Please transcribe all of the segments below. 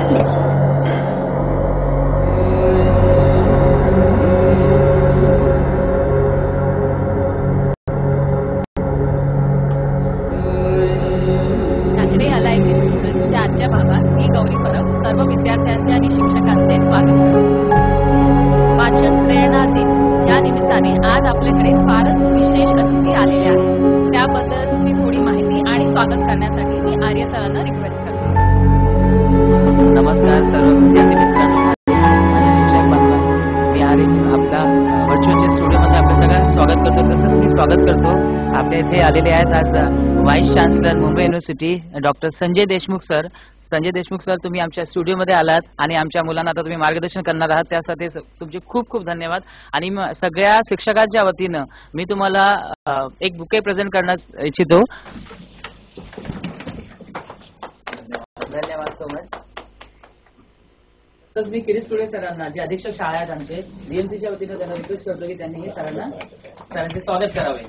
नागडे alliance स्टुडंट्सच्या आजच्या भागात मी गौरी परब सर्व विद्यार्थ्यांचे आणि शिक्षकांचे स्वागत करते। वाचन प्रेरणा दिन या निमित्ताने आज आपल्याकडे फारच विशेष अतिथी आलेले आहेत। त्याबद्दलची थोडी माहिती आणि स्वागत करण्यासाठी मी आर्य सरांना रिक्वेस्ट करते। नमस्कार सर्व विद्यार्थी मित्रांनो, माझ्या शिक्षक बांधवांनो, मी आर्य आपला व्हर्च्युअल स्टुडिओमध्ये आपलं सगळ्यांचं स्वागत करतो। तसंच मी स्वागत करतो आपल्या इथे आलेले आहेत आज vice chancellor Mumbai university doctor Sanjay Deshmukh sir. Sanjay Deshmukh sir, तुम्ही आमच्या स्टुडिओमध्ये आलात आणि आमच्या मुलांना आता तुम्ही मार्गदर्शन करणार आहात, त्यासाठी तुमचे खूप खूप धन्यवाद। आणि सगळ्या शिक्षकांच्या वतीनं मी तुम्हाला एक बुके प्रेझेंट करण्यास इच्छितो। धन्यवाद सो मच। तर मी किरीट सुळे सरांना, जे अधीक्षक शाळा आहेत आमचे डीएमसीच्या वतीनं, त्यांना रिक्वेस्ट करतो की त्यांनी हे सरांचे स्वागत करावे।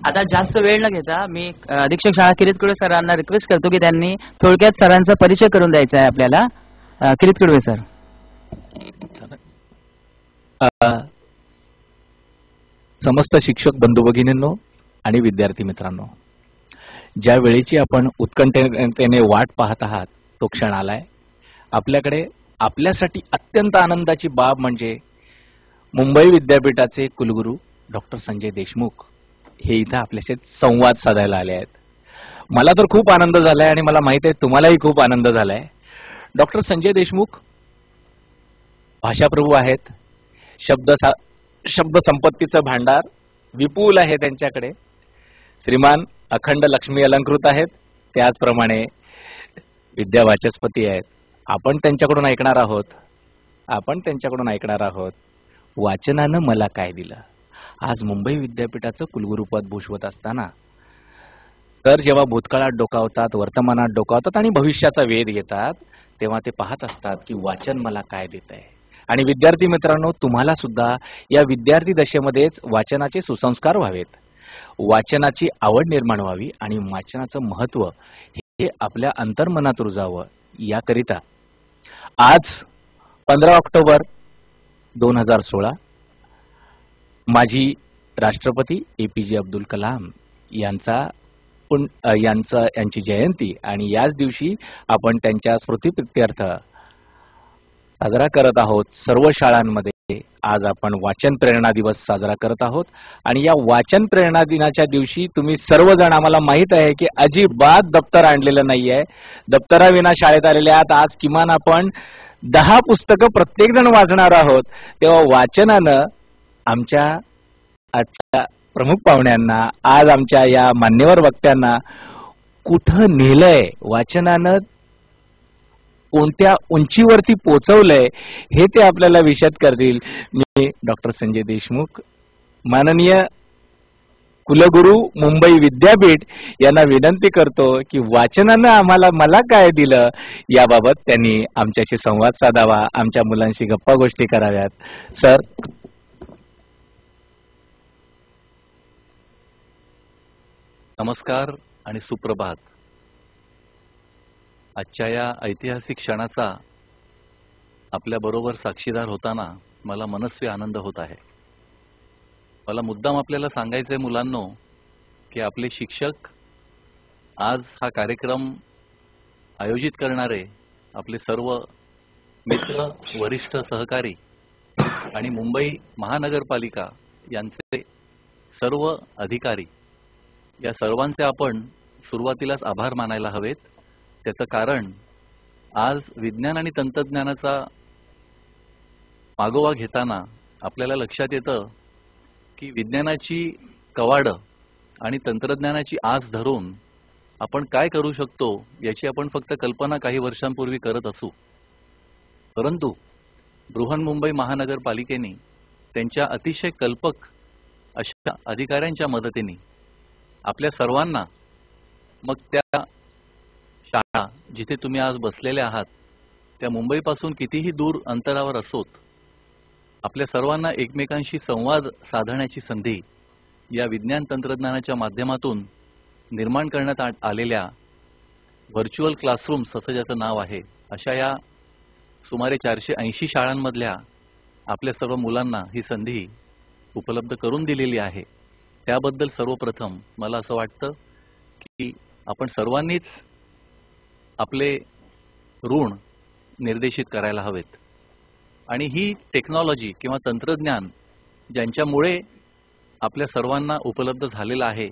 आता जास्त वेळ न घेता मी अधीक्षक शाळा किरीट कुडवे सरांना रिक्वेस्ट करतो की त्यांनी थोडक्यात सरांचा परिचय करून द्यायचा आहे आपल्याला। किरीट कुडवे सर। समस्त शिक्षक बंधू भगिनींनो आणि विद्यार्थी मित्रांनो, ज्या वेळेची आपण उत्कंठेने वाट पाहत आहात तो क्षण आलाय। आपल्याकडे आपल्यासाठी अत्यंत आनंदाची बाब म्हणजे मुंबई विद्यापीठाचे कुलगुरू डॉक्टर संजय देशमुख हे इथं आपल्याशी संवाद साधायला आले आहेत। मला तर खूप आनंद झालाय आणि मला माहित आहे तुम्हालाही खूप आनंद झालाय। डॉक्टर संजय देशमुख भाषाप्रभू आहेत। शब्द संपत्तीचं भांडार विपुल आहे त्यांच्याकडे। श्रीमान अखंड लक्ष्मी अलंकृत आहेत। त्याचप्रमाणे विद्यावाचस्पती आहेत। आपण त्यांच्याकडून ऐकणार आहोत वाचनानं मला काय दिलं। आज मुंबई विद्यापीठाचं कुलगुरुपद भूषवत असताना तर जेव्हा भूतकाळात डोकावतात, वर्तमानात डोकावतात आणि भविष्याचा वेध घेतात, तेव्हा ते पाहत असतात की वाचन मला काय देत आहे। आणि विद्यार्थी मित्रांनो, तुम्हाला सुद्धा या विद्यार्थी दशेमध्येच वाचनाचे सुसंस्कार व्हावेत, वाचनाची आवड निर्माण व्हावी आणि वाचनाचं महत्त्व हे आपल्या अंतर्मनात रुजावं, याकरिता आज 15 ऑक्टोबर 2016 माजी राष्ट्रपती APJ अब्दुल कलाम यांची जयंती आणि याच दिवशी आपण त्यांच्या स्मृतिप्रित्यर्थ साजरा करत आहोत। सर्व शाळांमध्ये आज आपण वाचन प्रेरणा दिवस साजरा करत आहोत आणि या वाचन प्रेरणा दिनाच्या दिवशी तुम्ही सर्वजण, आम्हाला माहित आहे की अजिबात दप्तर आणलेलं नाहीये, दप्तराविना शाळेत आलेले आहात। आज किमान आपण 10 पुस्तकं प्रत्येक जण वाचणार आहोत। तेव्हा वाचनानं आमच्या आजच्या प्रमुख पाहुण्यांना, आज आमच्या या मान्यवर वक्त्यांना कुठं नेलंय, वाचनानं कोणत्या उंचीवरती पोहोचवलंय, हे ते आपल्याला विशद करतील। मी डॉक्टर संजय देशमुख, माननीय कुलगुरू मुंबई विद्यापीठ यांना विनंती करतो की वाचनानं मला काय दिलं याबाबत त्यांनी आमच्याशी संवाद साधावा, आमच्या मुलांशी गप्पा गोष्टी कराव्यात। सर। नमस्कार आणि सुप्रभात। आजच्या या ऐतिहासिक क्षणाचा आपल्या बरोबर साक्षीदार होताना मला मनस्वी आनंद होत आहे। मला मुद्दाम आपल्याला सांगायचंय मुलांनो की आपले शिक्षक, आज हा कार्यक्रम आयोजित करणारे आपले सर्व मित्र, वरिष्ठ सहकारी आणि मुंबई महानगरपालिका यांचे सर्व अधिकारी, या सर्वांचे आपण सुरुवातीलाच आभार मानायला हवेत। त्याचं कारण, आज विज्ञान आणि तंत्रज्ञानाचा मागोवा घेताना आपल्याला लक्षात येतं की विज्ञानाची कवाडं आणि तंत्रज्ञानाची आस धरून आपण काय करू शकतो याची आपण फक्त कल्पना काही वर्षांपूर्वी करत असू, परंतु बृहन्मुंबई महानगरपालिकेने त्यांच्या अतिशय कल्पक अशा अधिकाऱ्यांच्या मदतीने आपल्या सर्वांना, मग त्या शाळा जिथे तुम्ही आज बसलेले आहात त्या मुंबईपासून कितीही दूर अंतरावर असोत, आपल्या सर्वांना एकमेकांशी संवाद साधण्याची संधी या विज्ञान तंत्रज्ञानाच्या माध्यमातून निर्माण करण्यात आलेल्या व्हर्च्युअल क्लासरूम्स असं ज्याचं नाव आहे, अशा या सुमारे 480 शाळांमधल्या आपल्या सर्व मुलांना ही संधी उपलब्ध करून दिलेली आहे. त्याबद्दल सर्वप्रथम मला असं वाटतं की आपण सर्वांनीच आपले ऋण निर्देशित करायला हवेत. आणि ही टेक्नॉलॉजी किंवा तंत्रज्ञान ज्यांच्यामुळे आपल्या सर्वांना उपलब्ध झालेलं आहे,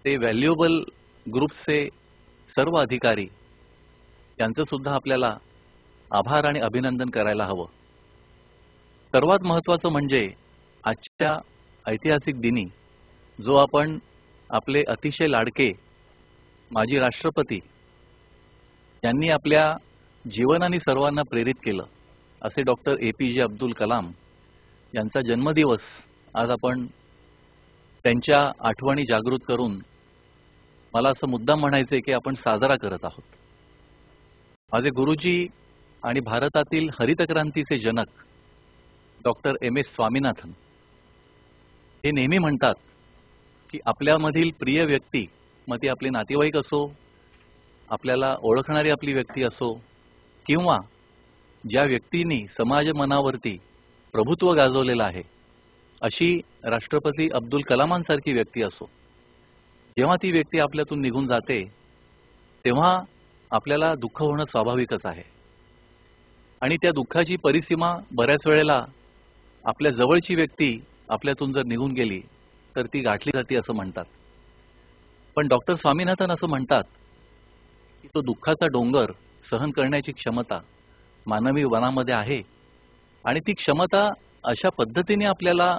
ते व्हॅल्युएबल ग्रुप्सचे सर्व अधिकारी यांचं सुद्धा आपल्याला आभार आणि अभिनंदन करायला हवं. सर्वात महत्त्वाचं म्हणजे आजच्या ऐतिहासिक दिनी जो आपण आपले अतिशय लाडके माजी राष्ट्रपती यांनी आपल्या जीवनाने सर्वांना प्रेरित केलं असे डॉक्टर APJ अब्दुल कलाम यांचा जन्मदिवस आज आपण त्यांच्या आठवणी जागृत करून मला असं मुद्दाम म्हणायचंय की आपण साजरा करत आहोत. माझे गुरुजी आणि भारतातील हरित क्रांतीचे जनक डॉक्टर MS स्वामीनाथन हे नेहमी म्हणतात की आपल्यामधील प्रिय व्यक्ती, मग ती आपले नातेवाईक असो, आपल्याला ओळखणारी आपली व्यक्ती असो, किंवा ज्या व्यक्तींनी समाज मनावरती प्रभुत्व गाजवलेलं आहे अशी राष्ट्रपती अब्दुल कलामांसारखी व्यक्ती असो, जेव्हा ती व्यक्ती आपल्यातून निघून जाते तेव्हा आपल्याला दुःख होणं स्वाभाविकच आहे. आणि त्या दुःखाची परिसीमा बऱ्याच वेळेला आपल्या जवळची व्यक्ती आपल्यातून जर निघून गेली तर ती गाठली जाते असं म्हणतात. पण डॉक्टर स्वामीनाथन असं म्हणतात की तो दुःखाचा डोंगर सहन करण्याची क्षमता मानवी मनामध्ये आहे आणि ती क्षमता अशा पद्धतीने आपल्याला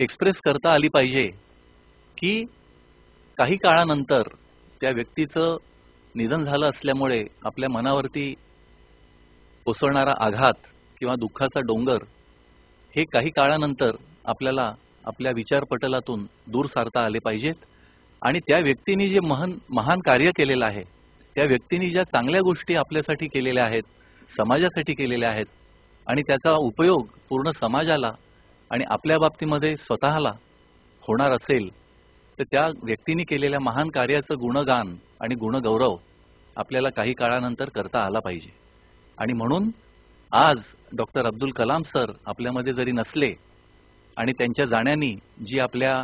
एक्सप्रेस करता आली पाहिजे की काही काळानंतर त्या व्यक्तीचं निधन झालं असल्यामुळे आपल्या मनावरती कोसळणारा आघात किंवा दुःखाचा डोंगर हे काही काळानंतर आपल्याला आपल्या विचारपटलातून दूर सारता आले पाहिजेत. आणि त्या व्यक्तीने जे महान कार्य केलेलं आहे, त्या व्यक्तीने ज्या चांगल्या गोष्टी आपल्यासाठी केलेल्या आहेत, समाजासाठी केलेल्या आहेत आणि त्याचा उपयोग पूर्ण समाजाला आणि आपल्या बाबतीमध्ये स्वतःला होणार असेल तर त्या व्यक्तीने केलेल्या महान कार्याचं गुणगान आणि गुणगौरव आपल्याला काही काळानंतर करता आला पाहिजे. आणि म्हणून आज डॉक्टर अब्दुल कलाम सर आपल्यामध्ये जरी नसले आणि त्यांच्या जाण्याने जी आपल्या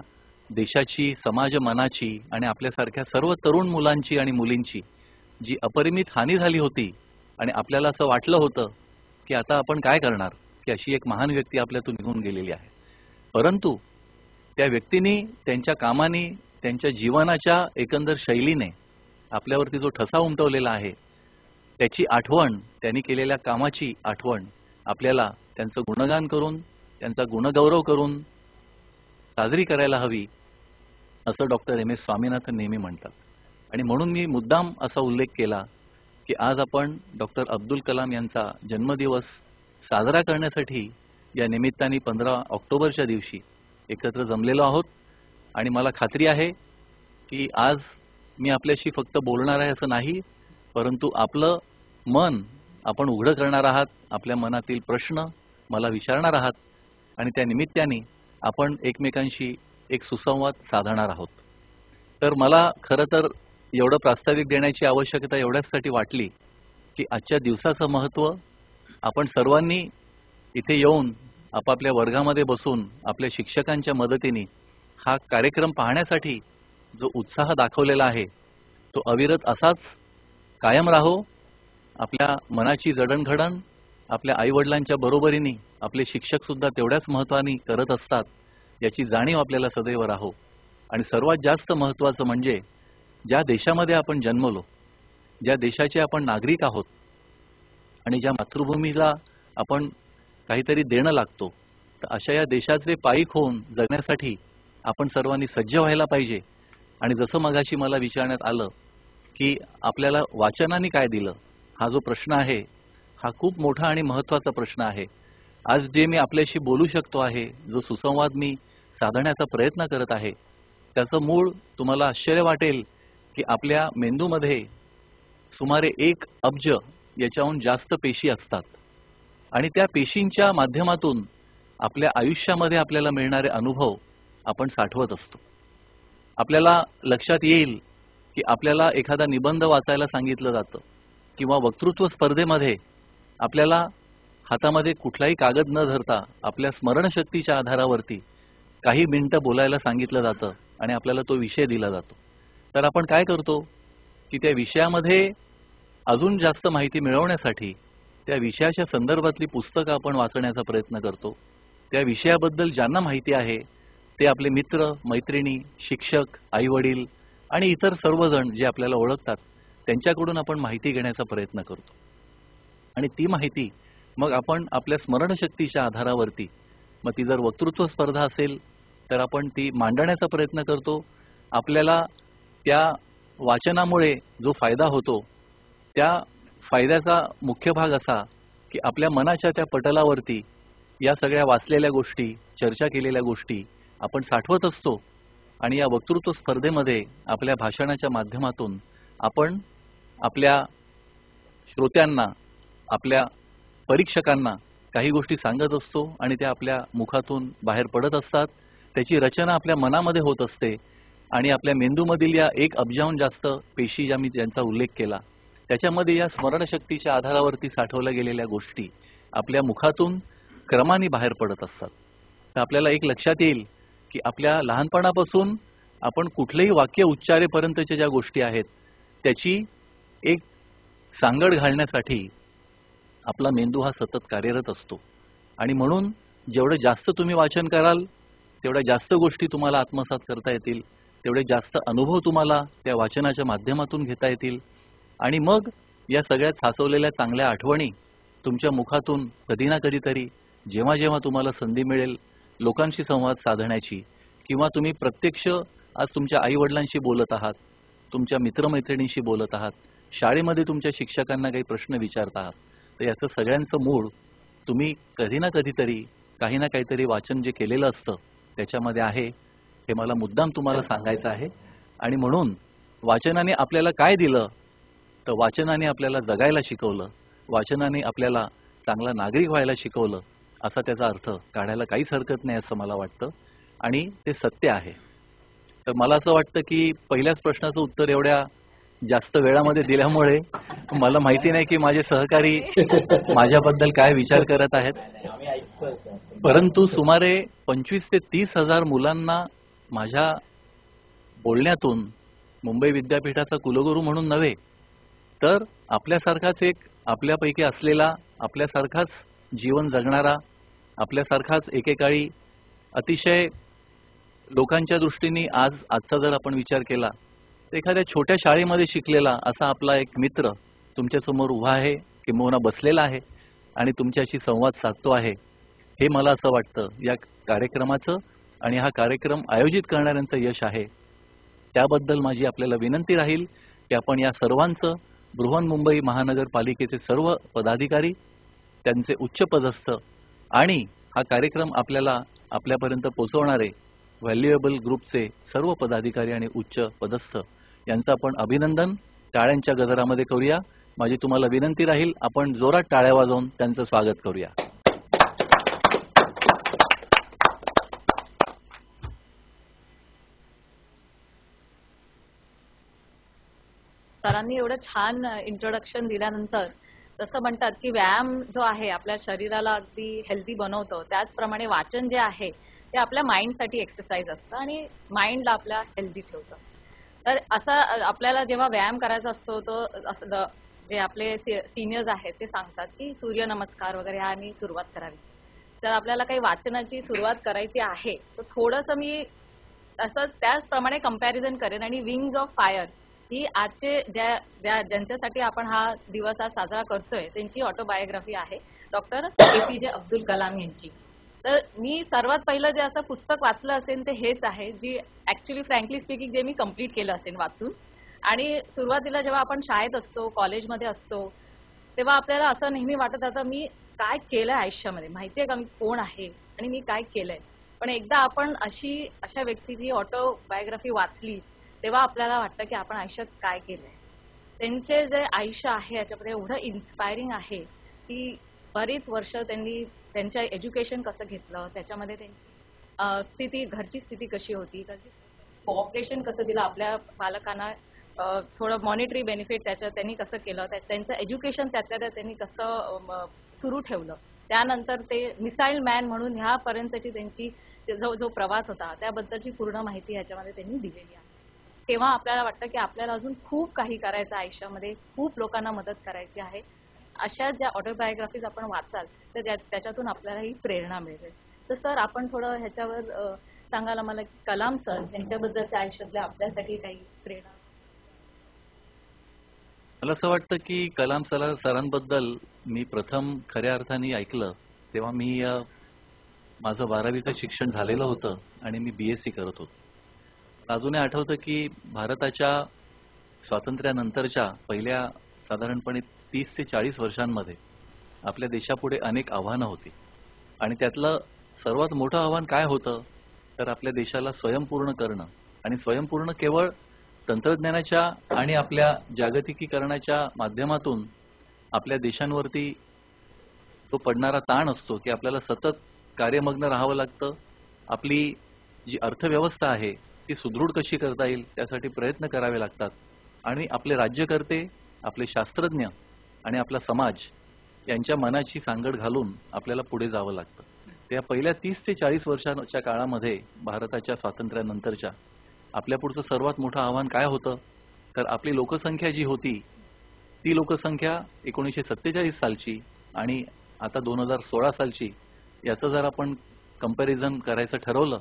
देशाची, समाज मनाची आणि आपल्यासारख्या सर्व तरुण मुलांची आणि मुलींची जी अपरिमित हानी झाली होती आणि आपल्याला असं वाटलं होतं की आता आपण काय करणार, की अशी एक महान व्यक्ती आपल्यातून निघून गेलेली आहे, परंतु त्या व्यक्तीने त्यांच्या कामाने, त्यांच्या जीवनाच्या एकंदर शैलीने आपल्यावरती जो ठसा उमटवलेला आहे त्याची आठवण, त्यांनी केलेल्या कामाची आठवण आपल्याला त्यांचं गुणगान करून, त्यांचा गुणगौरव करून साजरी करायला हवी असं डॉक्टर MS स्वामीनाथन नेहमी म्हणतात. आणि म्हणून मी मुद्दाम असा उल्लेख केला की आज आपण डॉक्टर अब्दुल कलाम यांचा जन्मदिवस साजरा करण्यासाठी या निमित्ताने 15 ऑक्टोबरच्या दिवशी एकत्र जमलेलो आहोत. आणि मला खात्री आहे की आज मी आपल्याशी फक्त बोलणार आहे असं नाही, परंतु आपलं मन आपण उघडं करणार आहात, आपल्या मनातील प्रश्न मला विचारणार आहात आणि त्या निमित्ताने आपण एकमेकांशी एक सुसंवाद साधणार आहोत. तर मला खरं तर एवढं प्रास्ताविक देण्याची आवश्यकता एवढ्यासाठी वाटली की आजच्या दिवसाचं महत्त्व आपण सर्वांनी इथे येऊन आपापल्या वर्गामध्ये बसून आपल्या शिक्षकांच्या मदतीने हा कार्यक्रम पाहण्यासाठी जो उत्साह दाखवलेला आहे तो अविरत असाच कायम राहो. आपल्या मनाची जडणघडण आपल्या आईवडिलांच्या बरोबरीने आपले शिक्षक सुद्धा तेवढ्याच महत्त्वाने करत असतात याची जाणीव आपल्याला सदैव राहो. आणि सर्वात जास्त महत्त्वाचं म्हणजे ज्या देशामध्ये आपण जन्मलो, ज्या देशाचे आपण नागरिक आहोत आणि ज्या मातृभूमीला आपण काहीतरी देणं लागतो, तर अशा या देशाचे पाईक होऊन जगण्यासाठी आपण सर्वांनी सज्ज व्हायला पाहिजे. आणि जसं मगाशी मला विचारण्यात आलं की आपल्याला वाचनाने काय दिलं, हा जो प्रश्न आहे हा खूप मोठा आणि महत्त्वाचा प्रश्न आहे. आज जे मी आपल्याशी बोलू शकतो आहे, जो सुसंवाद मी साधण्याचा प्रयत्न करत आहे, त्याचं मूळ तुम्हाला आश्चर्य वाटेल की आपल्या मेंदूमध्ये सुमारे 1 अब्ज याच्याहून जास्त पेशी असतात आणि त्या पेशींच्या माध्यमातून आपल्या आयुष्यामध्ये आपल्याला मिळणारे अनुभव आपण साठवत असतो. आपल्याला लक्षात येईल की आपल्याला एखादा निबंध वाचायला सांगितलं जातं किंवा वक्तृत्व स्पर्धेमध्ये आपल्याला हातामध्ये कुठलाही कागद न धरता आपल्या स्मरणशक्तीच्या आधारावरती काही मिनिटं बोलायला सांगितलं जातं आणि आपल्याला तो विषय दिला जातो. तर आपण काय करतो की त्या विषयामध्ये अजून जास्त माहिती मिळवण्यासाठी त्या विषयाच्या संदर्भातली पुस्तकं आपण वाचण्याचा प्रयत्न करतो. त्या विषयाबद्दल ज्यांना माहिती आहे ते आपले मित्र, मैत्रिणी, शिक्षक, आईवडील आणि इतर सर्वजण जे आपल्याला ओळखतात त्यांच्याकडून आपण माहिती घेण्याचा प्रयत्न करतो आणि ती माहिती मग आपण आपल्या स्मरणशक्तीच्या आधारावरती, मग ती जर वक्तृत्व स्पर्धा असेल तर आपण ती मांडण्याचा प्रयत्न करतो. आपल्याला त्या वाचनामुळे जो फायदा होतो त्या फायद्याचा मुख्य भाग असा की आपल्या मनाच्या त्या पटलावरती या सगळ्या वाचलेल्या गोष्टी, चर्चा केलेल्या गोष्टी आपण साठवत असतो आणि या वक्तृत्व स्पर्धेमध्ये आपल्या भाषणाच्या माध्यमातून आपण आपल्या श्रोत्यांना, आपल्या परीक्षकांना काही गोष्टी सांगत असतो आणि त्या आपल्या मुखातून बाहेर पडत असतात. त्याची रचना आपल्या मनामध्ये होत असते आणि आपल्या मेंदूमधील या 1 अब्जाहून जास्त पेशी ज्या मी ज्यांचा उल्लेख केला त्याच्यामध्ये या स्मरणशक्तीच्या आधारावरती साठवल्या गेलेल्या गोष्टी आपल्या मुखातून क्रमाने बाहेर पडत असतात. तर आपल्याला एक लक्षात येईल की आपल्या लहानपणापासून आपण कुठलेही वाक्य उच्चारेपर्यंतच्या ज्या गोष्टी आहेत त्याची एक सांगड घालण्यासाठी आपला मेंदू हा सतत कार्यरत असतो आणि म्हणून जेवढं जास्त तुम्ही वाचन कराल तेवढ्या जास्त गोष्टी तुम्हाला आत्मसात करता येतील, तेवढे जास्त अनुभव तुम्हाला त्या वाचनाच्या माध्यमातून घेता येतील आणि मग या सगळ्यात साचवलेल्या चांगल्या आठवणी तुमच्या मुखातून कधी ना कधीतरी जेव्हा जेव्हा तुम्हाला संधी मिळेल लोकांशी संवाद साधण्याची किंवा तुम्ही प्रत्यक्ष आज तुमच्या आईवडिलांशी बोलत आहात, तुमच्या मित्रमैत्रिणींशी बोलत आहात, शाळेमध्ये तुमच्या शिक्षकांना काही प्रश्न विचारत आहात, तर याचं सगळ्यांचं मूळ तुम्ही कधी ना कधीतरी काही ना काहीतरी वाचन जे केलेलं असतं त्याच्यामध्ये आहे. हे मला मुद्दाम तुम्हाला सांगायचं आहे. आणि म्हणून वाचनाने आपल्याला काय दिलं तर वाचनाने आपल्याला जगायला शिकवलं, वाचनाने आपल्याला चांगला नागरिक व्हायला शिकवलं असा त्याचा अर्थ काढायला काहीच हरकत नाही असं मला वाटतं आणि ते सत्य आहे. तर मला असं वाटतं की पहिल्याच प्रश्नाचं उत्तर एवढ्या जास्त वेळामध्ये दिल्यामुळे मला माहिती नाही की माझे सहकारी माझ्याबद्दल काय विचार करत आहेत, परंतु सुमारे 25 ते 30 हजार मुलांना माझ्या बोलण्यातून मुंबई विद्यापीठाचा कुलगुरू म्हणून नव्हे तर आपल्यासारखाच एक आपल्यापैकी असलेला, आपल्यासारखाच जीवन जगणारा, आपल्यासारखाच एकेकाळी अतिशय लोकांच्या दृष्टीने आजचा जर आपण विचार केला तर एखाद्या छोट्या शाळेमध्ये शिकलेला असा आपला एक मित्र तुमच्यासमोर उभा आहे, किंबहुना बसलेला आहे आणि तुमच्याशी संवाद साधतो आहे. हे मला असं वाटतं या कार्यक्रमाचं आणि हा कार्यक्रम आयोजित करणाऱ्यांचं यश आहे. त्याबद्दल माझी आपल्याला विनंती राहील की आपण या सर्वांचं, बृहन्मुंबई महानगरपालिकेचे सर्व पदाधिकारी, त्यांचे उच्च पदस्थ आणि हा कार्यक्रम आपल्याला आपल्यापर्यंत पोहोचवणारे व्हॅल्युएबल ग्रुपचे सर्व पदाधिकारी आणि उच्च पदस्थ यांचं आपण अभिनंदन टाळ्यांच्या गजरामध्ये करूया. माझी तुम्हाला विनंती राहील आपण जोरात टाळ्या वाजवून त्यांचं स्वागत करूया. सरांनी एवढं छान इंट्रोडक्शन दिल्यानंतर जसं म्हणतात की व्यायाम जो आहे आपल्या शरीराला अगदी हेल्दी बनवतो, त्याचप्रमाणे वाचन जे आहे ते आपल्या माइंडसाठी एक्सरसाइज असतं आणि माइंडला आपल्या हेल्दी ठेवतं. तर असं आपल्याला जेव्हा व्यायाम करायचा असतो तो असं जे आपले सिनियर्स आहेत ते सांगतात की सूर्यनमस्कार वगैरे ह्यानी सुरुवात करावी. तर आपल्याला काही वाचनाची सुरुवात करायची आहे तर थोडंसं मी असंच त्याचप्रमाणे कंपॅरिझन करेन आणि विंग्स ऑफ फायर ही आजचे ज्यांच्यासाठी आपण हा दिवस आज साजरा करतोय त्यांची ऑटोबायोग्राफी आहे, डॉक्टर APJ अब्दुल कलाम यांची. तर मी सर्वात पहिलं जे असं पुस्तक वाचलं असेल ते हेच आहे, जी ऍक्च्युली फ्रँकली स्पीकिंग जे मी कंप्लीट केलं असेल वाचून. आणि सुरुवातीला जेव्हा आपण शाळेत असतो, कॉलेजमध्ये असतो, तेव्हा आपल्याला असं नेहमी वाटत असतं मी काय केलंय आयुष्यामध्ये, माहितीये का मी कोण आहे आणि मी काय केलंय. पण एकदा आपण अशा व्यक्तीची ऑटोबायोग्राफी वाचली तेव्हा आपल्याला वाटतं की आपण आयुष्यात काय केलंय. त्यांचे जे आयुष्य आहे याच्यामध्ये एवढं इन्स्पायरिंग आहे की बरीच वर्ष त्यांनी त्यांच्या एज्युकेशन कसं घेतलं, त्याच्यामध्ये त्यांची स्थिती, घरची स्थिती कशी होती, कोऑपरेशन कसं दिलं आपल्या पालकांना, थोडं मॉनिटरी बेनिफिट त्याच्यात त्यांनी कसं केलं, त्यांचं एज्युकेशन त्यातल्या त्यांनी कसं सुरू ठेवलं, त्यानंतर ते मिसाईल मॅन म्हणून ह्यापर्यंतची त्यांची जो प्रवास होता त्याबद्दलची पूर्ण माहिती ह्याच्यामध्ये त्यांनी दिलेली आहे. तेव्हा आपल्याला वाटतं की आपल्याला अजून खूप काही करायचं आयुष्यामध्ये, खूप लोकांना मदत करायची आहे. अशा ज्या ऑटोबायोग्राफीज आपण वाचाल तर त्याच्यातून आपल्याला ही प्रेरणा मिळेल. तर सर आपण थोडं ह्याच्यावर सांगाल आम्हाला की कलाम सर यांच्याबद्दलच्या आयुष्यातल्या आपल्यासाठी काही प्रेरणा. मला असं वाटतं की कलाम सरांबद्दल मी प्रथम खऱ्या अर्थाने ऐकलं तेव्हा मी माझं 12वीचं शिक्षण झालेलं होतं आणि मी BSc करत होतो. अजूनही आठवतं की भारताच्या स्वातंत्र्यानंतरच्या पहिल्या साधारणपणे 30 ते 40 वर्षांमध्ये आपल्या देशापुढे अनेक आव्हानं होती आणि त्यातलं सर्वात मोठं आव्हान काय होतं तर आपल्या देशाला स्वयंपूर्ण करणं. आणि स्वयंपूर्ण केवळ तंत्रज्ञानाच्या आणि आपल्या जागतिकीकरणाच्या माध्यमातून आपल्या देशांवरती तो पडणारा ताण असतो की आपल्याला सतत कार्यमग्न राहावं लागतं. आपली जी अर्थव्यवस्था आहे ती सुदृढ कशी करता येईल त्यासाठी प्रयत्न करावे लागतात आणि आपले राज्यकर्ते, आपले शास्त्रज्ञ आणि आपला समाज यांच्या मनाची सांगड घालून आपल्याला पुढे जावं लागतं. त्या पहिल्या 30 ते 40 वर्षांच्या काळामध्ये भारताच्या स्वातंत्र्यानंतरच्या आपल्या पुढचं सर्वात मोठं आव्हान काय होतं तर आपली लोकसंख्या जी होती ती लोकसंख्या 1947 सालची आणि आता 2016 सालची याचं जर आपण कंपॅरिझन करायचं ठरवलं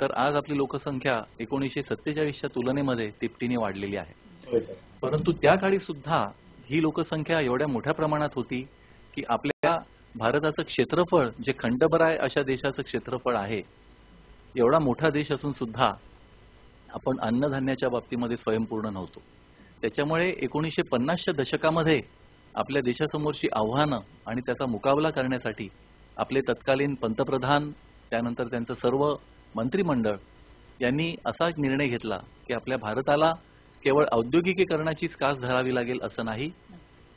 तर आज आपली लोकसंख्या 1947च्या तुलनेमध्ये तिपटीने वाढलेली आहे. परंतु त्या काळी सुद्धा ही लोकसंख्या एवढ्या मोठ्या प्रमाणात होती की आपल्या भारताचं क्षेत्रफळ जे खंडबराय अशा देशाचं क्षेत्रफळ आहे एवढा मोठा देश असून सुद्धा आपण अन्नधान्याच्या बाबतीमध्ये स्वयंपूर्ण नव्हतो. त्याच्यामुळे 1950च्या दशकामध्ये आपल्या देशासमोरची आव्हानं आणि त्याचा मुकाबला करण्यासाठी आपले तत्कालीन पंतप्रधान त्यानंतर त्यांचं सर्व मंत्रिमंडळ यांनी असा एक निर्णय घेतला की आपल्या भारताला केवळ औद्योगिकीकरणाचीच कास धरावी लागेल असं नाही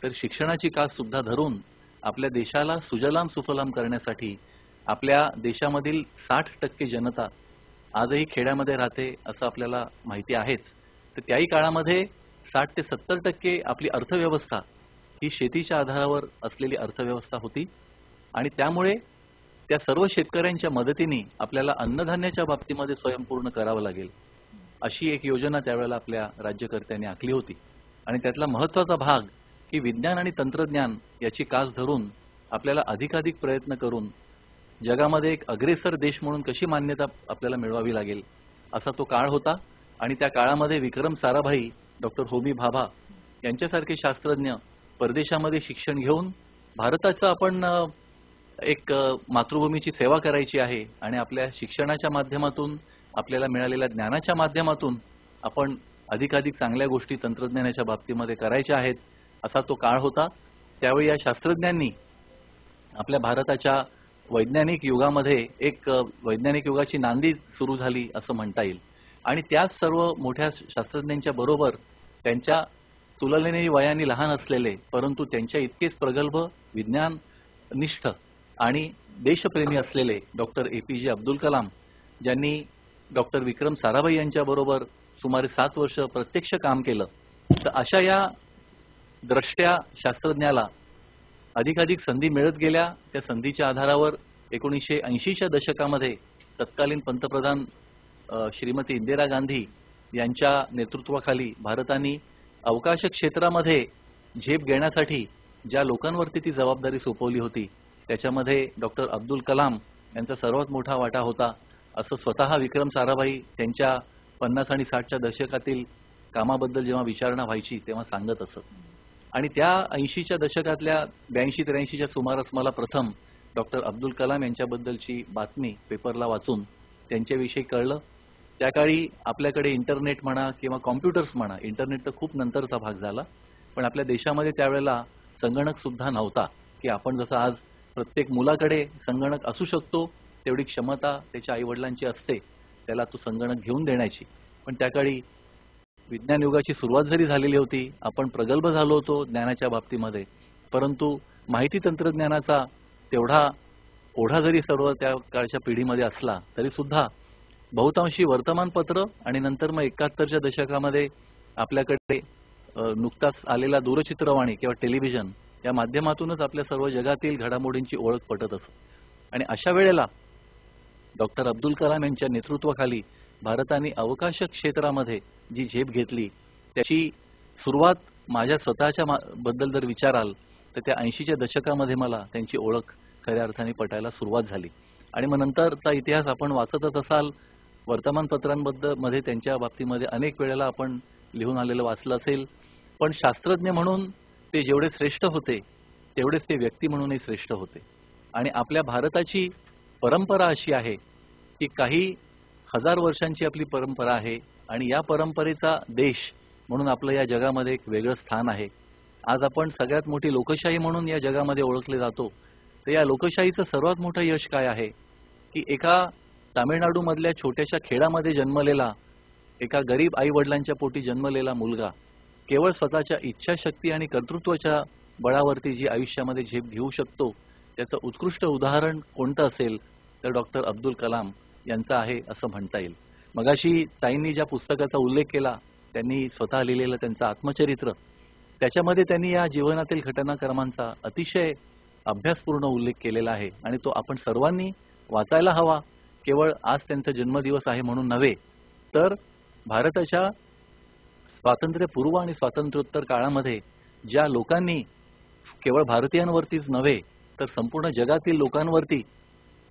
तर शिक्षणाची कास सुद्धा धरून आपल्या देशाला सुजलाम सुफलाम करण्यासाठी आपल्या देशामधील 60% जनता आजही खेड्यामध्ये राहते असं आपल्याला माहिती आहेच. तर त्याही काळामध्ये 60 ते 70% आपली अर्थव्यवस्था ही शेतीच्या आधारावर असलेली अर्थव्यवस्था होती आणि त्यामुळे त्या सर्व शेतकऱ्यांच्या मदतीने आपल्याला अन्नधान्याच्या बाबतीमध्ये स्वयंपूर्ण करावं लागेल अशी एक योजना त्यावेळेला आपल्या राज्यकर्त्यांनी आखली होती. आणि त्यातला महत्त्वाचा भाग की विज्ञान आणि तंत्रज्ञान याची कास धरून आपल्याला अधिकाधिक प्रयत्न करून जगामध्ये एक अग्रेसर देश म्हणून कशी मान्यता आपल्याला मिळवावी लागेल असा तो काळ होता. आणि त्या काळामध्ये विक्रम साराभाई, डॉक्टर होमी भाभा यांच्यासारखे शास्त्रज्ञ परदेशामध्ये शिक्षण घेऊन भारताचं आपण एक मातृभूमीची सेवा करायची आहे आणि आपल्या शिक्षणाच्या माध्यमातून आपल्याला मिळालेल्या ज्ञानाच्या माध्यमातून आपण अधिकाधिक चांगल्या गोष्टी तंत्रज्ञानाच्या बाबतीमध्ये करायच्या आहेत असा तो काळ होता. त्यावेळी या शास्त्रज्ञांनी आपल्या भारताच्या वैज्ञानिक युगामध्ये एक वैज्ञानिक युगाची नांदी सुरू झाली असं म्हणता येईल. आणि त्याच सर्व मोठ्या शास्त्रज्ञांच्या बरोबर त्यांच्या तुलनेने वयाने लहान असलेले परंतु त्यांच्या इतकेच प्रगल्भ विज्ञाननिष्ठ आणि देशप्रेमी असलेले डॉक्टर APJ अब्दुल कलाम ज्यांनी डॉक्टर विक्रम साराभाई यांच्याबरोबर सुमारे 7 वर्ष प्रत्यक्ष काम केलं. तर अशा या द्रष्ट्या शास्त्रज्ञाला अधिकाधिक संधी मिळत गेल्या. त्या संधीच्या आधारावर 1980च्या दशकामध्ये तत्कालीन पंतप्रधान श्रीमती इंदिरा गांधी यांच्या नेतृत्वाखाली भारताने अवकाश क्षेत्रामध्ये झेप घेण्यासाठी ज्या लोकांवरती ती जबाबदारी सोपवली होती त्याच्यामध्ये डॉक्टर अब्दुल कलाम यांचा सर्वात मोठा वाटा होता असं स्वतः विक्रम साराभाई त्यांच्या 50 आणि 60च्या दशकातील कामाबद्दल जेव्हा विचारणा व्हायची तेव्हा सांगत असत. आणि त्या 80च्या दशकातल्या 82-83च्या सुमारास मला प्रथम डॉक्टर अब्दुल कलाम यांच्याबद्दलची बातमी पेपरला वाचून त्यांच्याविषयी कळलं. त्या काळी आपल्याकडे इंटरनेट म्हणा किंवा कॉम्प्युटर्स म्हणा, इंटरनेट तर खूप नंतरचा भाग झाला, पण आपल्या देशामध्ये त्यावेळेला संगणक सुद्धा नव्हता की आपण जसं आज प्रत्येक मुलाकडे संगणक असू शकतो तेवढी क्षमता त्याच्या आईवडिलांची असते त्याला तो संगणक घेऊन देण्याची. पण त्या काळी विज्ञान युगाची सुरुवात जरी झालेली होती, आपण प्रगल्भ झालो होतो ज्ञानाच्या बाबतीमध्ये, परंतु माहिती तंत्रज्ञानाचा तेवढा ओढा जरी सर्व त्या काळच्या पिढीमध्ये असला तरी सुद्धा बहुतांशी वर्तमानपत्र आणि नंतर मग 71च्या दशकामध्ये आपल्याकडे नुकताच आलेला दूरचित्रवाणी किंवा टेलिव्हिजन या माध्यमातूनच आपल्या सर्व जगातील घडामोडींची ओळख पटत असत. आणि अशा वेळेला डॉक्टर अब्दुल कलाम यांच्या नेतृत्वाखाली भारताने अवकाश क्षेत्रामध्ये जी झेप घेतली त्याची सुरुवात माझ्या स्वतःच्या बद्दल जर विचाराल तर त्या 80च्या दशकामध्ये मला त्यांची ओळख खऱ्या अर्थाने पटायला सुरुवात झाली. आणि मग नंतरचा इतिहास आपण वाचतच असाल, वर्तमानपत्रांबद्दल मध्ये त्यांच्या बाबतीमध्ये अनेक वेळेला आपण लिहून आलेलं वाचलं असेल. पण शास्त्रज्ञ म्हणून ते जेवढे श्रेष्ठ होते तेवढेच ते व्यक्ती म्हणूनही श्रेष्ठ होते. आणि आपल्या भारताची परंपरा अशी आहे की काही हजार वर्षांची आपली परंपरा आहे आणि या परंपरेचा देश म्हणून आपलं या जगामध्ये एक वेगळं स्थान आहे. आज आपण सगळ्यात मोठी लोकशाही म्हणून या जगामध्ये ओळखले जातो. तर या लोकशाहीचं सर्वात मोठं यश काय आहे की एका तामिळनाडूमधल्या छोट्याशा खेड्यामध्ये जन्मलेला, एका गरीब आई वडिलांच्या पोटी जन्मलेला मुलगा केवळ स्वतःच्या इच्छाशक्ती आणि कर्तृत्वाच्या बळावरती जी आयुष्यामध्ये झेप घेऊ शकतो, त्याचं उत्कृष्ट उदाहरण कोणतं असेल तर डॉक्टर अब्दुल कलाम यांचं आहे असं म्हणता येईल. मगाशी ताईंनी ज्या पुस्तकाचा उल्लेख केला, त्यांनी स्वतः लिहिलेलं त्यांचं आत्मचरित्र, त्याच्यामध्ये त्यांनी या जीवनातील घटनाक्रमांचा अतिशय अभ्यासपूर्ण उल्लेख केलेला आहे आणि तो आपण सर्वांनी वाचायला हवा. केवळ आज त्यांचा जन्मदिवस आहे म्हणून नव्हे, तर भारताच्या स्वातंत्र्यपूर्व आणि स्वातंत्र्योत्तर काळामध्ये ज्या लोकांनी केवळ भारतीयांवरतीच नव्हे तर संपूर्ण जगातील लोकांवरती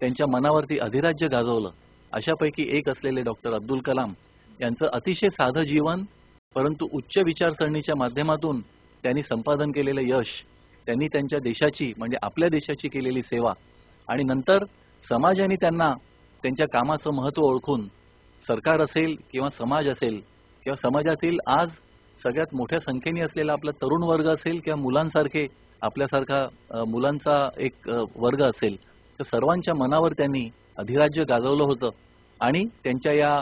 त्यांच्या मनावरती अधिराज्य गाजवलं, अशापैकी एक असलेले डॉक्टर अब्दुल कलाम यांचं अतिशय साधं जीवन परंतु उच्च विचारसरणीच्या माध्यमातून त्यांनी संपादन केलेलं यश, त्यांनी त्यांच्या देशाची म्हणजे आपल्या देशाची केलेली सेवा आणि नंतर समाजाने त्यांना त्यांच्या कामाचं महत्त्व ओळखून सरकार असेल किंवा समाज असेल किंवा समाजातील आज सगळ्यात मोठ्या संख्येने असलेला आपला तरुण वर्ग असेल किंवा मुलांसारखे आपल्यासारखा मुलांचा एक वर्ग असेल, तर सर्वांच्या मनावर त्यांनी अधिराज्य गाजवलं होतं. आणि त्यांच्या या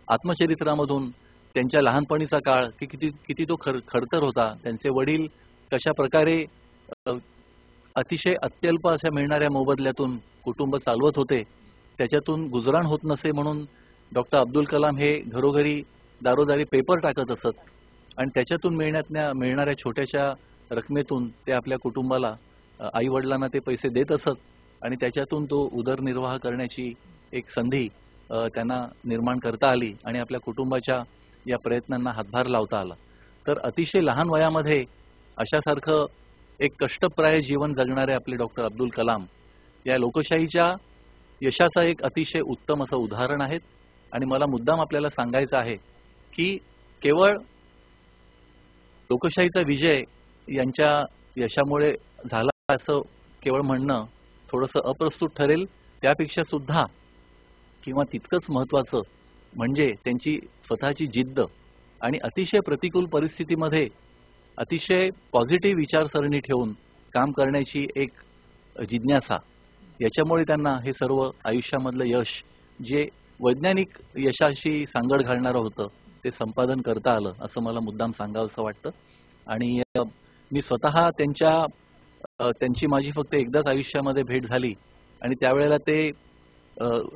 आत्मचरित्रामधून त्यांच्या लहानपणीचा काळ की किती तो खडतर होता, त्यांचे वडील कशा प्रकारे अतिशय अत्यल्प अशा मिळणाऱ्या मोबदल्यातून कुटुंब चालवत होते, त्याच्यातून गुजराण होत नसे म्हणून डॉक्टर अब्दुल कलाम हे घरोघरी दारोदारी पेपर टाकत असत आणि त्याच्यातून मिळणाऱ्या छोट्याशा रकमेतून ते आपल्या कुटुंबाला, आई वडिलांना ते पैसे देत असत आणि त्याच्यातून तो उदरनिर्वाह करण्याची एक संधी त्यांना निर्माण करता आली आणि आपल्या कुटुंबाच्या या प्रयत्नांना हातभार लावता आला. तर अतिशय लहान वयामध्ये अशासारखं एक कष्टप्राय जीवन जगणारे आपले डॉक्टर अब्दुल कलाम या लोकशाहीच्या यशाचं एक अतिशय उत्तम असं उदाहरण आहेत. आणि मला मुद्दाम आपल्याला सांगायचं आहे की केवळ लोकशाहीचा विजय यांच्या यशामुळे झाला असं केवळ म्हणणं थोडंसं अप्रस्तुत ठरेल. त्यापेक्षा सुद्धा किंवा तितकंच महत्त्वाचं म्हणजे त्यांची स्वतःची जिद्द आणि अतिशय प्रतिकूल परिस्थितीमध्ये अतिशय पॉझिटिव्ह विचारसरणी ठेवून काम करण्याची एक जिज्ञासा, याच्यामुळे त्यांना हे सर्व आयुष्यामधलं यश जे वैज्ञानिक यशाशी सांगड घालणारं होतं ते संपादन करता आलं असं मला मुद्दाम सांगावंसं वाटतं. आणि मी स्वतः त्यांची माझी फक्त एकदाच आयुष्यामध्ये भेट झाली आणि त्यावेळेला ते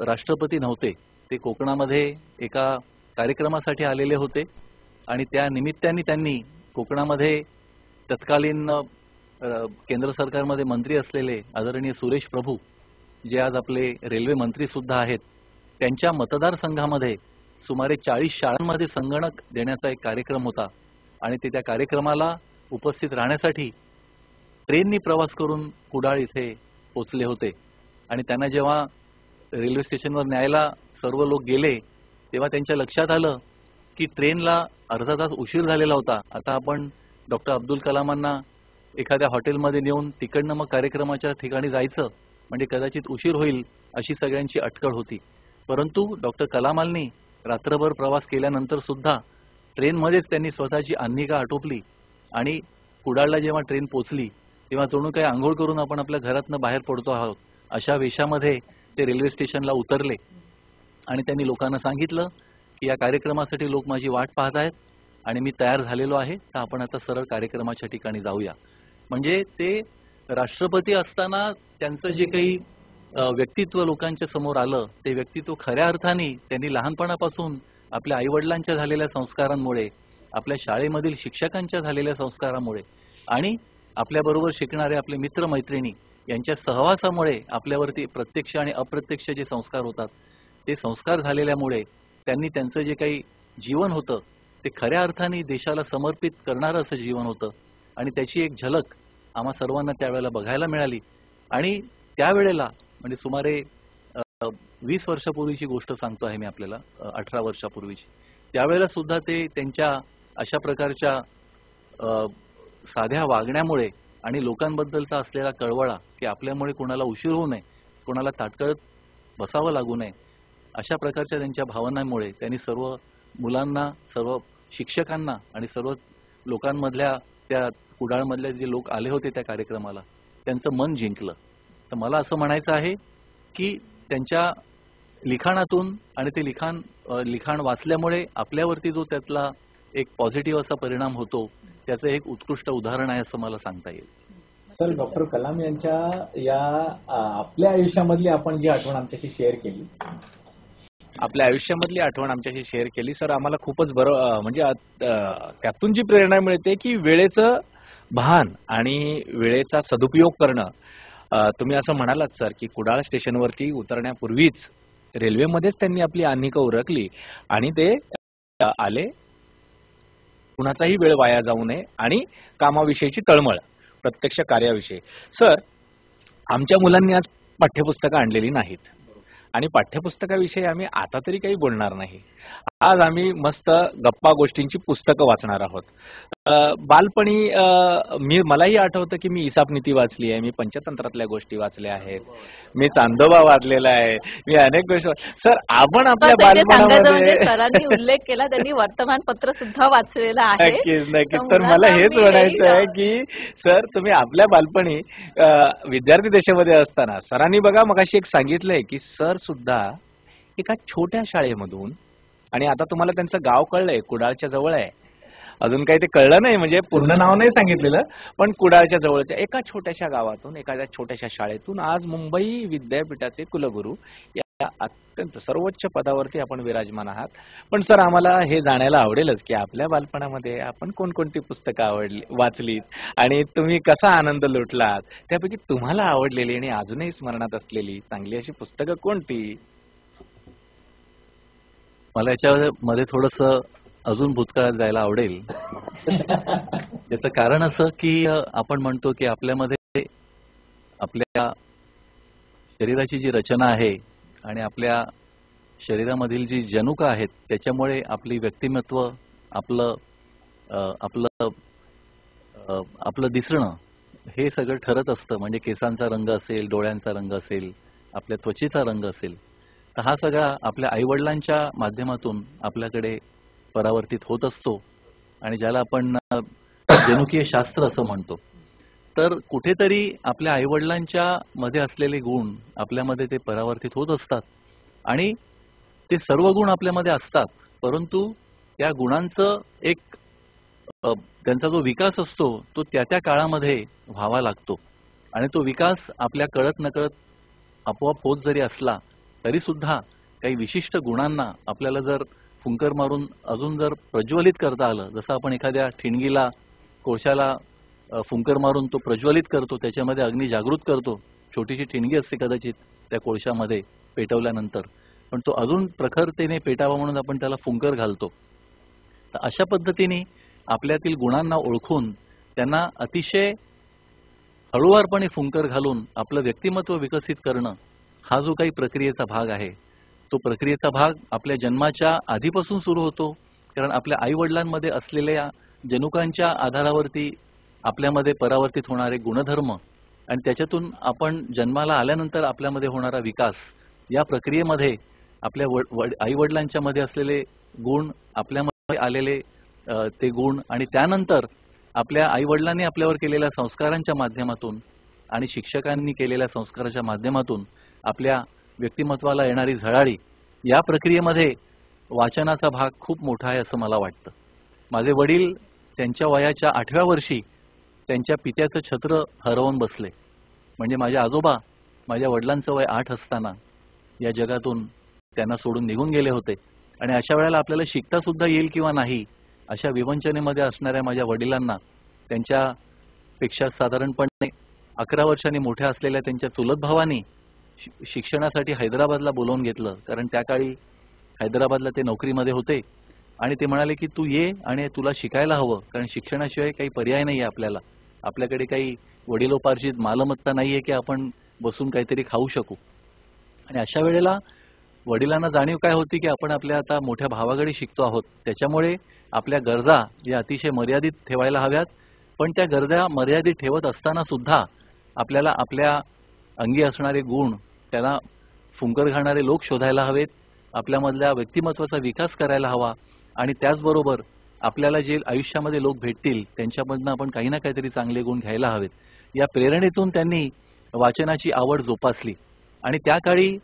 राष्ट्रपती नव्हते, ते कोकणामध्ये एका कार्यक्रमासाठी आलेले होते आणि त्या निमित्ताने त्यांनी कोकणामध्ये तत्कालीन केंद्र सरकारमध्ये मंत्री असलेले आदरणीय सुरेश प्रभू, जे आज आपले रेल्वे मंत्री सुद्धा आहेत, त्यांच्या मतदारसंघामध्ये सुमारे 40 शाळांमध्ये संगणक देण्याचा एक कार्यक्रम होता आणि ते त्या कार्यक्रमाला उपस्थित राहण्यासाठी ट्रेननी प्रवास करून कुडाळ इथे पोचले होते. आणि त्यांना जेव्हा रेल्वे स्टेशनवर न्यायला सर्व लोक गेले तेव्हा त्यांच्या लक्षात आलं की ट्रेनला अर्धा तास उशीर झालेला होता. आता आपण डॉक्टर अब्दुल कलामांना एखाद्या हॉटेलमध्ये नेऊन तिकडनं मग कार्यक्रमाच्या ठिकाणी जायचं म्हणजे कदाचित उशीर होईल अशी सगळ्यांची अटकळ होती. परंतु डॉक्टर कलामांनी रात्रभर प्रवास केल्यानंतर सुद्धा ट्रेनमध्येच त्यांनी स्वतःची आन्निका आटोपली आणि कुडाळला जेव्हा ट्रेन पोचली तेव्हा जणू काही आंघोळ करून आपण आपल्या घरातनं बाहेर पडतो आहोत अशा वेशामध्ये ते रेल्वे स्टेशनला उतरले आणि त्यांनी लोकांना सांगितलं की या कार्यक्रमासाठी लोक माझी वाट पाहत आहेत आणि मी तयार झालेलो आहे, तर आपण आता सरळ कार्यक्रमाच्या ठिकाणी जाऊया. म्हणजे ते राष्ट्रपती असताना त्यांचं जे काही व्यक्तित्व लोकांच्या समोर आलं, ते व्यक्तित्व खऱ्या अर्थाने त्यांनी लहानपणापासून आपल्या आईवडिलांच्या झालेल्या संस्कारांमुळे, आपल्या शाळेमधील शिक्षकांच्या झालेल्या संस्कारामुळे आणि आपल्याबरोबर शिकणारे आपले मित्रमैत्रिणी यांच्या सहवासामुळे आपल्यावरती प्रत्यक्ष आणि अप्रत्यक्ष जे संस्कार होतात, ते संस्कार झालेल्यामुळे त्यांनी त्यांचं जे काही जीवन होतं ते खऱ्या अर्थाने देशाला समर्पित करणारं असं जीवन होतं आणि त्याची एक झलक आम्हा सर्वांना त्यावेळेला बघायला मिळाली. आणि त्यावेळेला म्हणजे सुमारे 20 वर्षापूर्वीची गोष्ट सांगतो आहे मी आपल्याला, 18 वर्षापूर्वीची. त्यावेळेला सुद्धा ते त्यांच्या अशा प्रकारच्या साध्या वागण्यामुळे आणि लोकांबद्दलचा असलेला कळवळा की आपल्यामुळे कोणाला उशीर होऊ नये, कोणाला ताटकळत बसावं लागू नये, अशा प्रकारच्या त्यांच्या भावनांमुळे त्यांनी सर्व मुलांना, सर्व शिक्षकांना आणि सर्व लोकांमधल्या त्या कुडाळमधले जे लोक आले होते त्या कार्यक्रमाला, त्यांचं मन जिंकलं. तर मला असं म्हणायचं आहे की त्यांच्या लिखाणातून आणि ते लिखाण वाचल्यामुळे आपल्यावरती जो त्यातला एक पॉझिटिव्ह असा परिणाम होतो, त्याचं एक उत्कृष्ट उदाहरण आहे असं मला सांगता येईल. सर, डॉक्टर कलाम यांच्या या आपल्या आयुष्यामधली आपण जी आठवण आमच्याशी शेअर केली, आपल्या आयुष्यामधली आठवण आमच्याशी शेअर केली सर, आम्हाला खूपच बरं, म्हणजे त्यातून जी प्रेरणा मिळते की वेळेचं भान आणि वेळेचा सदुपयोग करणं. तुम्ही असं म्हणालात सर की कुडाळ स्टेशनवरती उतरण्यापूर्वीच रेल्वेमध्येच त्यांनी आपली आन्निकं उरकली आणि ते आले. कुणाचाही वेळ वाया जाऊ नये आणि कामाविषयीची तळमळ, प्रत्यक्ष कार्याविषयी. सर, आमच्या मुलांनी आज पाठ्यपुस्तकं आणलेली नाहीत आणि पाठ्यपुस्तकाविषयी आम्ही आता तरी काही बोलणार नाही. आज आम्ही मस्त गप्पा गोष्टींची पुस्तकं वाचणार आहोत. बालपणी मलाही आठवतं की मी इसापनीती वाचली आहे, मी पंचतंत्रातल्या गोष्टी वाचल्या आहेत, मी चांदोबा वाचलेला आहे, मी अनेक गोष्टी. सर, आपण आपल्या बालपणामध्ये सरांनी उल्लेख केला, त्यांनी वर्तमानपत्र सुद्धा वाचलेलं आहे. नक्कीच नक्कीच. तर मला हेच म्हणायचं आहे की सर, तुम्ही आपल्या बालपणी विद्यार्थी देशामध्ये असताना सरांनी बघा मगाशी एक सांगितलंय की सर सुद्धा एका छोट्या शाळेमधून, आणि आता तुम्हाला त्यांचं गाव कळलंय, कुडाळच्या जवळ आहे, अजून काही ते कळलं नाही, म्हणजे पूर्ण नाव नाही सांगितलेलं, पण कुडाळच्या जवळच्या एका छोट्याशा गावातून, एखाद्या छोट्याशा शाळेतून आज मुंबई विद्यापीठाचे कुलगुरू या अत्यंत सर्वोच्च पदावरती आपण विराजमान आहात. पण सर, आम्हाला हे जाणायला आवडेलच की आपल्या बालपणामध्ये आपण कोणकोणती पुस्तकं वाचलीत आणि तुम्ही कसा आनंद लुटलात, त्यापैकी तुम्हाला आवडलेली आणि अजूनही स्मरणात असलेली चांगली अशी पुस्तकं कोणती? मला याच्यामध्ये थोडंसं अजून भूतकाळात जायला आवडेल. त्याचं कारण असं की आपण म्हणतो की आपल्यामध्ये आपल्या शरीराची जी रचना आहे आणि आपल्या शरीरामधील जी जनुकं आहेत, त्याच्यामुळे आपली व्यक्तिमत्व, आपलं दिसणं हे सगळं ठरत असतं. म्हणजे केसांचा रंग असेल, डोळ्यांचा रंग असेल, आपल्या त्वचेचा रंग असेल, तर हा सगळा आपल्या आईवडिलांच्या माध्यमातून आपल्याकडे परावर्तित होत असतो आणि ज्याला आपण जनुकीय शास्त्र असं म्हणतो. तर कुठेतरी आपल्या आईवडिलांच्या मध्ये असलेले गुण आपल्यामध्ये ते परावर्तित होत असतात आणि ते सर्व गुण आपल्यामध्ये असतात, परंतु त्या गुणांचं एक त्यांचा जो विकास असतो तो त्या काळामध्ये व्हावा लागतो आणि तो विकास आपल्या कळत नकळत आपोआप होत जरी असला तरी सुद्धा काही विशिष्ट गुणांना आपल्याला जर फुंकर मारून अजून जर प्रज्वलित करता आलं, जसं आपण एखाद्या ठिणगीला, कोळशाला फुंकर मारून तो प्रज्वलित करतो, त्याच्यामध्ये अग्नी जागृत करतो, छोटीशी ठिणगी असते कदाचित त्या कोळशामध्ये पेटवल्यानंतर, पण तो अजून प्रखरतेने पेटावा म्हणून आपण त्याला फुंकर घालतो. तर अशा पद्धतीने आपल्यातील गुणांना ओळखून त्यांना अतिशय हळूवारपणे फुंकर घालून आपलं व्यक्तिमत्व विकसित करणं हा जो काही प्रक्रियेचा भाग आहे, तो प्रक्रियेचा भाग आपल्या जन्माच्या आधीपासून सुरू होतो. कारण आपल्या आईवडिलांमध्ये असलेल्या जनुकांच्या आधारावरती आपल्यामध्ये परावर्तित होणारे गुणधर्म आणि त्याच्यातून आपण जन्माला आल्यानंतर आपल्यामध्ये होणारा विकास, या प्रक्रियेमध्ये आपल्या आईवडिलांच्या मध्ये असलेले गुण, आपल्यामध्ये आलेले ते गुण आणि त्यानंतर आपल्या आईवडिलांनी आपल्यावर केलेल्या संस्कारांच्या माध्यमातून आणि शिक्षकांनी केलेल्या संस्काराच्या माध्यमातून आपल्या व्यक्तिमत्वाला येणारी झळाळी, या प्रक्रियेमध्ये वाचनाचा भाग खूप मोठा आहे असं मला वाटतं. माझे वडील त्यांच्या वयाच्या 8व्या वर्षी त्यांच्या पित्याचं छत्र हरवून बसले. म्हणजे माझे आजोबा माझ्या वडिलांचं वय 8 असताना या जगातून त्यांना सोडून निघून गेले होते. आणि अशा वेळेला आपल्याला शिकता सुद्धा येईल किंवा नाही अशा विवंचनेमध्ये असणाऱ्या माझ्या वडिलांना त्यांच्यापेक्षा साधारणपणे 11 वर्षांनी मोठ्या असलेल्या त्यांच्या चुलत भावानी शिक्षणासाठी हैदराबादला बोलावून घेतलं. कारण त्या काळी हैदराबादला ते नोकरीमध्ये होते आणि ते म्हणाले की तू ये आणि तुला शिकायला हवं, कारण शिक्षणाशिवाय काही पर्याय नाही आहे आपल्याला. आपल्याकडे काही वडिलोपार्जित मालमत्ता नाही आहे की आपण बसून काहीतरी खाऊ शकू. आणि अशा वेळेला वडिलांना जाणीव काय होती की आपण आपल्या आता मोठ्या भावाकडे शिकतो आहोत, त्याच्यामुळे आपल्या गरजा या अतिशय मर्यादित ठेवायला हव्यात. पण त्या गरजा मर्यादित ठेवत असताना सुद्धा आपल्याला आपल्या अंगी असणारे गुण, त्याला फुंकर घालणारे लोक शोधायला हवेत, आपल्यामधल्या व्यक्तिमत्वाचा विकास करायला हवा. आणि त्याचबरोबर आपल्याला जे आयुष्यामध्ये लोक भेटतील त्यांच्यामधनं आपण काही ना काहीतरी चांगले गुण घ्यायला हवेत. या प्रेरणेतून त्यांनी वाचनाची आवड जोपासली. आणि त्या काळी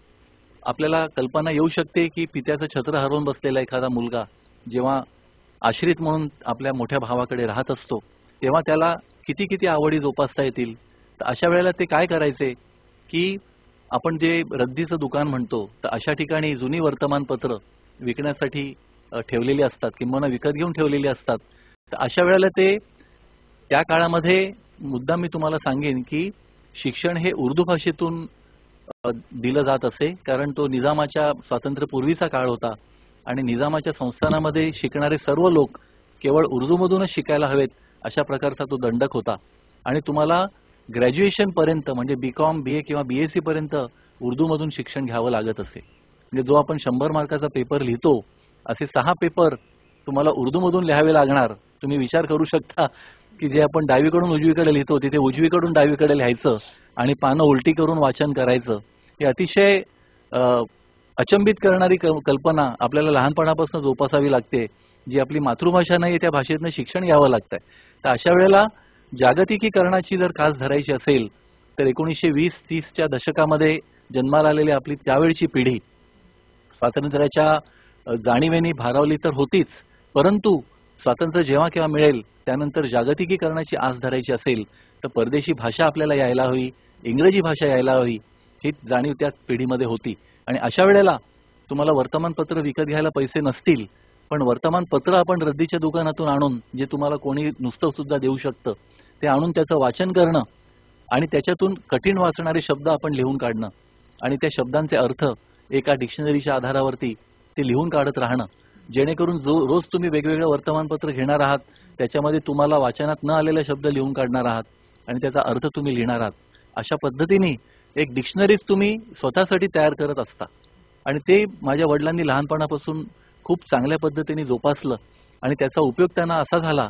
आपल्याला कल्पना येऊ शकते की पित्याचं छत्र हरवून बसलेला एखादा मुलगा जेव्हा आश्रित म्हणून आपल्या मोठ्या भावाकडे राहत असतो तेव्हा त्याला किती किती आवडी जोपासता येतील. तर अशा वेळेला ते काय करायचे की आपण जे रद्दीचं दुकान म्हणतो तर अशा ठिकाणी जुनी वर्तमानपत्र विकण्यासाठी ठेवलेली असतात किंवा विकत घेऊन ठेवलेली असतात. तर अशा वेळेला ते त्या काळामध्ये मुद्दा मी तुम्हाला सांगेन की शिक्षण हे उर्दू भाषेतून दिलं जात असे, कारण तो निजामाच्या स्वातंत्र्यपूर्वीचा काळ होता आणि निजामाच्या संस्थानामध्ये शिकणारे सर्व लोक केवळ उर्दूमधूनच शिकायला हवेत अशा प्रकारचा तो दंडक होता. आणि तुम्हाला ग्रॅज्युएशन पर्यंत म्हणजे BCom, BA किंवा BSc पर्यंत उर्दूमधून शिक्षण घ्यावं लागत असे. म्हणजे जो आपण 100 मार्काचा पेपर लिहितो असे 6 पेपर तुम्हाला उर्दूमधून लिहावे लागणार. तुम्ही विचार करू शकता की जे आपण डावीकडून उजवीकडे लिहितो तिथे उजवीकडून डावीकडे लिहायचं आणि पानं उलटी करून वाचन करायचं, ही अतिशय अचंबित करणारी कल्पना आपल्याला लहानपणापासून जोपासावी लागते. जी आपली मातृभाषा नाही त्या भाषेतनं शिक्षण घ्यावं लागतंय. तर अशा वेळेला जागतिकीकरणाची जर कास धरायची असेल तर 1920-30च्या दशकामध्ये जन्माला आलेली आपली त्यावेळची पिढी स्वातंत्र्याच्या जाणीवेने भारावली तर होतीच, परंतु स्वातंत्र्य जेव्हा केव्हा मिळेल त्यानंतर जागतिकीकरणाची आस धरायची असेल तर परदेशी भाषा आपल्याला यायला हवी, इंग्रजी भाषा यायला हवी, ही जाणीव त्या पिढीमध्ये होती. आणि अशा वेळेला तुम्हाला वर्तमानपत्र विकत घ्यायला पैसे नसतील, पण वर्तमानपत्र आपण रद्दीच्या दुकानातून आणून, जे तुम्हाला कोणी नुसतं सुद्धा देऊ शकतं, ते आणून त्याचं वाचन करणं आणि त्याच्यातून कठीण वाचणारे शब्द आपण लिहून काढणं आणि त्या शब्दांचे अर्थ एका डिक्शनरीच्या आधारावरती ते लिहून काढत राहणं, जेणेकरून रोज तुम्ही वेगवेगळं वर्तमानपत्र घेणार आहात, त्याच्यामध्ये तुम्हाला वाचनात न आलेले शब्द लिहून काढणार आहात आणि त्याचा अर्थ तुम्ही लिहिणार आहात. अशा पद्धतीने एक डिक्शनरीज तुम्ही स्वतःसाठी तयार करत असता. आणि ते माझ्या वडिलांनी लहानपणापासून खूप चांगल्या पद्धतीने जोपासलं आणि त्याचा उपयोग त्यांना असा झाला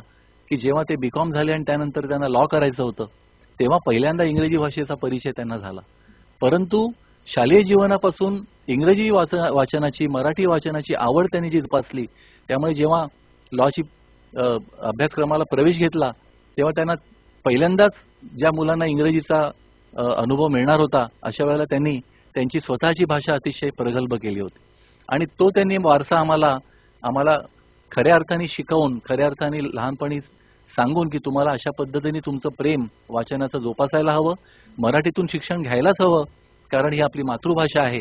की जेव्हा ते BCom झाले आणि त्यानंतर त्यांना लॉ करायचं होतं तेव्हा पहिल्यांदा इंग्रजी भाषेचा परिचय त्यांना झाला. परंतु शालेय जीवनापासून इंग्रजी वाचनाची, मराठी वाचनाची आवड त्यांनी जी जोपासली, त्यामुळे जेव्हा लॉची अभ्यासक्रमाला प्रवेश घेतला तेव्हा त्यांना पहिल्यांदाच ज्या मुलांना इंग्रजीचा अनुभव मिळणार होता अशा वेळेला त्यांनी त्यांची स्वतःची भाषा अतिशय प्रगल्भ केली होती. आणि तो त्यांनी वारसा आम्हाला खऱ्या अर्थाने शिकवून, खऱ्या अर्थाने लहानपणी सांगून की तुम्हाला अशा पद्धतीने तुमचं प्रेम वाचनाचं जोपासायला हवं, मराठीतून शिक्षण घ्यायलाच हवं, कारण ही आपली मातृभाषा आहे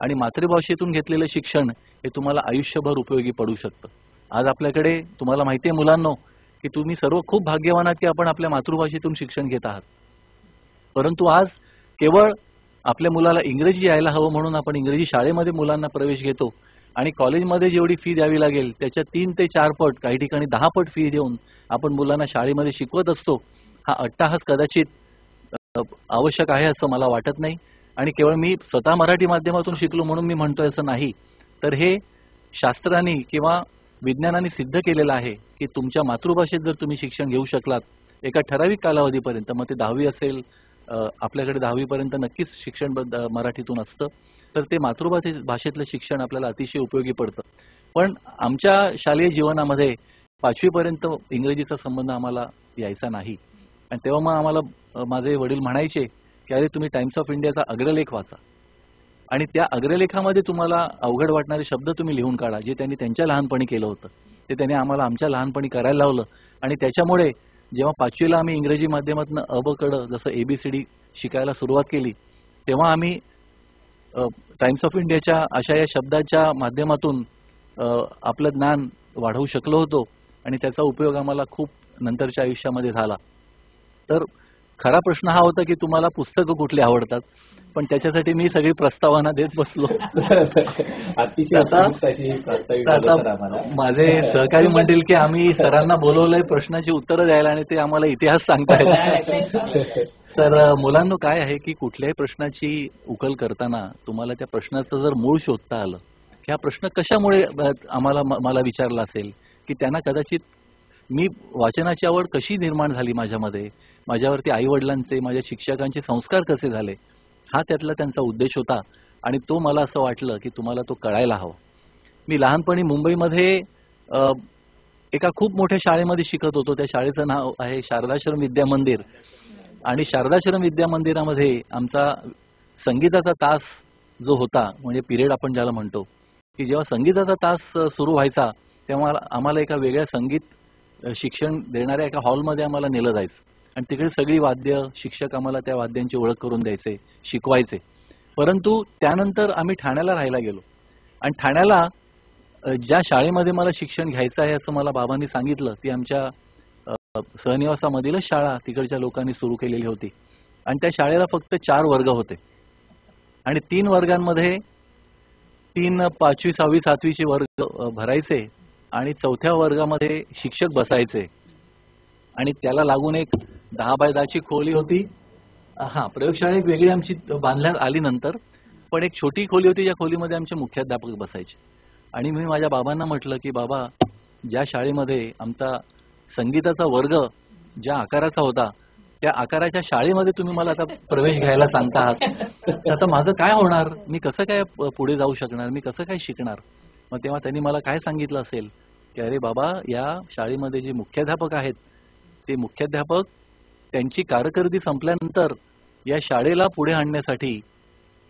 आणि मातृभाषेतून घेतलेलं शिक्षण हे तुम्हाला आयुष्यभर उपयोगी पडू शकतं. आज आपल्याकडे तुम्हाला माहिती आहे मुलांनो की तुम्ही सर्व खूप भाग्यवान आहात की आपण आपल्या मातृभाषेतून शिक्षण घेत आहात. परंतु आज केवळ आपल्या मुलाला इंग्रजी यायला हवं म्हणून आपण इंग्रजी शाळेमध्ये मुलांना प्रवेश घेतो आणि कॉलेजमध्ये जेवढी फी द्यावी लागेल त्याच्या 3 ते 4 पट, काही ठिकाणी 10 पट फी देऊन आपण मुलांना शाळेमध्ये शिकवत असतो. हा अट्टाहास कदाचित आवश्यक आहे असं मला वाटत नाही. आणि केवळ मी स्वतः मराठी माध्यमातून शिकलो म्हणून मी म्हणतोय असं नाही, तर हे शास्त्रांनी किंवा विज्ञानाने सिद्ध केलेलं आहे की तुमच्या मातृभाषेत जर तुम्ही शिक्षण घेऊ शकलात एका ठराविक कालावधीपर्यंत, मग ते 10वी असेल, आपल्याकडे 10वी पर्यंत नक्कीच शिक्षण मराठीतून असतं, तर ते मातृभाषेतलं शिक्षण आपल्याला अतिशय उपयोगी पडतं. पण आमच्या शालेय जीवनामध्ये 5वी पर्यंत इंग्रजीचा संबंध आम्हाला यायचा नाही. आणि तेव्हा मग आम्हाला माझे वडील म्हणायचे की अरे तुम्ही टाइम्स ऑफ इंडियाचा अग्रलेख वाचा आणि त्या अग्रलेखामध्ये तुम्हाला अवघड वाटणारे शब्द तुम्ही लिहून काढा, जे त्यांनी त्यांच्या लहानपणी केलं होतं. ते त्यांनी आम्हाला आमच्या लहानपणी करायला लावलं. आणि त्याच्यामुळे जेव्हा 5वीला आम्ही इंग्रजी माध्यमातून अबकडं जसं ABCD शिकायला सुरुवात केली, तेव्हा आम्ही टाइम्स ऑफ इंडियाच्या अशा या शब्दाच्या माध्यमातून आपलं ज्ञान वाढवू शकलो होतो आणि त्याचा उपयोग आम्हाला खूप नंतरच्या आयुष्यामध्ये झाला. तर खरा प्रश्न हा होता की तुम्हाला पुस्तकं कुठली आवडतात, पण त्याच्यासाठी मी सगळी प्रस्तावना देत बसलो. अतिशय उपयुक्त अशी ही प्रास्ताविक झालं सर आम्हाला. माझे सहकारी म्हणतील की आम्ही सरांना बोलवलंय प्रश्नाची उत्तरं द्यायला आणि ते आम्हाला इतिहास सांगतायत. तर मुलांनो, काय आहे की कुठल्याही प्रश्नाची उकल करताना तुम्हाला त्या प्रश्नाचं जर मूळ शोधता आलं की हा प्रश्न कशामुळे मला विचारला असेल, की त्यांना कदाचित मी वाचनाची आवड कशी निर्माण झाली माझ्यामध्ये, माझ्यावरती आई वडिलांचे, माझ्या शिक्षकांचे संस्कार कसे झाले, हा त्यातला त्यांचा उद्देश होता. आणि तो मला असं वाटलं की तुम्हाला तो कळायला हवा. मी लहानपणी मुंबईमध्ये एका खूप मोठ्या शाळेमध्ये शिकत होतो. त्या शाळेचं नाव आहे शारदाश्रम विद्या मंदिर. आणि शारदाश्रम विद्या मंदिरामध्ये आमचा संगीताचा तास जो होता, म्हणजे पिरियड आपण ज्याला म्हणतो, की जेव्हा संगीताचा तास सुरू व्हायचा तेव्हा आम्हाला एका वेगळ्या संगीत शिक्षण देणाऱ्या एका हॉलमध्ये आम्हाला नेलं जायचं आणि तिकडे सगळी वाद्य शिक्षक आम्हाला त्या वाद्यांची ओळख करून द्यायचे, शिकवायचे. परंतु त्यानंतर आम्ही ठाण्याला राहायला गेलो आणि ठाण्याला ज्या शाळेमध्ये मला शिक्षण घ्यायचं आहे असं मला बाबांनी सांगितलं, ती आमच्या सहनिवासामधीलच शाळा तिकडच्या लोकांनी सुरू केलेली होती. आणि त्या शाळेला फक्त 4 वर्ग होते आणि 3 वर्गांमध्ये 3 5वी 6वी 7वीचे वर्ग भरायचे आणि 4थ्या वर्गामध्ये शिक्षक बसायचे आणि त्याला लागून एक 10 बाय 10ची खोली होती. प्रयोगशाळा एक वेगळी आमची बांधण्यात आली नंतर, पण एक छोटी खोली होती, ज्या खोलीमध्ये आमचे मुख्याध्यापक बसायचे. आणि मी माझ्या बाबांना म्हटलं की बाबा, ज्या शाळेमध्ये आमचा संगीताचा वर्ग ज्या आकाराचा होता त्या आकाराच्या शाळेमध्ये तुम्ही मला आता प्रवेश घ्यायला सांगता आहात, आता माझं काय होणार, मी कसं काय पुढे जाऊ शकणार, मी कसं काय शिकणार. मग तेव्हा त्यांनी मला काय सांगितलं असेल की अरे बाबा, या शाळेमध्ये जे मुख्याध्यापक आहेत ते मुख्याध्यापक त्यांची कारकिर्दी संपल्यानंतर या शाळेला पुढे आणण्यासाठी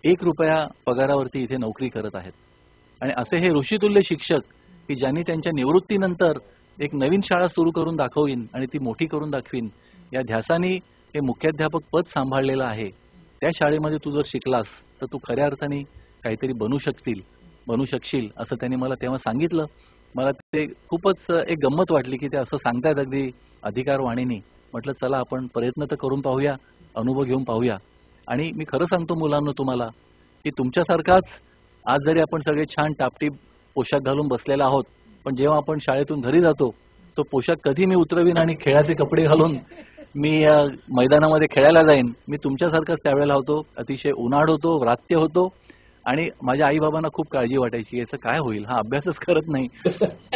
1 रुपया पगारावरती इथे नोकरी करत आहेत. आणि असे हे ऋषितुल्य शिक्षक की ज्यांनी त्यांच्या निवृत्तीनंतर एक नवीन शाळा सुरू करून दाखवीन आणि ती मोठी करून दाखवीन या ध्यासाने हे मुख्याध्यापक पद सांभाळलेलं आहे. त्या शाळेमध्ये तू जर शिकलास तर तू खऱ्या अर्थाने काहीतरी बनू शकशील असं त्यांनी मला तेव्हा सांगितलं. मला ते खूपच एक गंमत वाटली की ते असं सांगतायत अगदी अधिकारवाणीने. म्हटलं चला आपण प्रयत्न तर करून पाहूया, अनुभव घेऊन पाहूया. आणि मी खरं सांगतो मुलांना तुम्हाला की तुमच्यासारखाच आज जरी आपण सगळे छान टापटीप पोशाख घालून बसलेला आहोत, पण जेव्हा आपण शाळेतून घरी जातो तो पोशाख कधी मी उतरवीन आणि खेळाचे कपडे घालून मी मैदानामध्ये खेळायला जाईन, मी तुमच्यासारखाच त्यावेळेला होतो. अतिशय उन्हाळ होतो, व्रात्य होतो आणि माझ्या आईबाबांना खूप काळजी वाटायची, याचं काय होईल, हा अभ्यासच करत नाही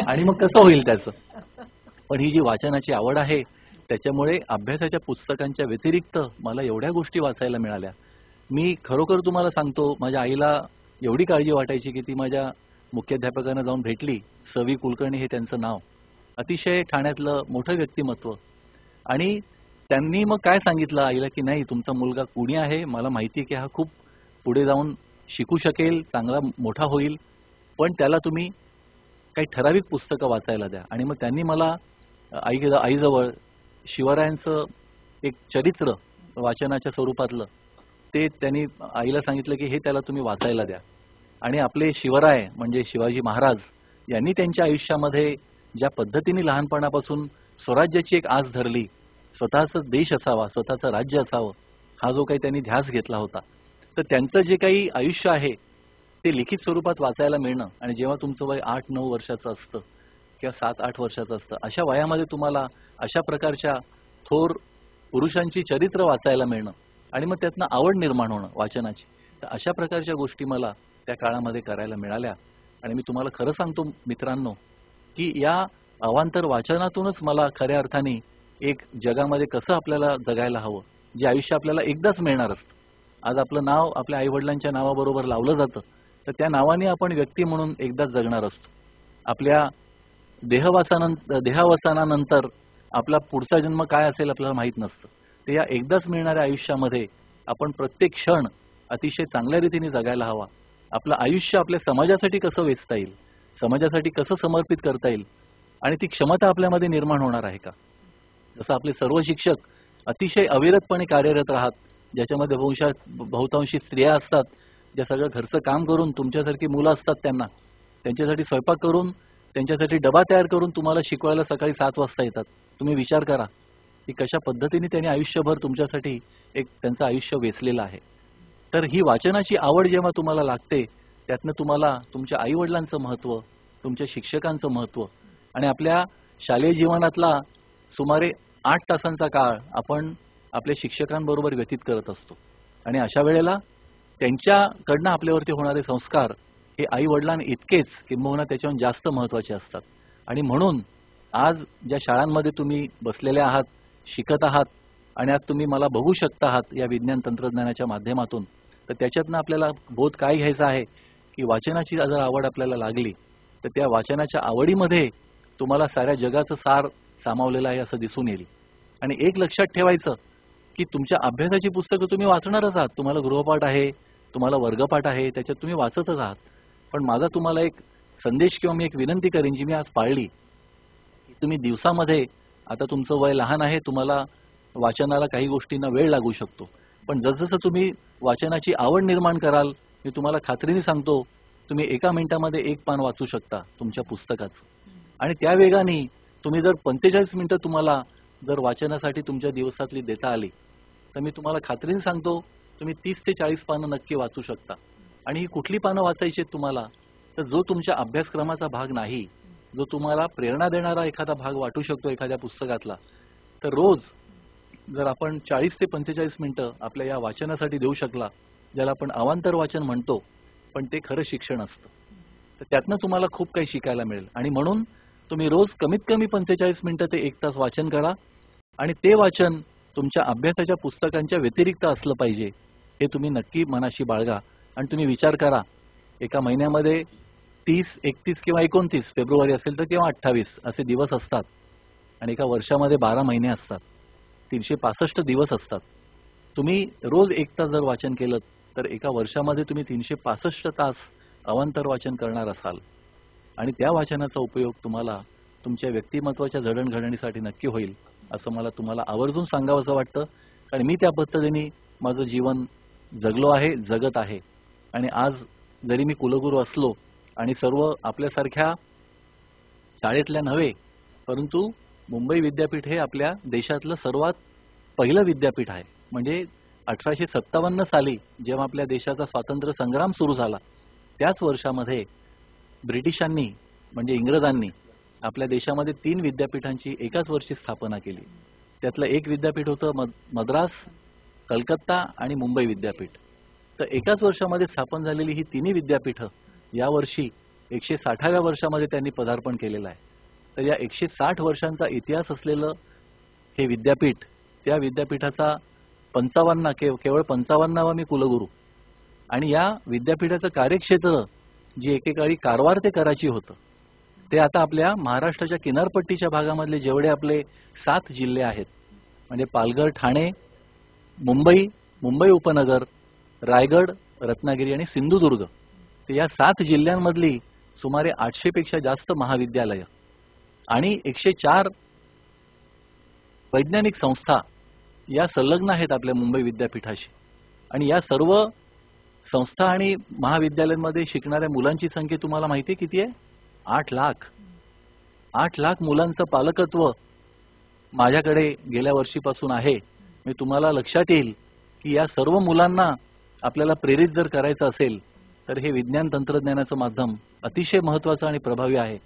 आणि मग कसं होईल त्याचं. पण ही जी वाचनाची आवड आहे त्याच्यामुळे अभ्यासाच्या पुस्तकांच्या व्यतिरिक्त मला एवढ्या गोष्टी वाचायला मिळाल्या. मी खरोखर तुम्हाला सांगतो, माझ्या आईला एवढी काळजी वाटायची की ती माझ्या मुख्याध्यापकांना जाऊन भेटली. सवी कुलकर्णी हे त्यांचं नाव, अतिशय ठाण्यातलं मोठं व्यक्तिमत्व. आणि त्यांनी मग काय सांगितलं आईला की नाही, तुमचा मुलगा कुणी आहे, मला माहिती आहे की हा खूप पुढे जाऊन शिकू शकेल, चांगला मोठा होईल, पण त्याला तुम्ही काही ठराविक पुस्तकं वाचायला द्या. आणि मग त्यांनी मला आईजवळ शिवरायांचं एक चरित्र वाचनाच्या स्वरूपातलं ते त्यांनी आईला सांगितलं की हे त्याला तुम्ही वाचायला द्या. आणि आपले शिवराय म्हणजे शिवाजी महाराज यांनी त्यांच्या आयुष्यामध्ये ज्या पद्धतीने लहानपणापासून स्वराज्याची एक आस धरली, स्वतःचा देश असावा, स्वतःचं राज्य असावं, हा जो काही त्यांनी ध्यास घेतला होता, तर त्यांचं जे काही आयुष्य आहे ते लिखित स्वरूपात वाचायला मिळणं. आणि जेव्हा तुमचं वय 8-9 वर्षाचं असतं किंवा 7-8 वर्षाचं असतं, अशा वयामध्ये तुम्हाला अशा प्रकारच्या थोर पुरुषांची चरित्र वाचायला मिळणं आणि मग त्यातनं आवड निर्माण होणं वाचनाची, तर अशा प्रकारच्या गोष्टी मला त्या काळामध्ये करायला मिळाल्या. आणि मी तुम्हाला खरं सांगतो मित्रांनो की या अवांतर वाचनातूनच मला खऱ्या अर्थाने एक जगामध्ये कसं आपल्याला जगायला हवं, जे आयुष्य आपल्याला एकदाच मिळणार असतं. आज आपलं नाव आपल्या आईवडिलांच्या नावाबरोबर लावलं जातं, तर त्या नावाने आपण व्यक्ती म्हणून एकदाच जगणार असतो. आपल्या देहावसानानंतर आपला पुढचा जन्म काय असेल आपल्याला माहीत नसतं. तर या एकदाच मिळणाऱ्या आयुष्यामध्ये आपण प्रत्येक क्षण अतिशय चांगल्या रीतीने जगायला हवा. आपलं आयुष्य आपल्या समाजासाठी कसं वेचता येईल, समाजासाठी कसं समर्पित करता येईल, आणि ती क्षमता आपल्यामध्ये निर्माण होणार आहे का? जसं आपले सर्व शिक्षक अतिशय अविरतपणे कार्यरत राहत, ज्याच्यामध्ये बहुतांशी स्त्रिया असतात, ज्या सगळं घरचं काम करून तुमच्यासारखी मुलं असतात त्यांच्यासाठी स्वयंपाक करून, त्यांच्यासाठी डबा तयार करून तुम्हाला शिकवायला सकाळी 7 वाजता येतात. तुम्ही विचार करा की कशा पद्धतीने त्यांनी आयुष्यभर तुमच्यासाठी एक त्यांचं आयुष्य वेचलेलं आहे. तर ही वाचनाची आवड जेव्हा तुम्हाला लागते, त्यातनं तुम्हाला तुमच्या आईवडिलांचं महत्त्व, तुमच्या शिक्षकांचं महत्त्व आणि आपल्या शालेय जीवनातला सुमारे 8 तासांचा काळ आपण आपल्या शिक्षकांबरोबर व्यतीत करत असतो. आणि अशा वेळेला त्यांच्याकडनं आपल्यावरती होणारे संस्कार हे आई वडिलां इतकेच किंबहुना त्याच्याहून जास्त महत्त्वाचे असतात. आणि म्हणून आज ज्या शाळांमध्ये तुम्ही बसलेले आहात, शिकत आहात आणि आज तुम्ही मला बघू शकता आहात या विज्ञान तंत्रज्ञानाच्या माध्यमातून, तर त्याच्यातनं आपल्याला बोध काय घ्यायचा आहे की वाचनाची जर आवड आपल्याला लागली तर त्या वाचनाच्या आवडीमध्ये तुम्हाला साऱ्या जगाचं सार सामावलेलं आहे असं दिसून येईल. आणि एक लक्षात ठेवायचं की तुमच्या अभ्यासाची पुस्तकं तुम्ही वाचणारच आहात. तुम्हाला गृहपाठ आहे, तुम्हाला वर्गपाठ आहे, त्याच्यात तुम्ही वाचतच आहात. पण माझा तुम्हाला एक संदेश किंवा मी एक विनंती करेन जी मी आज पाळली, की तुम्ही दिवसामध्ये, आता तुमचं वय लहान आहे, तुम्हाला वाचनाला काही गोष्टींना वेळ लागू शकतो, पण जसजसं तुम्ही वाचनाची आवड निर्माण कराल, मी तुम्हाला खात्रीने सांगतो तुम्ही 1 मिनिटामध्ये 1 पान वाचू शकता तुमच्या पुस्तकाचं. आणि त्या वेगाने तुम्ही जर 45 मिनिटं तुम्हाला जर वाचनासाठी तुमच्या दिवसातली देता आली तर मी तुम्हाला खात्रीने सांगतो तुम्ही 30 ते 40 पानं नक्की वाचू शकता. आणि ही कुठली पानं वाचायची आहेत तुम्हाला, तर जो तुमच्या अभ्यासक्रमाचा भाग नाही, जो तुम्हाला प्रेरणा देणारा एखादा भाग वाटू शकतो एखाद्या पुस्तकातला, तर रोज जर आपण 40 ते 45 मिनिटं आपल्या या वाचनासाठी देऊ शकला, ज्याला आपण अवांतर वाचन म्हणतो, पण ते खरं शिक्षण असतं, तर त्यातनं तुम्हाला खूप काही शिकायला मिळेल. आणि म्हणून तुम्ही रोज कमीत कमी 45 मिनिटं ते 1 तास वाचन करा. आणि ते वाचन तुमच्या अभ्यासाच्या पुस्तकांच्या व्यतिरिक्त असलं पाहिजे, हे तुम्ही नक्की मनाशी बाळगा. आणि तुम्ही विचार करा, एका महिन्यामध्ये 30, 31 किंवा 29 फेब्रुवारी असेल तर किंवा 28 असे दिवस असतात आणि एका वर्षामध्ये 12 महिने असतात, 365 दिवस असतात. तुम्ही रोज 1 तास जर वाचन केलं तर एका वर्षामध्ये तुम्ही 365 तास अवांतर वाचन करणार असाल. आणि त्या वाचनाचा उपयोग तुम्हाला तुमच्या व्यक्तिमत्वाच्या जडणघडणीसाठी नक्की होईल असं मला तुम्हाला आवर्जून सांगावंसं वाटतं. कारण मी त्या पद्धतीने माझं जीवन जगलो आहे, जगत आहे. आणि आज जरी मी कुलगुरू असलो आणि सर्व आपल्यासारख्या शाळेतल्या नव्हे, परंतु मुंबई विद्यापीठ हे आपल्या देशातलं सर्वात पहिलं विद्यापीठ आहे. म्हणजे 1857 साली जेव्हा आपल्या देशाचा स्वातंत्र्य संग्राम सुरू झाला, त्याच वर्षामध्ये ब्रिटिशांनी म्हणजे इंग्रजांनी आपल्या देशामध्ये 3 विद्यापीठांची एकाच वर्षी स्थापना केली. त्यातलं एक विद्यापीठ होतं मद्रास, कलकत्ता आणि मुंबई विद्यापीठ. तर एकाच वर्षामध्ये स्थापन झालेली ही 3 विद्यापीठं यावर्षी 160व्या वर्षामध्ये त्यांनी पदार्पण केलेलं आहे. तर या 160 वर्षांचा इतिहास असलेलं हे विद्यापीठ, त्या विद्यापीठाचा 55 केवळ 55वा मी कुलगुरू. आणि या विद्यापीठाचं कार्यक्षेत्र जे एकेकाळी कारवार ते कराची होतं, ते आता आपल्या महाराष्ट्राच्या किनारपट्टीच्या भागामधले जेवढे आपले 7 जिल्हे आहेत, म्हणजे पालघर, ठाणे, मुंबई, मुंबई उपनगर, रायगड, रत्नागिरी आणि सिंधुदुर्ग, तर या 7 जिल्ह्यांमधली सुमारे 800 पेक्षा जास्त महाविद्यालय आणि 104 वैज्ञानिक संस्था या संलग्न आहेत आपल्या मुंबई विद्यापीठाशी. आणि या सर्व संस्था आणि महाविद्यालयांमध्ये शिकणाऱ्या मुलांची संख्या तुम्हाला माहिती आहे किती आहे? 8 लाख. 8 लाख मुलांचं पालकत्व माझ्याकडे गेल्या वर्षीपासून आहे. मी तुम्हाला लक्षात येईल की या सर्व मुलांना आपल्याला प्रेरित जर करायचं असेल तर हे विज्ञान तंत्रज्ञानाचं माध्यम अतिशय महत्त्वाचं आणि प्रभावी आहे.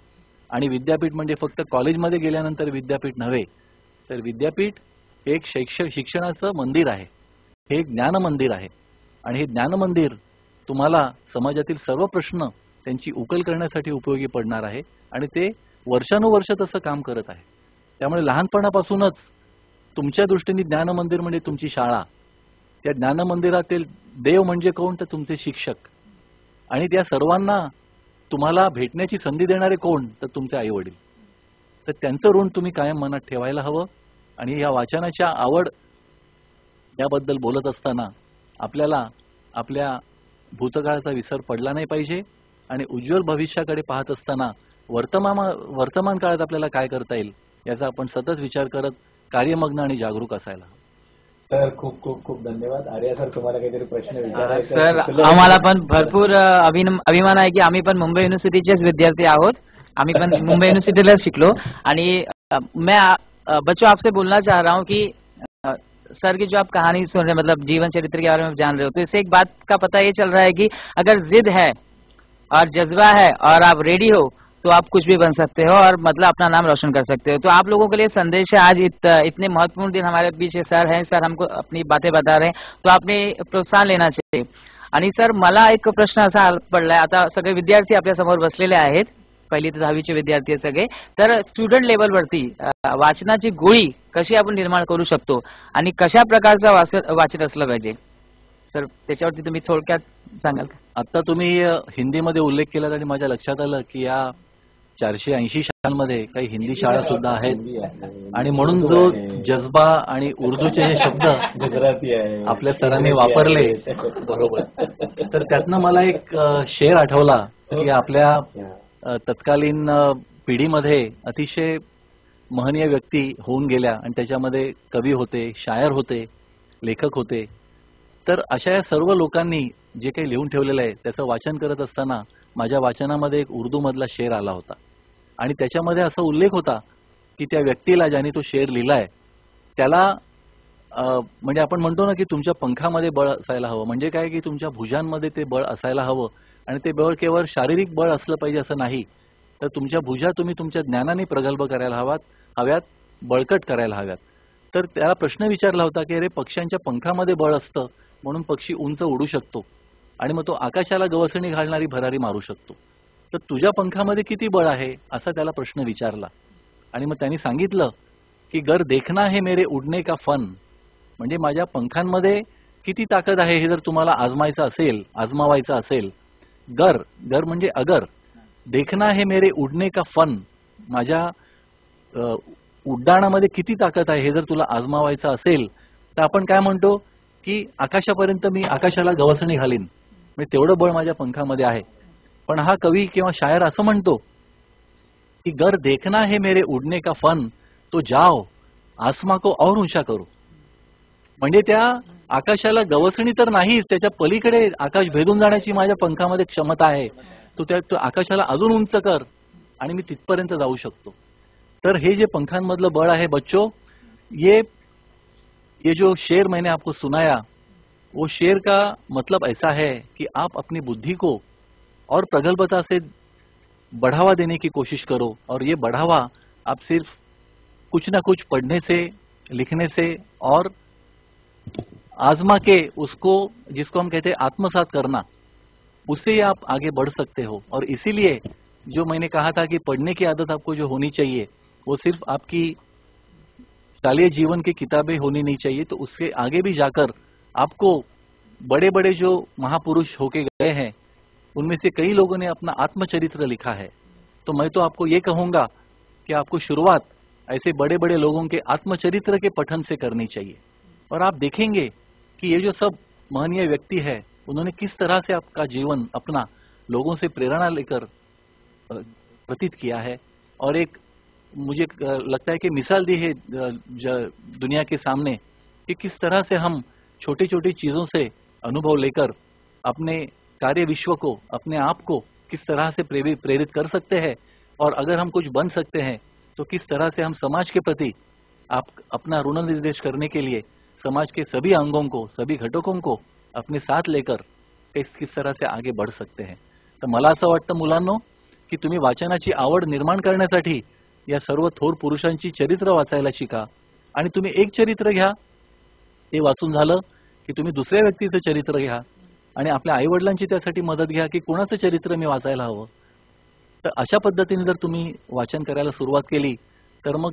आणि विद्यापीठ म्हणजे फक्त कॉलेजमध्ये गेल्यानंतर विद्यापीठ नव्हे, तर विद्यापीठ हे एक शिक्षणाचं मंदिर आहे, हे एक ज्ञान मंदिर आहे. आणि हे ज्ञान मंदिर तुम्हाला समाजातील सर्व प्रश्न त्यांची उकल करण्यासाठी उपयोगी पडणार आहे. आणि ते वर्षानुवर्ष तसं काम करत आहे. त्यामुळे लहानपणापासूनच तुमच्या दृष्टीने ज्ञान मंदिर म्हणजे तुमची शाळा, त्या ज्ञान मंदिरातील देव म्हणजे कोण? तर तुमचे शिक्षक. आणि त्या सर्वांना तुम्हाला भेटण्याची संधी देणारे कोण? तर तुमचे आई वडील. तर त्यांचं ऋण तुम्ही कायम मनात ठेवायला हवं. आणि या वाचनाच्या आवड याबद्दल बोलत असताना आपल्याला आपल्या भूतकाळाचा विसर पडला नाही पाहिजे. आणि उज्ज्वल भविष्याकडे पाहत असताना वर्तमान काळात आपल्याला काय करता येईल याचा आपण सतत विचार करत कार्यमग्न आणि जागरूक असायला. सर खूप खूप खूप धन्यवाद. आर्या सर, तुम्हाला काहीतरी प्रश्न विचारायचे सर असतील? आम्हाला पण भरपूर अभिमान आहे की आम्ही पण मुंबई युनिव्हर्सिटीचेच विद्यार्थी आहोत. आम्ही पण मुंबई युनिव्हर्सिटीला शिकलो आणि मैं बच्चों आपसे बोलना चाह रहा हूँ कि सर की जो आप कहानी सुन रहे हैं, मतलब जीवन चरित्र के बारे में जान रहे हो, तो इससे एक बात का पता ये चल रहा है कि अगर जिद है और जज्बा है और आप रेडी हो तो आप कुछ भी बन सकते हो और मतलब अपना नाम रोशन कर सकते हो. तो आप लोगों के लिए संदेश है, आज इतने महत्वपूर्ण दिन हमारे बीच सर हैं, सर हमको अपनी बातें बता रहे हैं, तो आपने प्रोत्साहन लेना चाहिए. आणि सर मला एक प्रश्न असा पडलाय, आता सगळे विद्यार्थी आपल्या समोर बसलेले आहेत, 1ली ते 10वीचे विद्यार्थी आहेत सगळे, तर स्टुडंट लेवलवरती वाचनाची गोळी कशी आपण निर्माण करू शकतो आणि कशा प्रकारचं वाचन असलं पाहिजे सर, त्याच्यावरती तुम्ही थोडक्यात सांगाल का? आता तुम्ही हिंदीमध्ये उल्लेख केला आणि माझ्या लक्षात आलं की या 480 शाळांमध्ये काही हिंदी शाळा सुद्धा आहेत आणि म्हणून जो जज्बा आणि उर्दूचे हे शब्द गुजराती आहे, आपल्या सरांनी वापरले बरोबर, तर त्यातनं मला एक शेर आठवला की आपल्या तत्कालीन पिढीमध्ये अतिशय महनीय व्यक्ती होऊन गेल्या आणि त्याच्यामध्ये कवी होते, शायर होते, लेखक होते. तर अशा या सर्व लोकांनी जे काही लिहून ठेवलेलं आहे त्याचं वाचन करत असताना माझ्या वाचनामध्ये एक उर्दू मधला शेर आला होता आणि त्याच्यामध्ये असा उल्लेख होता की त्या व्यक्तीला ज्याने तो शेर लिहिलाय त्याला म्हणजे आपण म्हणतो ना की तुमच्या पंखामध्ये बळ असायला हवं, म्हणजे काय की तुमच्या भुजांमध्ये ते बळ असायला हवं आणि ते बळ केवळ शारीरिक बळ असलं पाहिजे असं नाही, तर तुमच्या भुजा तुम्ही तुमच्या ज्ञानाने प्रगल्भ करायला हव्यात, बळकट करायला हव्यात. तर त्याला प्रश्न विचारला होता की अरे पक्ष्यांच्या पंखामध्ये बळ असतं म्हणून पक्षी उंच उडू शकतो आणि मग तो आकाशाला गवसणी घालणारी भरारी मारू शकतो, तर तुझ्या पंखामध्ये किती बळ आहे असा त्याला प्रश्न विचारला. आणि मग त्यांनी सांगितलं की गर देखना है मेरे उडने का फन, म्हणजे माझ्या पंखांमध्ये किती ताकद आहे हे जर तुम्हाला आजमावायचं असेल, गर म्हणजे अगर, देखना है मेरे उडने का फन, माझ्या उड्डाणामध्ये किती ताकद आहे हे जर तुला आजमावायचं असेल तर आपण काय म्हणतो की आकाशापर्यंत मी आकाशाला गवसणी घालीन, म्हणजे तेवढं बळ माझ्या पंखामध्ये आहे. पण हा कवी किंवा शायर असं म्हणतो की गर देखना है मेरे उडने का फन तो जाओ आसमा को और ऊंचा करो, म्हणजे त्या आकाशाला गवसणी तर नाहीच, त्याच्या पलीकडे आकाश भेदून जाण्याची माझ्या पंखामध्ये क्षमता आहे, तो आकाशाला अजून उंच कर आणि मी तिथपर्यंत जाऊ शकतो. तर हे जे पंखांमधलं बळ आहे बच्चों, ये जो शेर मैंने आपको सुनाया वो शेर का मतलब ऐसा है कि आप अपनी बुद्धि को और प्रगल्भता से बढ़ावा देने की कोशिश करो और ये बढ़ावा आप सिर्फ कुछ ना कुछ पढ़ने से, लिखने से और आजमा के उसको, जिसको हम कहते हैं आत्मसात करना, उससे ही आप आगे बढ़ सकते हो. और इसीलिए जो मैंने कहा था कि पढ़ने की आदत आपको जो होनी चाहिए वो सिर्फ आपकी शालेय जीवन की किताबें होनी नहीं चाहिए, तो उससे आगे भी जाकर आपको बड़े बड़े जो महापुरुष होके गए हैं उनमें से कई लोगों ने अपना आत्मचरित्र लिखा है. तो मैं तो आपको ये कहूंगा कि आपको शुरुआत ऐसे बड़े बड़े लोगों के आत्मचरित्र के पठन से करनी चाहिए और आप देखेंगे कि ये जो सब महनीय व्यक्ति है उन्होंने किस तरह से आपका जीवन अपना लोगों से प्रेरणा लेकर व्यतीत किया है और एक मुझे लगता है कि मिसाल दी है दुनिया के सामने कि किस तरह से हम छोटी छोटी चीजों से अनुभव लेकर अपने कार्य विश्व को, अपने आप को किस तरह से प्रेरित कर सकते हैं और अगर हम कुछ बन सकते हैं तो किस तरह से हम समाज के प्रति अपना ऋण निर्देश करने के लिए समाज के सभी अंगों को, सभी घटकों को अपने साथ लेकर किस तरह से आगे बढ़ सकते हैं. तर मला असं वाटतं मुलांनो की तुम्ही वाचनाची आवड निर्माण करण्यासाठी या सर्व थोर पुरुषांची चरित्र वाचायला शिका आणि तुम्ही एक चरित्र घ्या, ते वाचून झालं की तुम्ही दुसऱ्या व्यक्तीचं चरित्र घ्या आणि आपल्या आईवडिलांची त्यासाठी मदत घ्या की कोणाचं चरित्र मी वाचायला हवं. तर अशा पद्धतीने जर तुम्ही वाचन करायला सुरुवात केली तर मग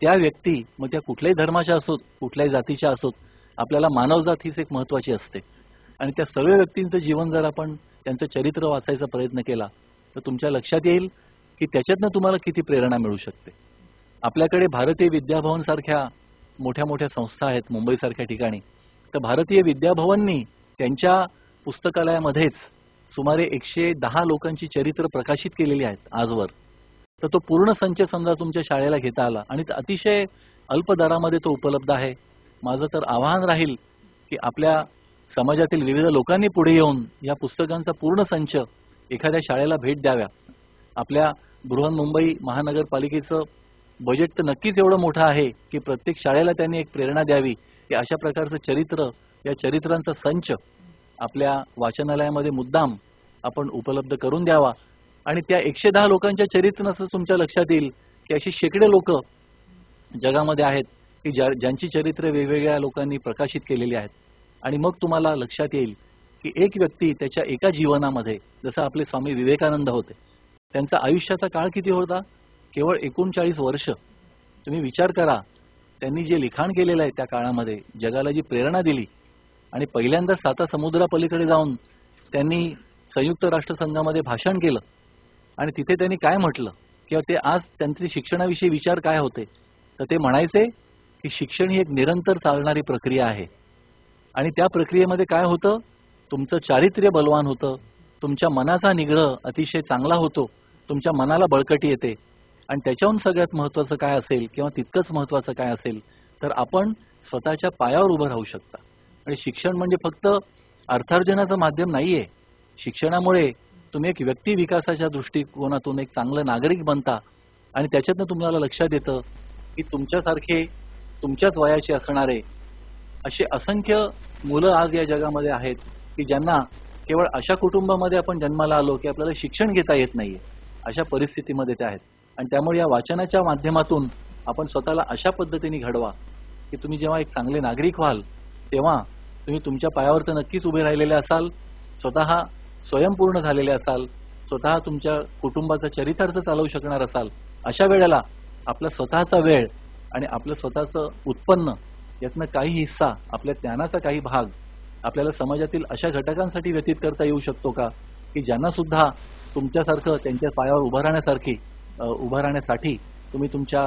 त्या व्यक्ती, मग त्या कुठल्याही धर्माच्या असोत, कुठल्याही जातीच्या असोत, आपल्याला मानवजात हीच एक महत्त्वाची असते आणि त्या सर्व व्यक्तींचं जीवन जर आपण त्यांचं चरित्र वाचायचा प्रयत्न केला तर तुमच्या लक्षात येईल की त्याच्यातनं तुम्हाला किती प्रेरणा मिळू शकते. आपल्याकडे भारतीय विद्याभवन सारख्या मोठ्या मोठ्या संस्था आहेत मुंबईसारख्या ठिकाणी, तर भारतीय विद्याभवननी त्यांच्या पुस्तकालयामध्येच सुमारे 110 लोकांची चरित्र प्रकाशित केलेली आहेत आजवर तर तो पूर्ण संच समजा तुमच्या शाळेला घेता आला आणि अतिशय अल्प दरामध्ये तो उपलब्ध आहे. माझं तर आवाहन राहील की आपल्या समाजातील विविध लोकांनी पुढे येऊन या पुस्तकांचा पूर्ण संच एखाद्या शाळेला भेट द्याव्या. आपल्या बृहन्मुंबई महानगरपालिकेचं बजेट तर नक्कीच एवढं मोठं आहे की प्रत्येक शाळेला त्यांनी एक प्रेरणा द्यावी की अशा प्रकारचं चरित्र, या चरित्रांचा संच आपल्या वाचनालयामध्ये मुद्दाम आपण उपलब्ध करून द्यावा. आणि त्या 110 लोकांच्या चरित्राचं तुमच्या लक्षात येईल की अशी शेकडे लोक जगामध्ये आहेत की ज्यांची चरित्रे वेगवेगळ्या लोकांनी प्रकाशित केलेली आहेत. आणि मग तुम्हाला लक्षात येईल की एक व्यक्ती त्याच्या एका जीवनामध्ये, जसं आपले स्वामी विवेकानंद होते, त्यांचा आयुष्याचा काळ किती होता? केवळ 39 वर्ष. तुम्ही विचार करा, त्यांनी जे लिखाण केलेलं आहे त्या काळामध्ये, जगाला जी प्रेरणा दिली, आणि पहिल्यांदा 7 समुद्रापलीकडे जाऊन त्यांनी संयुक्त राष्ट्रसंघामध्ये भाषण केलं आणि तिथे त्यांनी काय म्हटलं किंवा ते आज त्यांचे शिक्षणाविषयी विचार काय होते, तर ते म्हणायचे की शिक्षण ही एक निरंतर चालणारी प्रक्रिया आहे आणि त्या प्रक्रियेमध्ये काय होतं, तुमचं चारित्र्य बलवान होतं, तुमच्या मनाचा निग्रह अतिशय चांगला होतो, तुमच्या मनाला बळकटी येते आणि त्याच्याहून सगळ्यात महत्त्वाचं काय असेल किंवा तितकंच महत्त्वाचं काय असेल तर आपण स्वतःच्या पायावर उभं राहू शकता. आणि शिक्षण म्हणजे फक्त अर्थार्जनाचं माध्यम नाहीये. शिक्षणामुळे तुम्ही एक व्यक्ती विकासाच्या दृष्टिकोनातून एक चांगलं नागरिक बनता आणि त्याच्यातनं तुम्हाला लक्षात येतं की तुमच्यासारखे तुमच्याच वयाचे असणारे असे असंख्य मुलं आज या जगामध्ये आहेत की ज्यांना केवळ अशा कुटुंबामध्ये आपण जन्माला आलो की आपल्याला शिक्षण घेता येत नाहीये, अशा परिस्थितीमध्ये ते आहेत. आणि त्यामुळे या वाचनाच्या माध्यमातून आपण स्वतःला अशा पद्धतीने घडवा की तुम्ही जेव्हा एक चांगले नागरिक व्हाल तेव्हा तुम्ही तुमच्या पायावर तर नक्कीच उभे राहिलेले असाल, स्वतः स्वयंपूर्ण झालेले असाल, स्वतः तुमच्या कुटुंबाचं चरितार्थ चालवू शकणार असाल. अशा वेळेला आपला स्वतःचा वेळ आणि आपलं स्वतःचं उत्पन्न यातनं काही हिस्सा, आपल्या ज्ञानाचा काही भाग आपल्याला समाजातील अशा घटकांसाठी व्यतीत करता येऊ शकतो का की ज्यांना सुद्धा तुमच्यासारखं त्यांच्या पायावर उभं राहण्यासाठी तुम्ही तुमच्या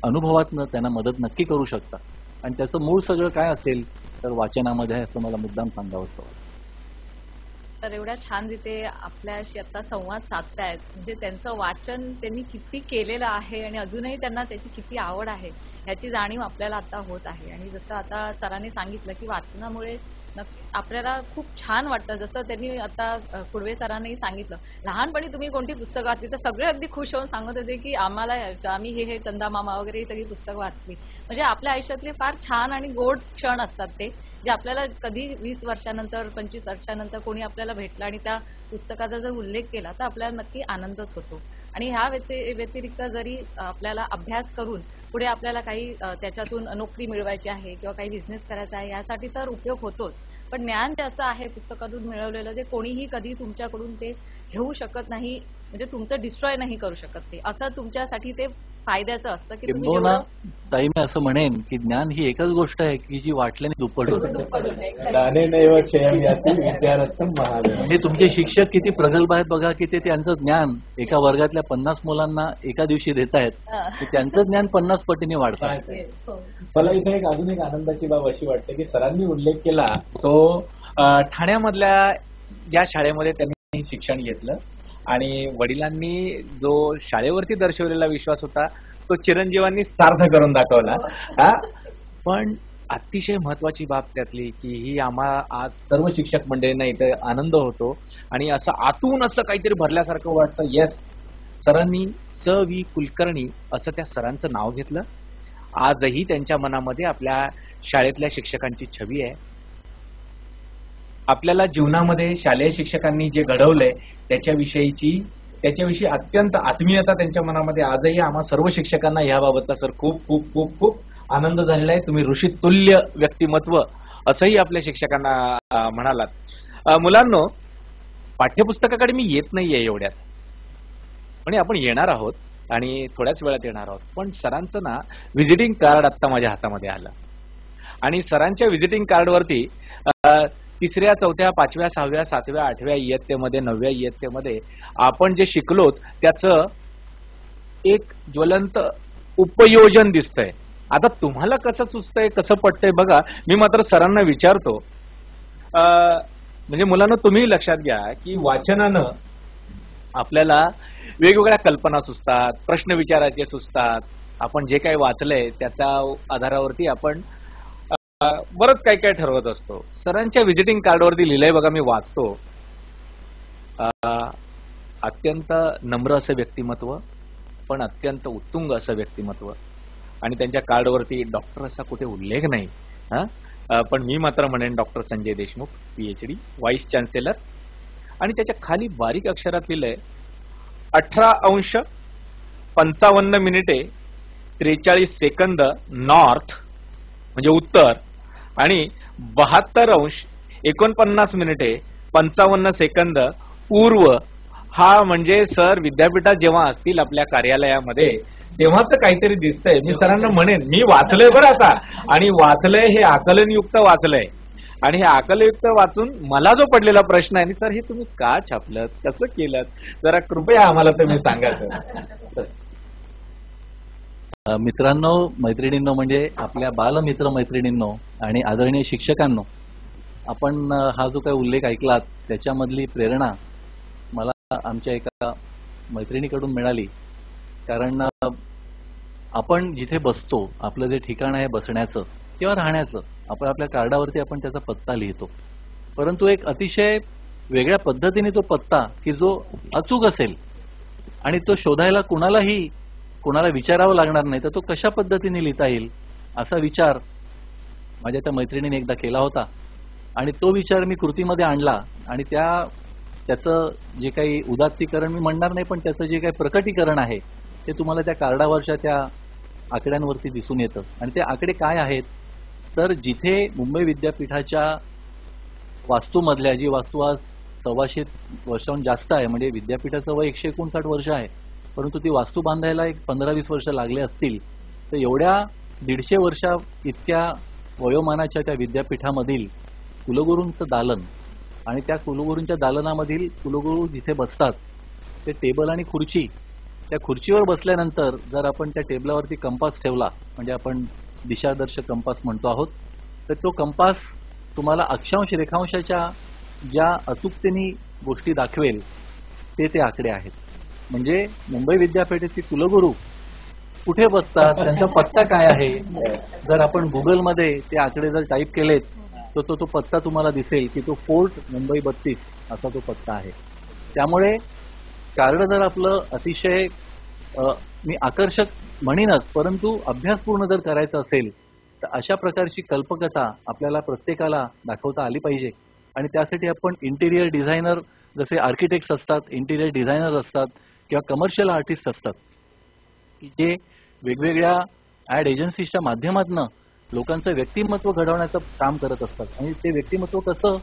अनुभवातनं त्यांना मदत नक्की करू शकता. आणि त्याचं मूळ सगळं काय असेल तर वाचनामध्ये आहे असं मला मुद्दाम सांगावंसं वाटतं. तर एवढ्या छान रीते आपल्याशी आता संवाद साधतायत, म्हणजे त्यांचं वाचन त्यांनी किती केलेलं आहे आणि अजूनही त्यांना त्याची किती आवड आहे ह्याची जाणीव आपल्याला आता होत आहे. आणि जसं आता सरांनी सांगितलं की वाचनामुळे नक्की आपल्याला खूप छान वाटतं. जसं त्यांनी आता कुडवे सरांनी सांगितलं, लहानपणी तुम्ही कोणती पुस्तकं वाचली, तर सगळे अगदी खुश होऊन सांगत होते की आम्ही हे चंदा मामा वगैरे ही सगळी पुस्तकं वाचली. म्हणजे आपल्या आयुष्यातले फार छान आणि गोड क्षण असतात ते, जे आपल्याला कधी 20 वर्षानंतर 25 वर्षानंतर कोणी आपल्याला भेटलं आणि त्या पुस्तकाचा जर उल्लेख केला तर आपल्याला नक्की आनंदच होतो. आणि ह्या व्यतिरिक्त जरी आपल्याला अभ्यास करून पुढे आपल्याला काही त्याच्यातून नोकरी मिळवायची आहे किंवा काही बिझनेस करायचा आहे यासाठी तर उपयोग होतोच, पण ज्ञान जे असं आहे पुस्तकातून मिळवलेलं ते कोणीही कधी तुमच्याकडून ते घेऊ शकत नाही, म्हणजे तुमचं डिस्ट्रॉय नाही करू शकत ते. असं तुमच्यासाठी ते फायद्याचं असतं की तुम्ही ताई मी असं म्हणेन की ज्ञान ही एकच गोष्ट आहे की जी वाटल्याने दुप्पट होते. म्हणजे तुमचे शिक्षक किती प्रगल्भ आहेत बघा की ते त्यांचं ज्ञान एका वर्गातल्या 50 मुलांना एका दिवशी देत आहेत, त्यांचं ज्ञान 50 पटीने वाढतं. मला इथे अजून एक आनंदाची बाब अशी वाटते की सरांनी उल्लेख केला तो ठाण्यामधल्या ज्या शाळेमध्ये त्यांनी शिक्षण घेतलं आणि वडिलांनी जो शाळेवरती दर्शवलेला विश्वास होता तो चिरंजीवांनी सार्थ करून दाखवला. पण अतिशय महत्वाची बाब त्यातली की ही आम्हाला आज सर्व शिक्षक मंडळींना इथे आनंद होतो आणि असं आतून असं काहीतरी भरल्यासारखं वाटतं. येस, सरांनी स.वी. कुलकर्णी असं त्या सरांचं नाव घेतलं. आजही त्यांच्या मनामध्ये आपल्या शाळेतल्या शिक्षकांची छवी आहे. आपल्याला जीवनामध्ये शालेय शिक्षकांनी जे घडवलंय त्याच्याविषयी अत्यंत आत्मीयता त्यांच्या मनामध्ये आजही आम्हा सर्व शिक्षकांना याबाबतचा सर खूप खूप खूप खूप आनंद झालेला आहे. तुम्ही ऋषितुल्य व्यक्तिमत्व असंही आपल्या शिक्षकांना म्हणालात. मुलांनो, पाठ्यपुस्तकाकडे मी येत नाहीये एवढ्यात, पण आपण येणार आहोत आणि थोड्याच वेळात येणार आहोत. पण सरांचं ना व्हिजिटिंग कार्ड आता माझ्या हातामध्ये आलं आणि सरांच्या व्हिजिटिंग कार्डवरती 3ऱ्या, 4थ्या, 5व्या, 6व्या, 7व्या, 8व्या इयत्तेमध्ये, 9व्या इयत्तेमध्ये आपण जे शिकलोत त्याचं एक ज्वलंत उपयोजन दिसतंय. आता तुम्हाला कसं सुचतंय, कसं पटतंय बघा. मी मात्र सरांना विचारतो, म्हणजे मुलांना तुम्ही लक्षात घ्या की वाचनानं आपल्याला वेगवेगळ्या कल्पना सुचतात, प्रश्न विचारायचे सुचतात. आपण जे काही वाचलंय त्याच्या आधारावरती आपण बरंच काही काही ठरवत असतो. सरांच्या व्हिजिटिंग कार्डवरती लिहिलंय बघा, मी वाचतो. अत्यंत नम्र असं व्यक्तिमत्व, पण अत्यंत उत्तुंग असं व्यक्तिमत्व. आणि त्यांच्या कार्डवरती डॉक्टर असा कुठे उल्लेख नाही. पण मी मात्र म्हणेन doctor Sanjay Deshmukh, PhD, vice chancellor. आणि त्याच्या खाली बारीक अक्षरात लिहिलंय 18:55 नॉर्थ म्हणजे उत्तर आणि 72:49 पूर्व. हा म्हणजे सर विद्यापीठात जेव्हा असतील आपल्या कार्यालयामध्ये तेव्हाच काहीतरी दिसतंय. मी सरांना म्हणेन, मी वाचलंय बरं आता, आणि वाचलंय हे आकलनयुक्त वाचलंय. आणि हे आकलनयुक्त वाचून मला जो पडलेला प्रश्न आहे, सर हे तुम्ही का छापलं, कसं केलं, जरा कृपया आम्हाला तुम्ही सांगा सर. मित्रांनो, मैत्रिणींनो, म्हणजे आपल्या बालमित्र मैत्रिणींनो आणि आदरणीय शिक्षकांनो, आपण हा जो काही उल्लेख ऐकलात त्याच्यामधली प्रेरणा मला आमच्या एका मैत्रिणीकडून मिळाली. कारण आपण जिथे बसतो, आपलं जे ठिकाण आहे बसण्याचं किंवा राहण्याचं, आपण आपल्या कार्डावरती आपण त्याचा पत्ता लिहितो. परंतु एक अतिशय वेगळ्या पद्धतीने तो पत्ता की जो अचूक असेल आणि तो शोधायला कुणाला विचारावं लागणार नाही, तर तो कशा पद्धतीने लिहिता येईल असा विचार माझ्या त्या मैत्रिणीने एकदा केला होता. आणि तो विचार मी कृतीमध्ये आणला आणि त्याचं जे काही उदात्तीकरण मी म्हणणार नाही, पण त्याचं जे काही प्रकटीकरण आहे ते तुम्हाला त्या कार्डावरच्या त्या आकड्यांवरती दिसून येतं. आणि ते आकडे काय आहेत, तर जिथे मुंबई विद्यापीठाच्या वास्तूमधल्या, जी वास्तू आज 125 वर्षांहून जास्त आहे, म्हणजे विद्यापीठाचं वय 159 वर्ष आहे, परंतु ती वास्तू बांधायला एक 15-20 वर्ष लागले असतील. तर एवढ्या 150 वर्षा इतक्या वयोमानाच्या त्या विद्यापीठामधील कुलगुरूंचं दालन आणि त्या कुलगुरूंच्या दालनामधील कुलगुरू जिथे बसतात ते टेबल आणि खुर्ची, त्या खुर्चीवर बसल्यानंतर जर आपण त्या टेबलावरती कंपास ठेवला, म्हणजे आपण दिशादर्शक कंपास म्हणतो आहोत, तर तो कंपास तुम्हाला अक्षांश रेखांशाच्या ज्या अचूकतेने गोष्टी दाखवेल ते आकडे आहेत. म्हणजे मुंबई विद्यापीठाचे कुलगुरू कुठे बसतात, त्यांचा पत्ता काय आहे, जर आपण गुगलमध्ये ते आकडे जर टाईप केलेत तर तो पत्ता तुम्हाला दिसेल की तो फोर्ट मुंबई 32 असा तो पत्ता आहे. त्यामुळे कार्ड जर आपलं अतिशय मी आकर्षक म्हणीनच, परंतु अभ्यासपूर्ण जर करायचं असेल तर अशा प्रकारची कल्पकता आपल्याला प्रत्येकाला दाखवता आली पाहिजे. आणि त्यासाठी आपण इंटिरियर डिझायनर, जसे आर्किटेक्ट्स असतात, इंटिरियर डिझायनर असतात किंवा कमर्शियल आर्टिस्ट असतात, की जे वेगवेगळ्या ॲड एजन्सीजच्या माध्यमातून लोकांचं व्यक्तिमत्व घडवण्याचं काम करत असतात. आणि ते व्यक्तिमत्व कसं,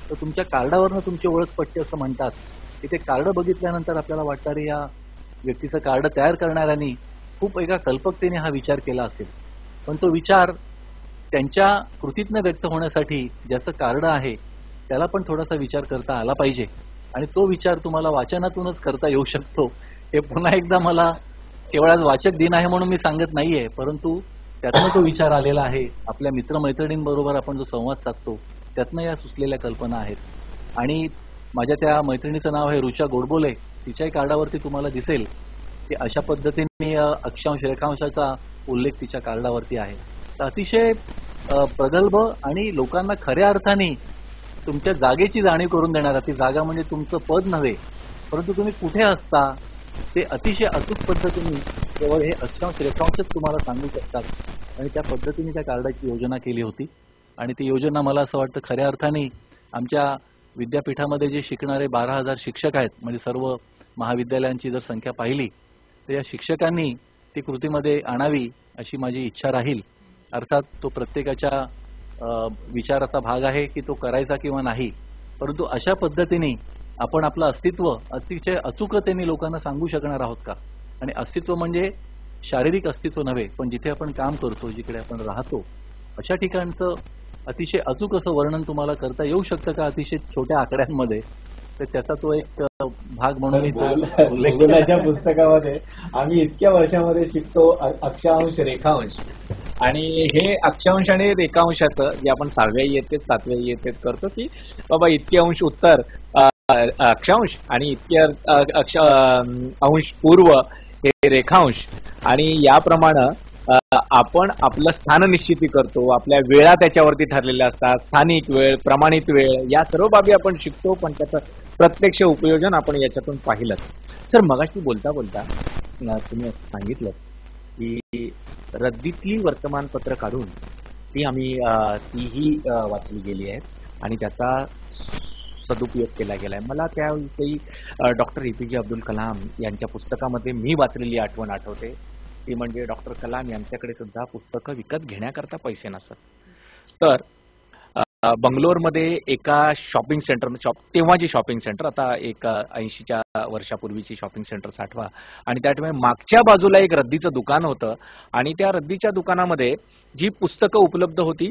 तर तुमच्या कार्डावरनं तुमची ओळख पटते असं म्हणतात, की ते कार्ड बघितल्यानंतर आपल्याला वाटतं अरे या व्यक्तीचं कार्ड तयार करणाऱ्यांनी खूप एका कल्पकतेने हा विचार केला असेल. पण तो विचार त्यांच्या कृतीतनं व्यक्त होण्यासाठी ज्याचं कार्ड आहे त्याला पण थोडासा विचार करता आला पाहिजे. आणि तो विचार तुम्हाला वाचनातूनच करता येऊ शकतो. हे पुन्हा एकदा मला केवळ आज वाचक दिन आहे म्हणून मी सांगत नाहीये, परंतु त्यातनं तो विचार आलेला आहे. आपल्या मित्रमैत्रिणींबरोबर आपण जो संवाद साधतो त्यातनं या सुचलेल्या कल्पना आहेत. आणि माझ्या त्या मैत्रिणीचं नाव आहे रुचा गोडबोले. तिच्याही कार्डावरती तुम्हाला दिसेल की अशा पद्धतीने अक्षांश रेखांशाचा उल्लेख तिच्या कार्डावरती आहे. तर अतिशय प्रगल्भ आणि लोकांना खऱ्या अर्थाने तुमच्या जागेची जाणीव करून देणारा, ती जागा म्हणजे तुमचं पद नव्हे, परंतु तुम्ही कुठे असता ते अतिशय अचूक पद्धतीने केवळ हे अक्षांश रेखांशच तुम्हाला सांगू शकतात. आणि त्या पद्धतीने त्या कार्डाची योजना केली होती. आणि ती योजना मला असं वाटतं खऱ्या अर्थाने आमच्या विद्यापीठामध्ये जे शिकणारे 12,000 शिक्षक आहेत, म्हणजे सर्व महाविद्यालयांची जर संख्या पाहिली तर या शिक्षकांनी ती कृतीमध्ये आणावी अशी माझी इच्छा राहील. अर्थात तो प्रत्येकाच्या विचाराचा भाग आहे की तो करायचा किंवा नाही, परंतु अशा पद्धतीने आपण आपलं अस्तित्व अतिशय अचूकतेने लोकांना सांगू शकणार आहोत का. आणि अस्तित्व म्हणजे शारीरिक अस्तित्व नव्हे, पण जिथे आपण काम करतो, जिकडे आपण राहतो, अशा ठिकाणचं अतिशय अचूक असं वर्णन तुम्हाला करता येऊ शकतं का अतिशय छोट्या आकड्यांमध्ये. तर त्याचा तो एक भाग म्हणून गुगलच्या पुस्तकामध्ये आम्ही इतक्या वर्षामध्ये शिकतो अक्षांश रेखांश. आणि हे अक्षांश आणि रेखांशाचं जे आपण 6व्या इयत्तेत 7व्या इयत्तेत करतो की बाबा इतके अंश उत्तर अक्षांश आणि इतके अंश पूर्व हे रेखांश आणि याप्रमाणे आपण आपलं स्थान निश्चिती करतो. आपल्या वेळा त्याच्यावरती ठरलेल्या असतात. स्थानिक वेळ, प्रमाणित वेळ या सर्व बाबी आपण शिकतो, पण त्याचं प्रत्यक्ष उपयोजन आपण याच्यातून पाहिलं. सर, मगाशी बोलता बोलता तुम्ही असं सांगितलं की रद्दीतली वर्तमानपत्र काढून तीही वाचली गेली आहेत आणि त्याचा सदुपयोग केला गेलाय. मला त्याविषयी डॉक्टर APJ अब्दुल कलाम यांच्या पुस्तकामध्ये मी वाचलेली आठवण आठवते. ती म्हणजे डॉक्टर कलाम यांच्याकडे सुद्धा पुस्तकं विकत घेण्याकरता पैसे नसत. तर बंगलोरमध्ये एका शॉपिंग सेंटर, तेव्हाची शॉपिंग सेंटर, आता एक 80च्या वर्षापूर्वीची शॉपिंग सेंटर साठवा, आणि त्या ठिकाणी मागच्या बाजूला एक रद्दीचं दुकान होतं आणि त्या रद्दीच्या दुकानामध्ये जी पुस्तकं उपलब्ध होती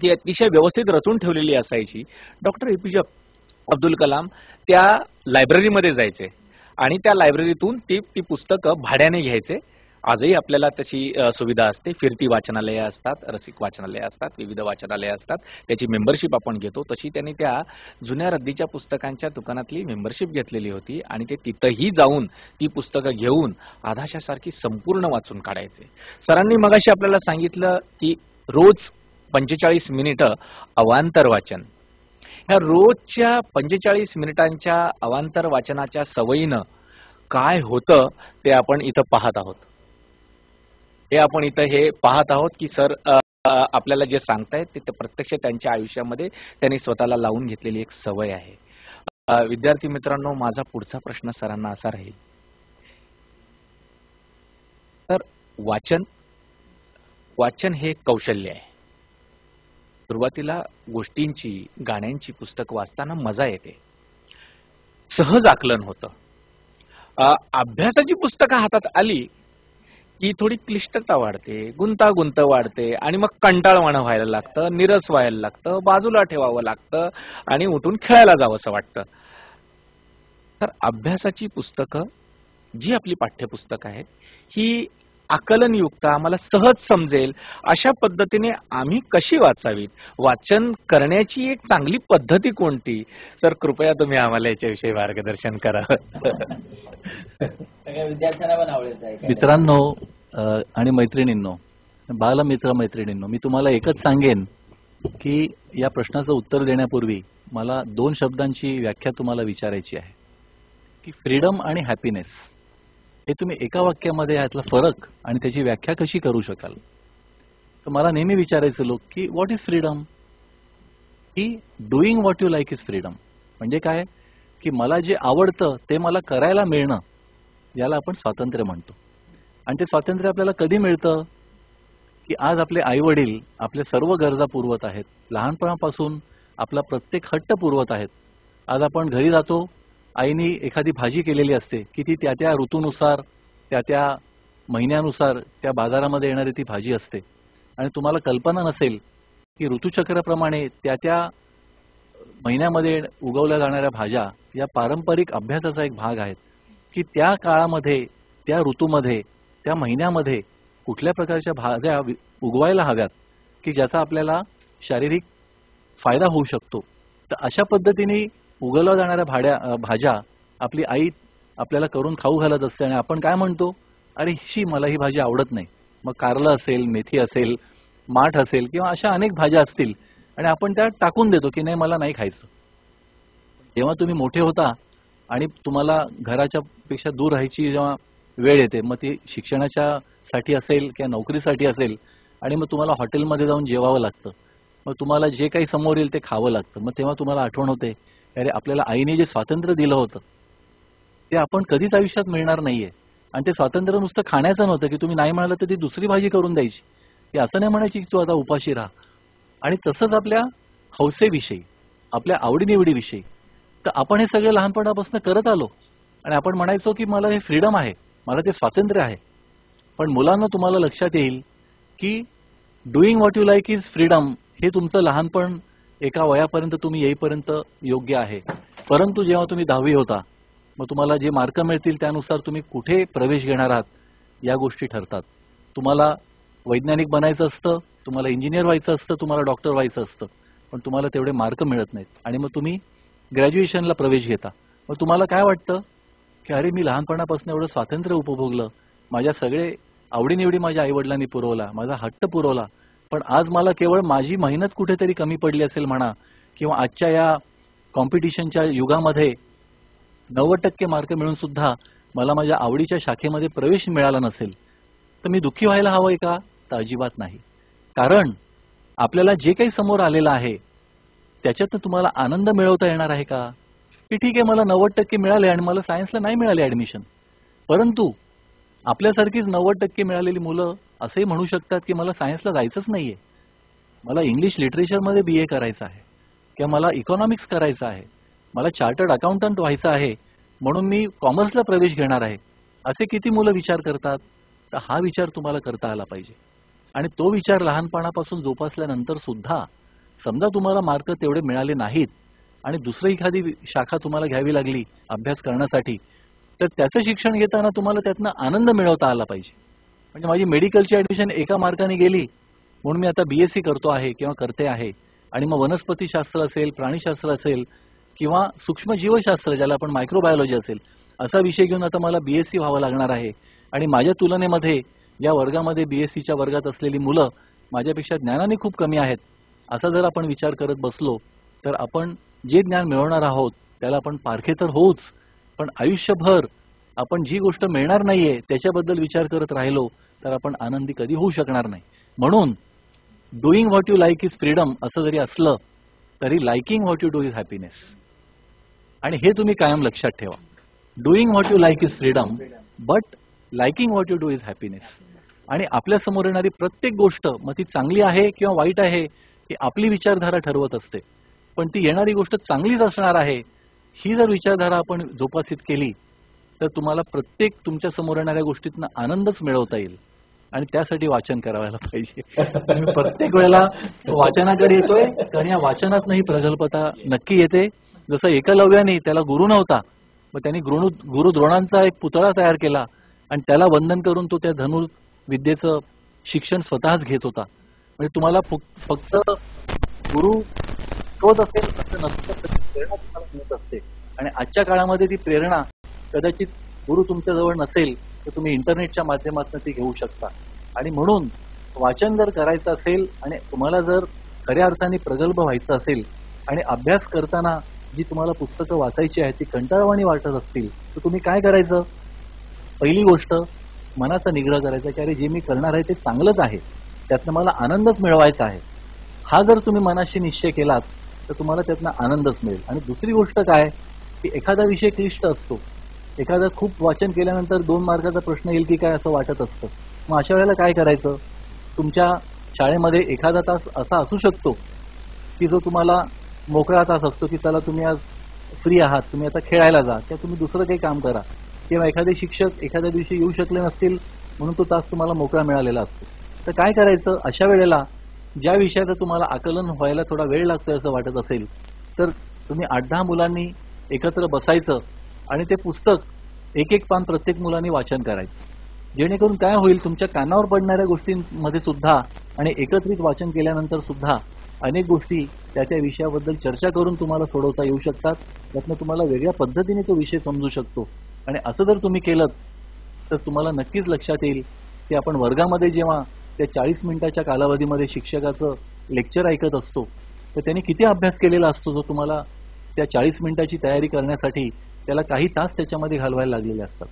ती अतिशय व्यवस्थित रचून ठेवलेली असायची. डॉक्टर APJ अब्दुल कलाम त्या लायब्ररीमध्ये जायचे आणि त्या लायब्ररीतून ती पुस्तकं भाड्याने घ्यायचे. आजही आपल्याला त्याची सुविधा असते. फिरती वाचनालये असतात, रसिक वाचनालये असतात, विविध वाचनालये असतात, त्याची मेंबरशिप आपण घेतो. तशी त्यांनी त्या जुन्या रद्दीच्या पुस्तकांच्या दुकानातली मेंबरशिप घेतलेली होती आणि ते तिथंही जाऊन ती पुस्तकं घेऊन आधाशासारखी संपूर्ण वाचून काढायचे. सरांनी मगाशी आपल्याला सांगितलं की रोज 45 मिनिटं अवांतर वाचन. ह्या रोजच्या 45 मिनिटांच्या अवांतर वाचनाच्या सवयीनं काय होतं ते आपण इथं पाहत आहोत. आपण इथं हे पाहत आहोत की सर आपल्याला जे सांगतायत ते प्रत्यक्ष त्यांच्या आयुष्यामध्ये त्यांनी स्वतःला लावून घेतलेली एक सवय आहे. विद्यार्थी मित्रांनो, माझा पुढचा प्रश्न सरांना असा राहील, तर वाचन हे कौशल्य आहे. सुरुवातीला गोष्टींची, गाण्यांची पुस्तक वाचताना मजा येते, सहज आकलन होतं. अभ्यासाची पुस्तकं हातात आली की थोडी क्लिष्टता वाढते, गुंतागुंत वाढते आणि मग कंटाळवाणं व्हायला लागतं, निरस व्हायला लागतं, बाजूला ठेवावं लागतं आणि उठून खेळायला जावंसं वाटतं. तर अभ्यासाची पुस्तकं, जी आपली पाठ्यपुस्तकं आहेत, ही आकलनयुक्त, आम्हाला सहज समजेल अशा पद्धतीने आम्ही कशी वाचावीत, वाचन करण्याची एक चांगली पद्धती कोणती? सर, कृपया तुम्ही आम्हाला याच्याविषयी मार्गदर्शन करा. विद्यार्थ्यांना पण आवडेल. मित्रांनो आणि मैत्रिणींनो, बालमित्र मैत्रिणींनो, मी तुम्हाला एकच सांगेन की या प्रश्नाचं उत्तर देण्यापूर्वी मला 2 शब्दांची व्याख्या तुम्हाला विचारायची आहे की फ्रीडम आणि हॅपीनेस हे तुम्ही एका वाक्यामध्ये यातला फरक आणि त्याची व्याख्या कशी करू शकाल. तर मला नेहमी विचारायचं लोक की व्हॉट इज फ्रीडम? की doing what you like is freedom. म्हणजे काय की मला जे आवडतं ते मला करायला मिळणं, याला आपण स्वातंत्र्य म्हणतो. आणि ते स्वातंत्र्य आपल्याला कधी मिळतं की आज आपले आईवडील आपल्या सर्व गरजा पुरवत आहेत, लहानपणापासून आपला प्रत्येक हट्ट पुरवत आहेत. आज आपण घरी जातो, आईने एखादी भाजी केलेली असते की ती त्या त्या ऋतूनुसार, त्या त्या महिन्यानुसार त्या बाजारामध्ये येणारी ती भाजी असते आणि तुम्हाला कल्पना नसेल की ऋतुचक्राप्रमाणे त्या त्या महिन्यामध्ये उगवल्या जाणाऱ्या भाज्या या पारंपरिक अभ्यासाचा एक भाग आहेत की त्या काळामध्ये, त्या ऋतूमध्ये, त्या महिन्यामध्ये कुठल्या प्रकारच्या भाज्या उगवायला हव्यात की ज्याचा आपल्याला शारीरिक फायदा होऊ शकतो. तर अशा पद्धतीने उगवल्या जाणाऱ्या भाज्या आपली आई आपल्याला करून खाऊ घालत असते आणि आपण काय म्हणतो, अरे मला ही भाजी आवडत नाही. मग कारलं असेल, मेथी असेल, माठ असेल किंवा अशा अनेक भाज्या असतील आणि आपण त्या टाकून देतो की नाही, मला नाही खायचं. जेव्हा तुम्ही मोठे होता आणि तुम्हाला घराच्या पेक्षा दूर राहायची जेव्हा वेळ येते, मग ती शिक्षणाच्या साठी असेल किंवा नोकरीसाठी असेल आणि मग तुम्हाला हॉटेलमध्ये जाऊन जेवावं लागतं, मग तुम्हाला जे काही समोर येईल ते खावं लागतं. मग तेव्हा तुम्हाला आठवण होते, अरे आपल्याला आईने जे स्वातंत्र्य दिलं होतं ते आपण कधीच आयुष्यात मिळणार नाहीये. आणि ते स्वातंत्र्य नुसतं खाण्याचं नव्हतं की तुम्ही नाही म्हणालं तर ती दुसरी भाजी करून द्यायची, ती असं नाही म्हणायची की तू आता उपाशी राहा. आणि तसंच आपल्या हौसेविषयी, आपल्या आवडीनिवडीविषयी तर आपण हे सगळे लहानपणापासून करत आलो आणि आपण म्हणायचो की मला हे फ्रीडम आहे, मला ते स्वातंत्र्य आहे. पण मुलांना तुम्हाला लक्षात येईल की doing what you like is freedom हे तुमचं लहानपण एका वयापर्यंत तुम्ही येईपर्यंत योग्य आहे. परंतु जेव्हा तुम्ही 10वी होता, मग तुम्हाला जे मार्क मिळतील त्यानुसार तुम्ही कुठे प्रवेश घेणार आहात या गोष्टी ठरतात. तुम्हाला वैज्ञानिक बनायचं असतं, तुम्हाला इंजिनियर व्हायचं असतं, तुम्हाला डॉक्टर व्हायचं असतं, पण तुम्हाला तेवढे मार्क मिळत नाहीत आणि मग तुम्ही ग्रॅज्युएशनला प्रवेश घेता. मग तुम्हाला काय वाटतं की अरे मी लहानपणापासून एवढं स्वातंत्र्य उपभोगलं, माझ्या सगळे आवडीनिवडी माझ्या आईवडिलांनी पुरवला, माझा हट्ट पुरवला, पण आज मला केवळ माझी मेहनत कुठेतरी कमी पडली असेल म्हणा, किंवा आजच्या या कॉम्पिटिशनच्या युगामध्ये 90% मार्क मिळून सुद्धा मला माझ्या आवडीच्या शाखेमध्ये प्रवेश मिळाला नसेल, तर मी दुःखी व्हायला हवंय का? तर अजिबात नाही. कारण आपल्याला जे काही समोर आलेलं आहे त्याच्यात तुम्हाला आनंद मिळवता येणार आहे का? की ठीक आहे, मला 90% मिळाले आणि मला सायन्सला नाही मिळाले ऍडमिशन, परंतु आपल्यासारखीच 90% मिळालेली मुलं असंही म्हणू शकतात की मला सायन्सला जायचंच नाहीये, मला इंग्लिश लिटरेचरमध्ये BA करायचं आहे, किंवा मला इकॉनॉमिक्स करायचं आहे, मला चार्टर्ड अकाउंटंट व्हायचं आहे, म्हणून मी कॉमर्सला प्रवेश घेणार आहे. असे किती मुलं विचार करतात? तर हा विचार तुम्हाला करता आला पाहिजे. आणि तो विचार लहानपणापासून जोपासल्यानंतर सुद्धा समजा तुम्हाला मार्क तेवढे मिळाले नाहीत आणि दुसरी एखादी शाखा तुम्हाला घ्यावी लागली अभ्यास करण्यासाठी, तर त्याचं शिक्षण घेताना तुम्हाला त्यातनं आनंद मिळवता आला पाहिजे. म्हणजे माझी मेडिकलची ऍडमिशन एका मार्काने गेली म्हणून मी आता BSc करतो आहे किंवा करते आहे, आणि मग वनस्पतीशास्त्र असेल, प्राणीशास्त्र असेल, किंवा सूक्ष्म जीवशास्त्र ज्याला आपण मायक्रोबायोलॉजी असेल, असा विषय घेऊन आता मला BSc व्हावं लागणार आहे, आणि माझ्या तुलनेमध्ये या वर्गामध्ये BScच्या वर्गात असलेली मुलं माझ्यापेक्षा ज्ञानाने खूप कमी आहेत, असा जर आपण विचार करत बसलो तर आपण जे ज्ञान मिळवणार आहोत त्याला आपण पारखे तर होऊच, पण आयुष्यभर आपण जी गोष्ट मिळणार नाहीये त्याच्याबद्दल विचार करत राहिलो तर आपण आनंदी कधी होऊ शकणार नाही. म्हणून doing what you like is freedom असं जरी असलं तरी liking what you do is happiness. आणि हे तुम्ही कायम लक्षात ठेवा. Doing what you like is freedom, but liking what you do is happiness. आणि आपल्या समोर येणारी प्रत्येक गोष्ट, मग ती चांगली आहे किंवा वाईट आहे, ही आपली विचारधारा ठरवत असते, पण ती येणारी गोष्ट चांगलीच असणार आहे ही जर विचारधारा आपण जोपासित केली तर तुम्हाला प्रत्येक तुमच्या समोर येणाऱ्या गोष्टीतनं आनंदच मिळवता येईल. आणि त्यासाठी वाचन करायला पाहिजे. मी प्रत्येक वेळेला वाचनाकडे येतोय कारण या वाचनात ही प्रगल्भता नक्की येते. जसं एकलव्याने त्याला गुरु नव्हता, मग त्यांनी गुरु द्रोणांचा एक पुतळा तयार केला आणि त्याला वंदन करून तो त्या धनुर्विद्येचं शिक्षण स्वतःच घेत होता. म्हणजे तुम्हाला फक्त गुरु शोध असेल असं नसतं, प्रेरणा तुम्हाला मिळत असते. आणि आजच्या काळामध्ये ती प्रेरणा कदाचित गुरु तुमच्या जवळ नसेल तर तुम्ही इंटरनेटच्या माध्यमातून ती घेऊ शकता. आणि म्हणून वाचन जर करायचं असेल आणि तुम्हाला जर खऱ्या अर्थाने प्रगल्भ व्हायचं असेल आणि अभ्यास करताना जी तुम्हाला पुस्तकं वाचायची आहेत ती कंटाळवाणी वाटत असतील तर तुम्ही काय करायचं? पहिली गोष्ट मनाचा निग्रह करायचा की अरे जे मी करणार आहे ते चांगलंच आहे, त्यातनं मला आनंदच मिळवायचा आहे. हा जर तुम्ही मनाशी निश्चय केलात तर तुम्हाला त्यातनं आनंदच मिळेल. आणि दुसरी गोष्ट काय की एखादा विषय क्लिष्ट असतो, एखादा खूप वाचन केल्यानंतर 2 मार्काचा प्रश्न येईल की काय असं वाटत असतं. मग अशा वेळेला काय करायचं? तुमच्या शाळेमध्ये एखादा तास असा असू शकतो की जो तुम्हाला मोकळा तास असतो की चला तुम्ही आज फ्री आहात, तुम्ही आता खेळायला जा किंवा तुम्ही दुसरं काही काम करा, किंवा एखादे शिक्षक एखाद्या दिवशी येऊ शकले नसतील म्हणून तो तास तुम्हाला मोकळा मिळालेला असतो. तर काय करायचं अशा वेळेला? ज्या विषयाचं तुम्हाला आकलन व्हायला थोडा वेळ लागतोय असं वाटत असेल तर तुम्ही 8-10 मुलांनी एकत्र बसायचं आणि ते पुस्तक एक पान प्रत्येक मुलांनी वाचन करायचं. जेणेकरून काय होईल, तुमच्या कानावर पडणाऱ्या गोष्टींमध्ये सुद्धा आणि एकत्रित वाचन केल्यानंतर सुद्धा अनेक गोष्टी त्या विषयाबद्दल चर्चा करून तुम्हाला सोडवता येऊ शकतात. त्यातनं तुम्हाला वेगळ्या पद्धतीने तो विषय समजू शकतो. आणि असं जर तुम्ही केलं तर तुम्हाला नक्कीच लक्षात येईल की आपण वर्गामध्ये जेव्हा त्या 40 मिनिटाच्या कालावधीमध्ये शिक्षकाचं लेक्चर ऐकत असतो तर त्यांनी किती अभ्यास केलेला असतो जो तुम्हाला त्या 40 मिनिटाची तयारी करण्यासाठी त्याला काही तास त्याच्यामध्ये घालवायला लागलेले असतात.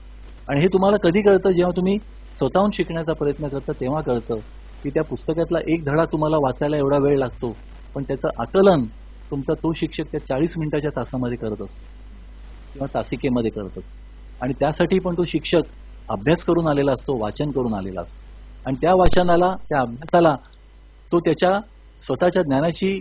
आणि हे तुम्हाला कधी कळतं? जेव्हा तुम्ही स्वतःहून शिकण्याचा प्रयत्न करता तेव्हा कळतं की त्या पुस्तकातला एक धडा तुम्हाला वाचायला एवढा वेळ लागतो, पण त्याचं आकलन तुमचा तो शिक्षक त्या 40 मिनिटाच्या तासामध्ये करत असतो किंवा तासिकेमध्ये करत असतो. आणि त्यासाठी पण तो शिक्षक अभ्यास करून आलेला असतो, वाचन करून आलेला असतो. आणि त्या वाचनाला, त्या अभ्यासाला तो त्याच्या स्वतःच्या ज्ञानाची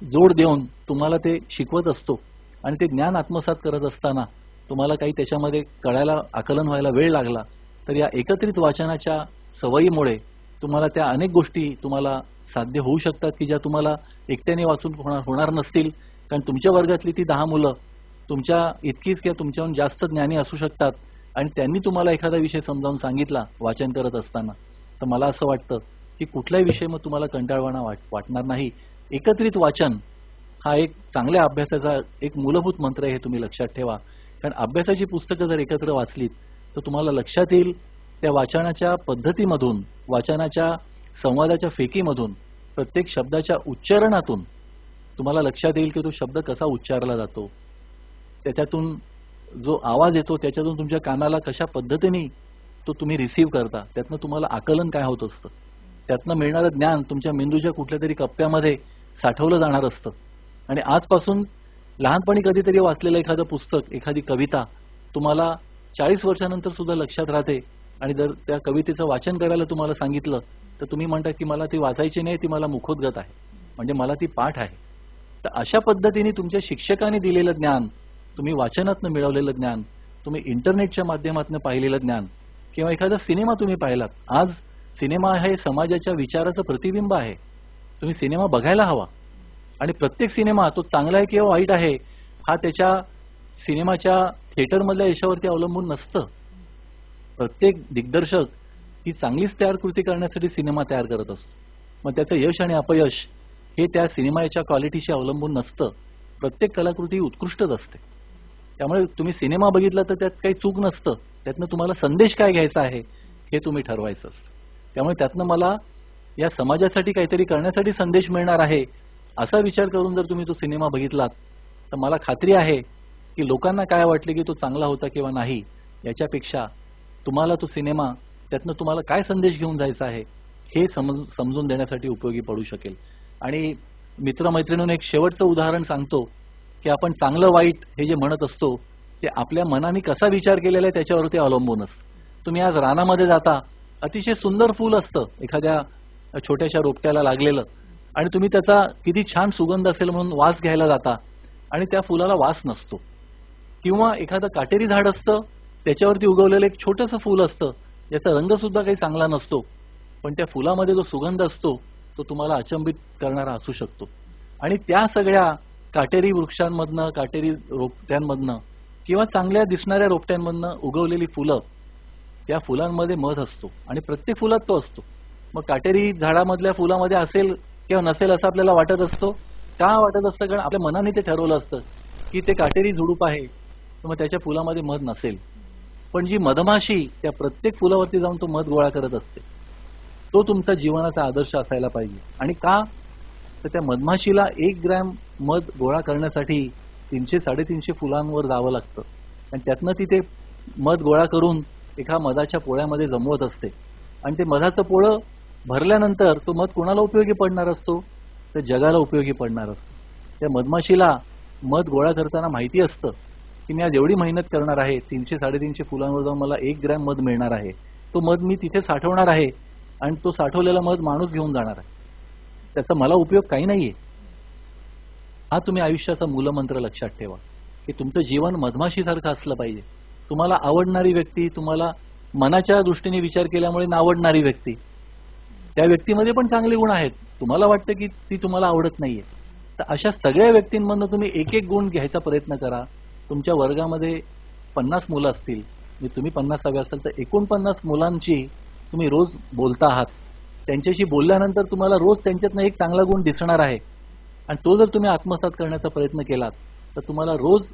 जोड देऊन तुम्हाला ते शिकवत असतो. आणि ते ज्ञान आत्मसात करत असताना तुम्हाला काही त्याच्यामध्ये कळायला, आकलन व्हायला वेळ लागला तर या एकत्रित वाचनाच्या सवयीमुळे तुम्हाला त्या अनेक गोष्टी तुम्हाला साध्य होऊ शकतात की ज्या तुम्हाला एकट्याने वाचून होणार नसतील. कारण तुमच्या वर्गातली ती 10 मुलं तुमच्या इतकीच किंवा तुमच्याहून जास्त ज्ञानी असू शकतात आणि त्यांनी तुम्हाला एखादा विषय समजावून सांगितला वाचन करत असताना, तर मला असं वाटतं की कुठलाही विषय मग तुम्हाला कंटाळवाणा वाटणार नाही. एकत्रित वाचन हा एक चांगल्या अभ्यासाचा एक मूलभूत मंत्र आहे, हे तुम्ही लक्षात ठेवा. कारण अभ्यासाची पुस्तकं जर एकत्र वाचलीत तर तुम्हाला लक्षात येईल त्या वाचनाच्या पद्धतीमधून, वाचनाच्या संवादाच्या फेकीमधून, प्रत्येक शब्दाच्या उच्चारणातून तुम्हाला लक्षात येईल की तो शब्द कसा उच्चारला जातो, त्याच्यातून जो आवाज येतो त्याच्यातून तुमच्या कानाला कशा पद्धतीने तो तुम्ही रिसीव्ह करता, त्यातनं तुम्हाला आकलन काय होत असतं, त्यातनं मिळणारं ज्ञान तुमच्या मेंदूच्या कुठल्या तरी कप्प्यामध्ये साठवलं जाणार असतं. आणि आजपासून लहानपणी कधीतरी वाचलेलं एखादं पुस्तक, एखादी कविता तुम्हाला 40 वर्षानंतर सुद्धा लक्षात राहते. आणि जर त्या कवितेचं वाचन करायला तुम्हाला सांगितलं तर तुम्ही म्हणता की मला ती वाचायची नाही, ती मला मुखोद्गत आहे, म्हणजे मला ती पाठ आहे. तर अशा पद्धतीने तुमच्या शिक्षकांनी दिलेलं ज्ञान, तुम्ही वाचनातनं मिळवलेलं ज्ञान, तुम्ही इंटरनेटच्या माध्यमातून पाहिलेलं ज्ञान, किंवा एखादा सिनेमा तुम्ही पाहिलात. आज सिनेमा हे समाजाच्या विचाराचं प्रतिबिंब आहे. तुम्ही सिनेमा बघायला हवा. आणि प्रत्येक सिनेमा तो चांगला आहे किंवा वाईट आहे हा त्याच्या सिनेमाच्या थिएटरमधल्या यशावरती अवलंबून नसतं. प्रत्येक दिग्दर्शक ही चांगलीच तयार कृती करण्यासाठी सिनेमा तयार करत असतो. मग त्याचं यश आणि अपयश हे त्या सिनेमाच्या क्वालिटीशी अवलंबून नसतं. प्रत्येक कलाकृती उत्कृष्टच असते. त्यामुळे तुम्ही सिनेमा बघितला तर त्यात काही चूक नसतं. त्यातनं तुम्हाला संदेश काय घ्यायचा आहे हे तुम्ही ठरवायचं असतं. त्यामुळे त्यातनं मला या समाजासाठी काहीतरी करण्यासाठी संदेश मिळणार आहे असा विचार करून जर तुम्ही तो सिनेमा बघितलात तर मला खात्री आहे की लोकांना काय वाटले की तो चांगला होता किंवा नाही याच्यापेक्षा तुम्हाला तो सिनेमा त्यातनं तुम्हाला काय संदेश घेऊन जायचा आहे हे समजून देण्यासाठी उपयोगी पडू शकेल. आणि मित्रमैत्रिणींना एक शेवटचं उदाहरण सांगतो की आपण चांगलं वाईट हे जे म्हणत असतो ते आपल्या मनाने कसा विचार केलेला आहे त्याच्यावरती अवलंबून असतं. तुम्ही आज रानामध्ये जाता, अतिशय सुंदर फूल असतं एखाद्या छोट्याशा रोपट्याला लागलेलं, आणि तुम्ही त्याचा किती छान सुगंध असेल म्हणून वास घ्यायला जाता आणि त्या फुलाला वास नसतो. किंवा एखादं काटेरी झाड असतं, त्याच्यावरती उगवलेलं एक छोटंसं फूल असतं, ज्याचा रंग सुद्धा काही चांगला नसतो, पण त्या फुलामध्ये जो सुगंध असतो तो तुम्हाला अचंबित करणारा असू शकतो. आणि त्या सगळ्या काटेरी वृक्षांमधनं, काटेरी रोपट्यांमधनं किंवा चांगल्या दिसणाऱ्या रोपट्यांमधनं उगवलेली फुलं, त्या फुलांमध्ये मध असतो आणि प्रत्येक फुलात तो असतो. मग काटेरी झाडामधल्या फुलामध्ये असेल किंवा नसेल असं आपल्याला वाटत असतो. का वाटत असतं? कारण आपल्या मनाने ते ठरवलं असतं की ते काटेरी झुडूप आहे, मग त्याच्या फुलामध्ये मध नसेल. पण जी मधमाशी त्या प्रत्येक फुलावरती जाऊन तो मध गोळा करत असते, तो तुमचा जीवनाचा आदर्श असायला पाहिजे. आणि का? तर त्या मधमाशीला 1 ग्रॅम मध गोळा करण्यासाठी 300-350 फुलांवर जावं लागतं आणि त्यातनं ती ते मध गोळा करून एका मधाच्या पोळ्यामध्ये जमवत असते. आणि ते मधाचं पोळं भरल्यानंतर तो मध कोणाला उपयोगी पडणार असतो? तर जगाला उपयोगी पडणार असतो. त्या मधमाशीला मध गोळा करताना माहिती असतं की मी आज एवढी मेहनत करणार आहे, 300-350 फुलांवर जाऊन मला 1 ग्रॅम मध मिळणार आहे. तो मध मी तिथे साठवणार आहे आणि तो साठवलेला मध माणूस घेऊन जाणार आहे. त्याचा मला उपयोग काही नाहीये. हा तुम्ही आयुष्याचा मूलमंत्र लक्षात ठेवा की तुमचं जीवन मधमाशीसारखं असलं पाहिजे. तुम्हाला आवडणारी व्यक्ती, तुम्हाला मनाच्या दृष्टीने विचार केल्यामुळे नावडणारी व्यक्ती, त्या व्यक्तीमध्ये पण चांगले गुण आहेत, तुम्हाला वाटतं की ती तुम्हाला आवडत नाहीये, तर अशा सगळ्या व्यक्तींमधून तुम्ही एक एक गुण घ्यायचा प्रयत्न करा. तुमच्या वर्गामध्ये 50 मुलं असतील, तुम्ही 50वे असाल तर 49 मुलांची तुम्ही रोज बोलता आहात. त्यांच्याशी बोलल्यानंतर तुम्हाला रोज त्यांच्यातनं एक चांगला गुण दिसणार आहे आणि तो जर तुम्ही आत्मसात करण्याचा प्रयत्न केलात तर तुम्हाला रोज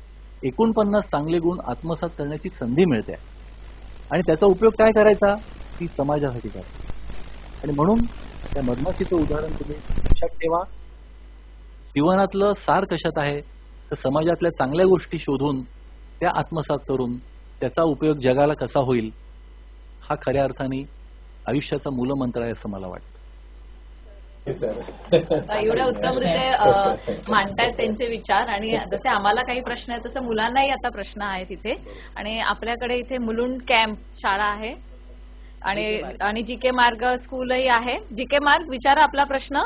49 चांगले गुण आत्मसात करण्याची संधी मिळते. आणि त्याचा उपयोग काय करायचा? ती समाजासाठी करायचा. आणि म्हणून त्या मधमाशीचं उदाहरण तुम्ही लक्षात ठेवा. जीवनातलं सार कशात आहे? तर समाजातल्या चांगल्या गोष्टी शोधून त्या आत्मसात करून त्याचा उपयोग जगाला कसा होईल, हा खऱ्या अर्थाने आयुष्याचा मूलमंत्र आहे असं मला वाटतं. एवढ्या उत्तमरित्या मांडतायत त्यांचे विचार. आणि जसे आम्हाला काही प्रश्न आहेत तसं मुलांनाही आता प्रश्न आहेत इथे. आणि आपल्याकडे इथे मुलुंड कॅम्प शाळा आहे आणि जीके मार्ग स्कूलही आहे. जीके मार्ग, विचारा आपला प्रश्न.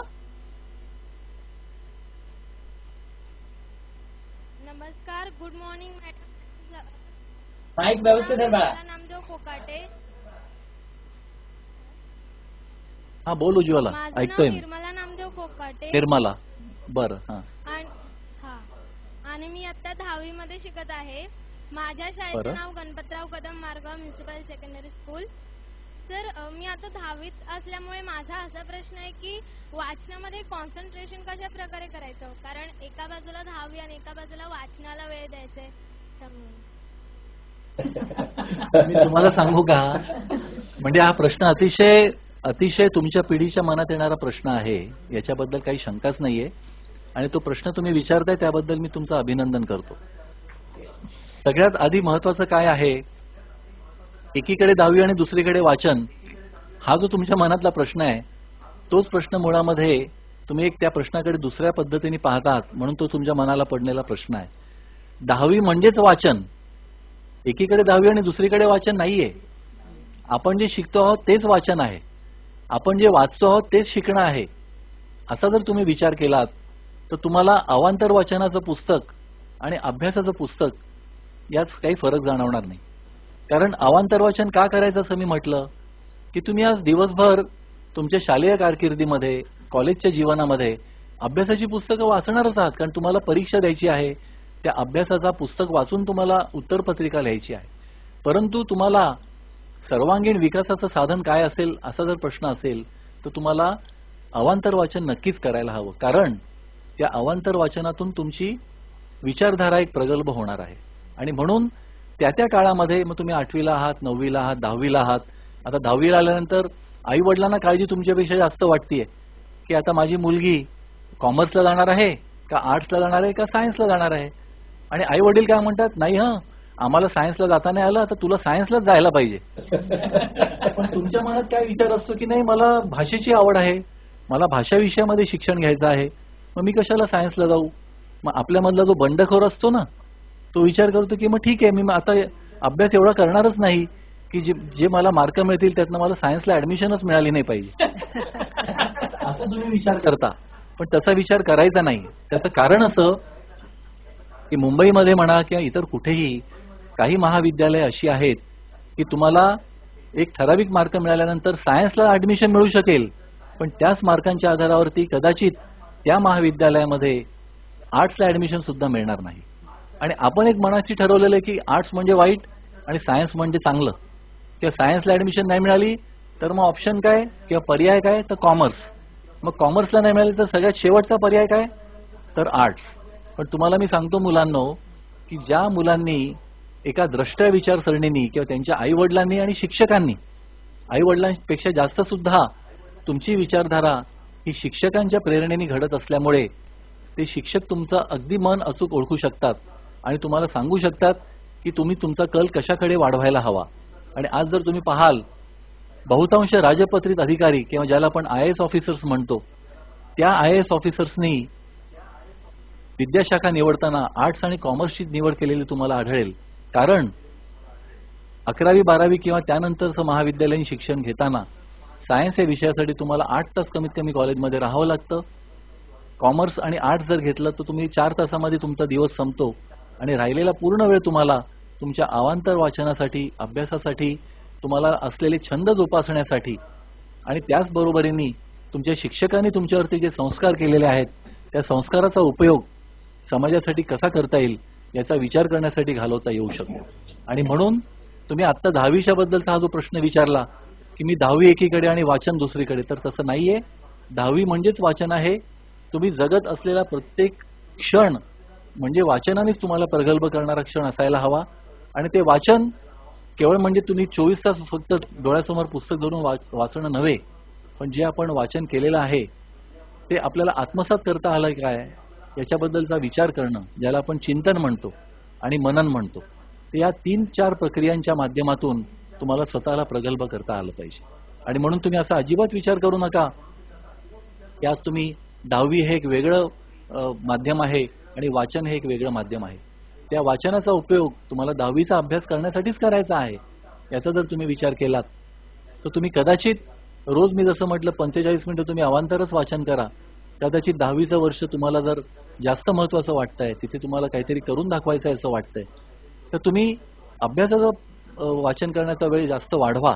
नमस्कार, गुड मॉर्निंग मॅडम. माईक व्यवस्थित आहे बा. नामदेव कोकाटे. हा बोल उज्ज्वला, ऐकतोय मी. निर्मला नामदेव कोकाटे. निर्मला, बरं. हा, आणि मी आता 10वी मध्ये शिकत आहे. माझ्या शाळेचं नाव गणपतराव कदम मार्ग म्युनिसिपल सेकंडरी स्कूल. सर मी आता 10वीत असल्यामुळे माझा असा प्रश्न आहे की वाचनामध्ये कॉन्सन्ट्रेशन कशा प्रकारे करायचं, कारण एका बाजूला 10वी आणि एका बाजूला वाचनाला वेळ द्यायचा आहे त्यामुळे. मी तुम्हाला सांगू का, म्हणजे हा प्रश्न अतिशय तुमच्या पिढीच्या मनात येणारा प्रश्न आहे, याच्याबद्दल काही शंकाच नाहीये. आणि तो प्रश्न तुम्ही विचारताय त्याबद्दल मी तुमचं अभिनंदन करतो. सगळ्यात आधी महत्वाचं काय आहे, एकीकडे 10वी आणि दुसरीकडे वाचन, हा जो तुमच्या मनातला प्रश्न आहे तोच प्रश्न मुळामध्ये तुम्ही एक त्या प्रश्नाकडे दुसऱ्या पद्धतीने पाहतात म्हणून तो तुमच्या मनाला पडलेला प्रश्न आहे. 10वी म्हणजेच वाचन, एकीकडे 10वी आणि दुसरीकडे वाचन नाहीये. आपण जे शिकतो आहोत तेच वाचन आहे, आपण जे वाचतो आहोत तेच शिकणं आहे. असा जर तुम्ही विचार केलात तर तुम्हाला अवांतर वाचनाचं पुस्तक आणि अभ्यासाचं पुस्तक यात काही फरक जाणवणार नाही. कारण अवांतर वाचन का करायचं असं मी म्हटलं की तुम्ही आज दिवसभर तुमच्या शालेय कारकिर्दीमध्ये, कॉलेजच्या जीवनामध्ये अभ्यासाची पुस्तकं वाचणारच आहात, कारण तुम्हाला परीक्षा द्यायची आहे, त्या अभ्यासाचा पुस्तक वाचून तुम्हाला उत्तरपत्रिका लिहायची आहे. परंतु तुम्हाला सर्वांगीण विकासाचं साधन काय असेल असा जर प्रश्न असेल तर तुम्हाला अवांतर वाचन नक्कीच करायला हवं, कारण त्या अवांतर वाचनातून तुमची विचारधारा एक प्रगल्भ होणार आहे. आणि म्हणून त्या त्या काळामध्ये, मग तुम्ही 8वीला आहात, 9वीला आहात, 10वीला आहात, आता 10वीला आल्यानंतर आई वडिलांना काळजी तुमच्यापेक्षा जास्त वाटतेय की आता माझी मुलगी कॉमर्सला जाणार आहे का आर्ट्सला जाणार आहे का सायन्सला जाणार आहे. आणि आई वडील काय म्हणतात, नाही आम्हाला सायन्सला जाता नाही आलं, आता तुला सायन्सलाच जायला पाहिजे. पण तुमच्या मनात काय विचार असतो की नाही, मला भाषेची आवड आहे, मला भाषा विषयामध्ये शिक्षण घ्यायचं आहे, मग मी कशाला सायन्सला जाऊ. मग आपल्यामधला जो बंडखोर असतो ना, तो विचार करतो की मग ठीक आहे, मी आता अभ्यास एवढा करणारच नाही की जे मला मार्क मिळतील त्यातनं मला सायन्सला ऍडमिशनच मिळाली नाही पाहिजे. असं तुम्ही विचार करता, पण तसा विचार करायचा नाही. त्याचं कारण असं की मुंबईमध्ये म्हणा किंवा इतर कुठेही काही महाविद्यालय अशी आहेत की तुम्हाला एक ठराविक मार्क मिळाल्यानंतर सायन्सला ऍडमिशन मिळू शकेल, पण त्याच मार्कांच्या आधारावरती कदाचित त्या महाविद्यालयामध्ये आर्ट्सला ऍडमिशन सुद्धा मिळणार नाही. आणि आपण एक मनाची ठरवलेलं आहे की आर्ट्स म्हणजे वाईट आणि सायन्स म्हणजे चांगलं, किंवा सायन्सला ऍडमिशन नाही मिळाली तर मग ऑप्शन काय किंवा पर्याय काय, तर कॉमर्स. मग कॉमर्सला नाही मिळाली तर सगळ्यात शेवटचा पर्याय काय, तर आर्ट्स. पण तुम्हाला मी सांगतो मुलांनो की ज्या मुलांनी एका द्रष्ट्या विचारसरणीनी किंवा त्यांच्या आई वडिलांनी आणि शिक्षकांनी, आई वडिलांपेक्षा जास्त सुद्धा तुमची विचारधारा ही शिक्षकांच्या प्रेरणेने घडत असल्यामुळे ते शिक्षक तुमचं अगदी मन अचूक ओळखू शकतात आणि तुम्हाला सांगू शकतात की तुम्ही तुमचा कल कशाकडे वाढवायला हवा. आणि आज जर तुम्ही पाहाल, बहुतांश राजपत्रित अधिकारी किंवा ज्याला आपण IAS ऑफिसर्स म्हणतो, त्या IAS ऑफिसर्सनी विद्याशाखा निवडताना आर्ट्स आणि कॉमर्सची निवड केलेली तुम्हाला आढळेल. कारण 11वी 12वी किंवा त्यानंतरचं महाविद्यालयीन शिक्षण घेताना सायन्स या विषयासाठी तुम्हाला 8 तास कमीत कमी कॉलेजमध्ये राहावं लागतं. कॉमर्स आणि आर्ट्स जर घेतलं तर तुम्ही 4 तासामध्ये तुमचा दिवस संपतो आणि राहिलेला पूर्ण वेळ तुम्हाला तुमच्या अवांतर वाचनासाठी, अभ्यासासाठी, तुम्हाला असलेले छंद जोपासण्यासाठी आणि त्याचबरोबरीने तुमच्या शिक्षकांनी तुमच्यावरती जे संस्कार केलेले आहेत त्या संस्काराचा उपयोग समाजासाठी कसा करता येईल याचा विचार करण्यासाठी घालवता येऊ शकतो. आणि म्हणून तुम्ही आत्ता 10वीच्या बद्दलचा हा जो प्रश्न विचारला की मी 10वी एकीकडे आणि वाचन दुसरीकडे, तर तसं नाहीये. 10वी म्हणजेच वाचन आहे. तुम्ही जगत असलेला प्रत्येक क्षण म्हणजे वाचनानेच तुम्हाला प्रगल्भ करणारा क्षण असायला हवा. आणि ते वाचन केवळ म्हणजे तुम्ही 24 तास फक्त डोळ्यासमोर पुस्तक धरून वाचणं नव्हे, पण जे आपण वाचन केलेलं आहे ते आपल्याला आत्मसात करता आलं काय याच्याबद्दलचा विचार करणं, ज्याला आपण चिंतन म्हणतो आणि मनन म्हणतो, ते या 3-4 प्रक्रियांच्या माध्यमातून तुम्हाला स्वतःला प्रगल्भ करता आलं पाहिजे. आणि म्हणून तुम्ही असा अजिबात विचार करू नका की आज तुम्ही 10वी हे एक वेगळं माध्यम आहे आणि वाचन हे एक वेगळं माध्यम आहे. त्या वाचनाचा उपयोग तुम्हाला 10वीचा अभ्यास करण्यासाठीच करायचा आहे याचा जर तुम्ही विचार केलात तर तुम्ही कदाचित रोज मी जसं म्हटलं 45 मिनिटं तुम्ही अवांतरच वाचन करा. कदाचित 10वीचं वर्ष तुम्हाला जर जास्त महत्त्वाचं वाटतंय, तिथे तुम्हाला काहीतरी करून दाखवायचं आहे असं वाटतंय, तर तुम्ही अभ्यासाचं वाचन करण्याचा वेळ जास्त वाढवा.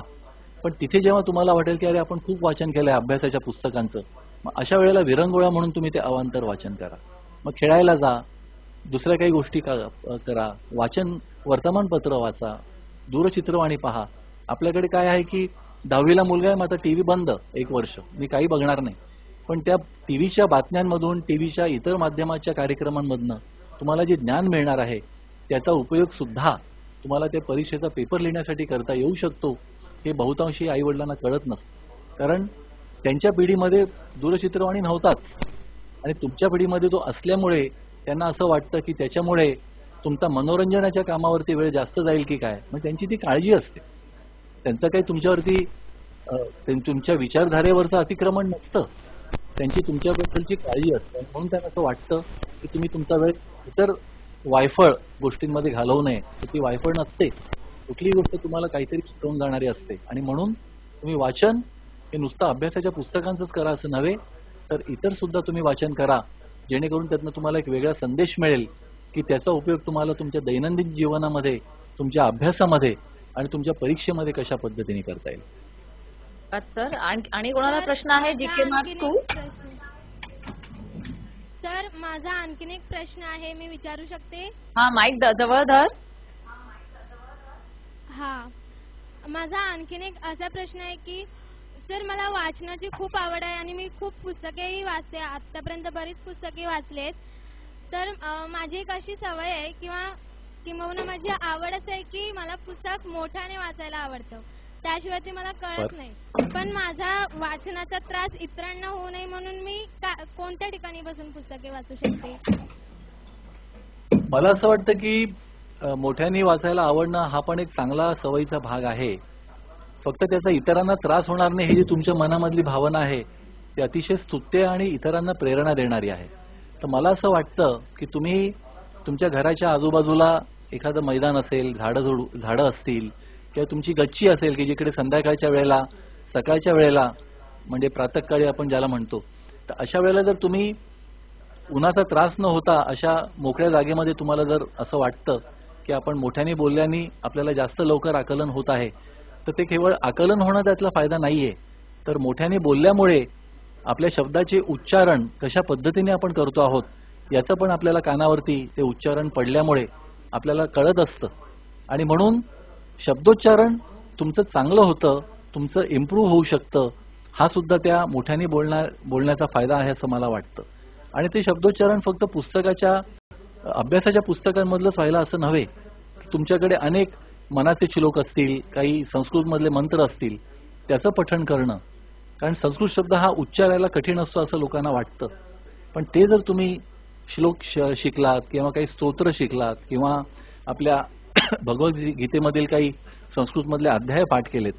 पण तिथे जेव्हा तुम्हाला वाटेल की अरे आपण खूप वाचन केलंय अभ्यासाच्या पुस्तकांचं, मग अशा वेळेला विरंगुळा म्हणून तुम्ही ते अवांतर वाचन करा. मग खेळायला जा, दुसऱ्या काही गोष्टी करा, वाचन, वर्तमानपत्र वाचा, दूरचित्रवाणी पहा. आपल्याकडे काय आहे की 10वीला मुलगा आहे, मग आता टीव्ही बंद 1 वर्ष, मी काही बघणार नाही. पण त्या टीव्हीच्या बातम्यांमधून, टीव्हीच्या इतर माध्यमाच्या कार्यक्रमांमधनं तुम्हाला जे ज्ञान मिळणार आहे त्याचा उपयोग सुद्धा तुम्हाला त्या परीक्षेचा पेपर लिहिण्यासाठी करता येऊ शकतो, हे बहुतांशी आईवडिलांना कळत नसतं. कारण त्यांच्या पिढीमध्ये दूरचित्रवाणी नव्हताच आणि तुमच्या पिढीमध्ये तो असल्यामुळे त्यांना असं वाटतं की त्याच्यामुळे तुमचा मनोरंजनाच्या कामावरती वेळ जास्त जाईल की काय. मग त्यांची ती काळजी असते, त्यांचं काही तुमच्यावरती तुमच्या विचारधारेवरचं अतिक्रमण नसतं, त्यांची तुमच्याबद्दलची काळजी असते. म्हणून त्यांना असं वाटतं की तुम्ही तुमचा वेळ इतर वायफळ गोष्टींमध्ये घालवू नये. ती वायफळ नसते, कुठलीही गोष्ट तुम्हाला काहीतरी शिकवून जाणारी असते. आणि म्हणून तुम्ही वाचन हे नुसतं अभ्यासाच्या पुस्तकांचंच करा असं नव्हे, तर इतर सुद्धा तुम्ही वाचन करा, जेणेकरून त्यातनं तुम्हाला एक वेगळा संदेश मिळेल की त्याचा उपयोग तुम्हाला तुमच्या दैनंदिन जीवनामध्ये, तुमच्या अभ्यासामध्ये आणि तुमच्या परीक्षेमध्ये कशा पद्धतीने करता येईल. सर आणि कोणाला प्रश्न आहे जीके मार्क्स 2? सर माझा आणखीन एक प्रश्न आहे, मी विचारू शकते? हा, माईक जवळ धर. हा, माझा आणखीन एक असा प्रश्न आहे की सर मला वाचनाची खूप आवड आहे आणि मी खूप पुस्तकेही वाचते, आतापर्यंत बरीच पुस्तके वाचलेत. तर माझी एक अशी सवय आहे किंवा माझी आवड असं आहे की मला पुस्तक मोठ्याने वाचायला आवडतं, त्याशिवाय ते मला कळत नाही. पण माझा वाचनाचा त्रास इतरांना होऊ नये म्हणून मी कोणत्या ठिकाणी बसून पुस्तके वाचू शकते? मला असं वाटतं की मोठ्याने वाचायला आवडणं हा पण एक चांगला सवयीचा भाग आहे. फक्त त्याचा इतरांना त्रास होणार नाही ही जी तुमच्या मनामधली भावना आहे ती अतिशय स्तुत्य आणि इतरांना प्रेरणा देणारी आहे. तर मला असं वाटतं की तुम्ही तुमच्या घराच्या आजूबाजूला एखादं मैदान असेल, झाडं असतील किंवा तुमची गच्ची असेल की जिकडे संध्याकाळच्या वेळेला, सकाळच्या वेळेला म्हणजे प्रातःकाळी आपण ज्याला म्हणतो, तर अशा वेळेला जर तुम्ही उन्हाचा त्रास न होता अशा मोकळ्या जागेमध्ये तुम्हाला जर असं वाटतं की आपण मोठ्याने बोलल्याने आपल्याला जास्त लवकर आकलन होत आहे, तर ते केवळ आकलन होणं त्यातला फायदा नाहीये, तर मोठ्याने बोलल्यामुळे आपल्या शब्दाचे उच्चारण कशा पद्धतीने आपण करतो आहोत याचं पण आपल्याला कानावरती ते उच्चारण पडल्यामुळे आपल्याला कळत असतं. आणि म्हणून शब्दोच्चारण तुमचं चांगलं होतं, तुमचं इम्प्रूव्ह होऊ शकतं, हा सुद्धा त्या मोठ्याने बोलण्याचा फायदा आहे असं मला वाटतं. आणि ते शब्दोच्चारण फक्त पुस्तकाच्या अभ्यासाच्या पुस्तकांमधलंच व्हायला असं नव्हे. तुमच्याकडे अनेक मनाचे श्लोक असतील, काही संस्कृतमधले मंत्र असतील, त्याचं पठण करणं. कारण संस्कृत शब्द हा उच्चारायला कठीण असतो असं लोकांना वाटतं, पण ते जर तुम्ही श्लोक शिकलात किंवा काही स्तोत्र शिकलात किंवा आपल्या भगवद्गीतेमधील काही संस्कृतमधले अध्याय पाठ केलेत,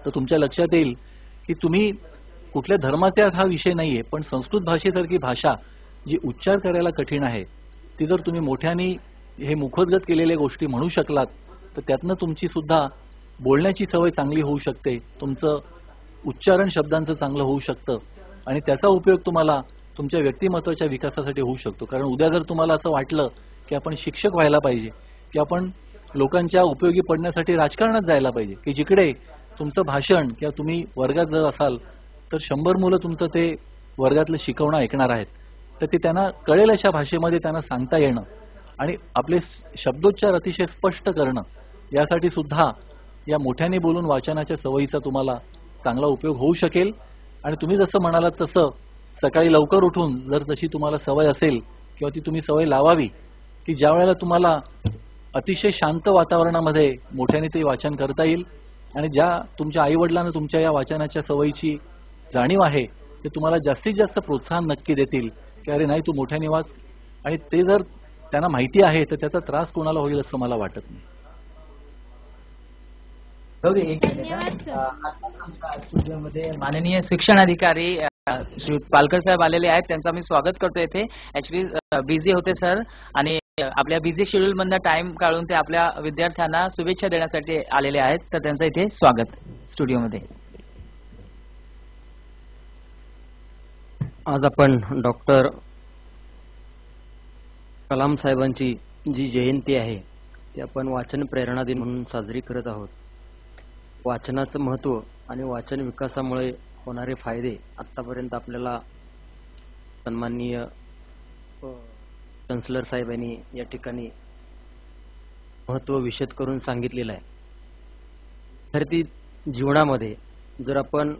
तर तुमच्या लक्षात येईल की तुम्ही कुठल्या धर्माचा हा विषय नाहीये, पण संस्कृत भाषेसारखी भाषा जी उच्चार करायला कठीण आहे ती जर तुम्ही मोठ्याने हे मुखोद्गत केलेल्या गोष्टी म्हणू शकलात, तर त्यातनं तुमची सुद्धा बोलण्याची सवय चांगली होऊ शकते, तुमचं उच्चारण शब्दांचं चांगलं होऊ शकतं आणि त्याचा उपयोग तुम्हाला तुमच्या व्यक्तिमत्वाच्या विकासासाठी होऊ शकतो. कारण उद्या जर तुम्हाला असं वाटलं की आपण शिक्षक व्हायला पाहिजे, की आपण लोकांच्या उपयोगी पडण्यासाठी राजकारणात जायला पाहिजे, की जिकडे तुमचं भाषण किंवा तुम्ही वर्गात जर असाल तर 100 मुलं तुमचं ते वर्गातलं शिकवणं ऐकणार आहेत, तर ते त्यांना कळेल अशा भाषेमध्ये त्यांना सांगता येणं आणि आपले शब्दोच्चार अतिशय स्पष्ट करणं, यासाठी सुद्धा या मोठ्याने बोलून वाचनाच्या सवयीचा तुम्हाला चांगला उपयोग होऊ शकेल. आणि तुम्ही जसं म्हणालात तसं सकाळी लवकर उठून जर तशी तुम्हाला सवय असेल किंवा ती तुम्ही सवय लावावी की ज्या वेळेला तुम्हाला अतिशय शांत वातावरणामध्ये मोठ्याने ते वाचन करता येईल आणि ज्या तुमच्या आईवडिलांना तुमच्या या वाचनाच्या सवयीची जाणीव आहे ते तुम्हाला जास्तीत जास्त प्रोत्साहन नक्की देतील की अरे नाही तू मोठ्याने वाच. आणि ते जर त्यांना माहिती आहे तर त्याचा त्रास कोणाला होईल असं मला वाटत नाही. स्टुडिओमध्ये माननीय शिक्षण अधिकारी श्री पालकर साहेब आलेले आहेत, त्यांचं मी स्वागत करतो येथे. ऍक्च्युली बिझी होते सर आणि आपल्या बिझी शेड्यूल मधनं टाइम काढून ते आपल्या विद्यार्थ्यांना शुभेच्छा देण्यासाठी आलेले आहेत, तर त्यांचं इथे स्वागत स्टुडिओमध्ये. आज आपण डॉक्टर कलाम साहेबांची जी जयंती आहे ती आपण वाचन प्रेरणा दिन म्हणून साजरी करत आहोत. वाचनाचं महत्त्व आणि वाचन विकासामुळे होणारे फायदे आतापर्यंत आपल्याला सन्माननीय चान्सलर साहेबांनी या ठिकाणी महत्त्व विशद करून सांगितलेलं आहे. तर ती जीवनामध्ये जर आपण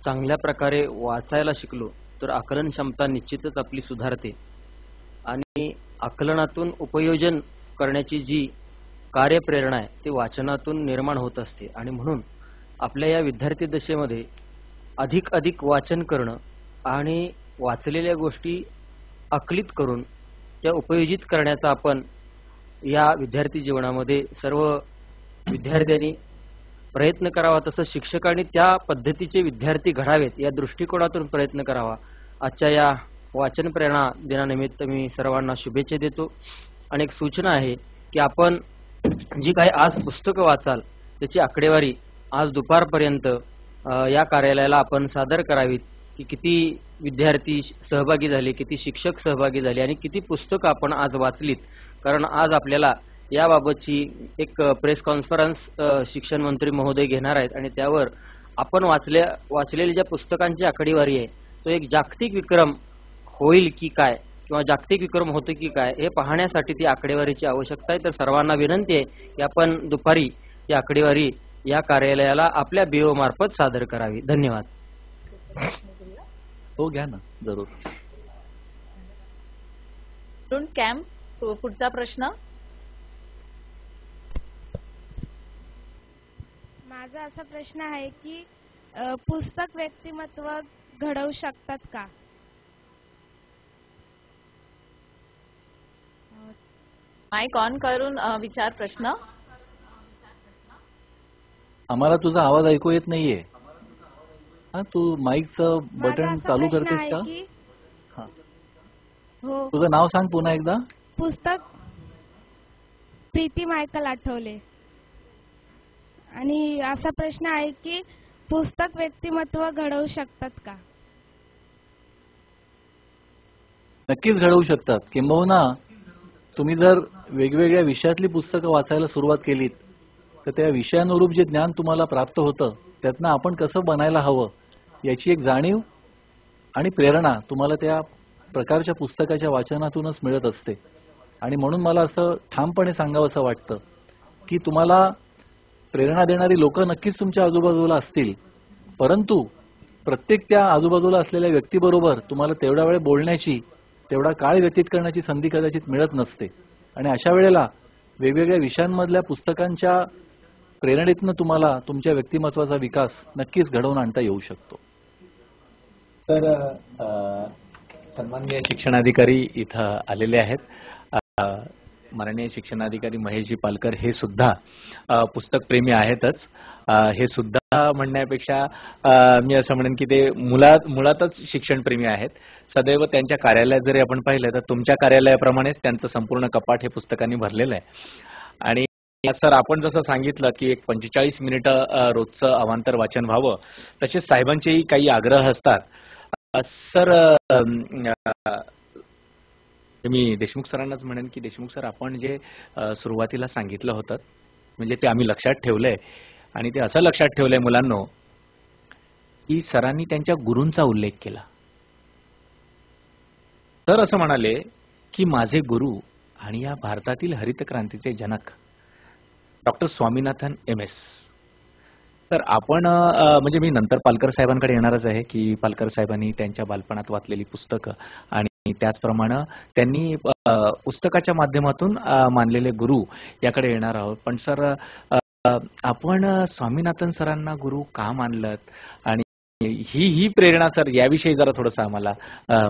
चांगल्या प्रकारे वाचायला शिकलो तर आकलन क्षमता निश्चितच आपली सुधारते आणि आकलनातून उपयोजन करण्याची जी कार्यप्रेरणा आहे ती वाचनातून निर्माण होत असते. आणि म्हणून आपल्या या विद्यार्थी दशेमध्ये अधिक वाचन करणं आणि वाचलेल्या गोष्टी आकलित करून त्या उपयोजित करण्याचा आपण या विद्यार्थी जीवनामध्ये सर्व विद्यार्थ्यांनी प्रयत्न करावा. तसं शिक्षकांनी त्या पद्धतीचे विद्यार्थी घडावेत या दृष्टिकोनातून प्रयत्न करावा. आजच्या या वाचन प्रेरणा दिनानिमित्त मी सर्वांना शुभेच्छा देतो. आणि एक सूचना आहे की आपण जी काही आज पुस्तकं वाचाल त्याची आकडेवारी आज दुपारपर्यंत या कार्यालयाला आपण सादर करावीत की किती विद्यार्थी सहभागी झाले, किती शिक्षक सहभागी झाले आणि किती पुस्तकं आपण आज वाचलीत. कारण आज आपल्याला याबाबतची एक प्रेस कॉन्फरन्स शिक्षण मंत्री महोदय घेणार आहेत आणि त्यावर आपण वाचलेल्या ज्या पुस्तकांची आकडेवारी आहे तो एक जागतिक विक्रम होईल की काय किंवा जागतिक विक्रम होतो की काय हे पाहण्यासाठी ती आकडेवारीची आवश्यकता आहे. तर सर्वांना विनंती आहे की आपण दुपारी ही आकडेवारी या कार्यालयाला आपल्या BO मार्फत सादर करावी. धन्यवाद. हो घ्या ना, जरूर. कॅम्प पुढचा प्रश्न. माझा असा प्रश्न आहे की पुस्तक व्यक्तिमत्व घडवू शकतात का? माईक ऑन करून विचार प्रश्न. आम्हाला तुझा आवाज ऐकू येत नाहीये. हा, तू माईकचं माझा बटन असा चालू प्रश्न करतेस आहे का? की हा. हो, तुझं नाव सांग पुन्हा एकदा. पुस्तक प्रीती मायकल आठवले. आणि असा प्रश्न आहे की पुस्तक व्यक्तिमत्व घडवू शकतात का? नक्कीच घडवू शकतात. किंबहुना तुम्ही जर वेगवेगळ्या विषयातली पुस्तकं वाचायला सुरुवात केलीत तर त्या विषयानुरूप जे ज्ञान तुम्हाला प्राप्त होतं त्यातनं आपण कसं बनायला हवं याची एक जाणीव आणि प्रेरणा तुम्हाला त्या प्रकारच्या पुस्तकाच्या वाचनातूनच मिळत असते. आणि म्हणून मला असं ठामपणे सांगावं असं वाटतं की तुम्हाला प्रेरणा देणारी लोक नक्कीच तुमच्या आजूबाजूला असतील, परंतु प्रत्येक त्या आजूबाजूला असलेल्या व्यक्तीबरोबर तुम्हाला तेवढा वेळ बोलण्याची, तेवढा काळ व्यतीत करण्याची संधी कदाचित मिळत नसते. आणि अशा वेळेला वेगवेगळ्या विषयांमधल्या पुस्तकांच्या प्रेरणेतनं तुम्हाला तुमच्या व्यक्तिमत्वाचा विकास नक्कीच घडवून आणता येऊ शकतो. तर सन्माननीय शिक्षणाधिकारी इथं आलेले आहेत. माननीय शिक्षणाधिकारी महेशजी पालकर हे सुद्धा पुस्तक प्रेमी आहेतच. हे सुद्धा म्हणण्यापेक्षा मी असं म्हणेन की ते मुळातच शिक्षणप्रेमी आहेत. सदैव त्यांच्या कार्यालयात जरी आपण पाहिलं तर तुमच्या कार्यालयाप्रमाणेच त्यांचं संपूर्ण कपाट हे पुस्तकांनी भरलेलं आहे. आणि सर, आपण जसं सांगितलं की एक 45 मिनिटं रोजचं अवांतर वाचन व्हावं, तसेच साहेबांचेही काही आग्रह असतात. सर, मी देशमुख सरांनाच म्हणेन की देशमुख सर, आपण जे सुरुवातीला सांगितलं होतं म्हणजे ते आम्ही लक्षात ठेवलंय. आणि ते असं लक्षात ठेवलंय मुलांनो की सरांनी त्यांच्या गुरूंचा उल्लेख केला. सर असं म्हणाले की माझे गुरु आणि या भारतातील हरित क्रांतीचे जनक डॉक्टर स्वामीनाथन MS. तर आपण म्हणजे मी नंतर पालकर साहेबांकडे येणारच आहे की पालकर साहेबांनी त्यांच्या बालपणात वाचलेली पुस्तकं आणि त्याचप्रमाणे त्यांनी पुस्तकाच्या माध्यमातून मानलेले गुरु याकडे येणार आहोत. पण सर, आपण स्वामीनाथन सरांना गुरु का मानलं आणि ही प्रेरणा सर याविषयी जरा थोडंसं आम्हाला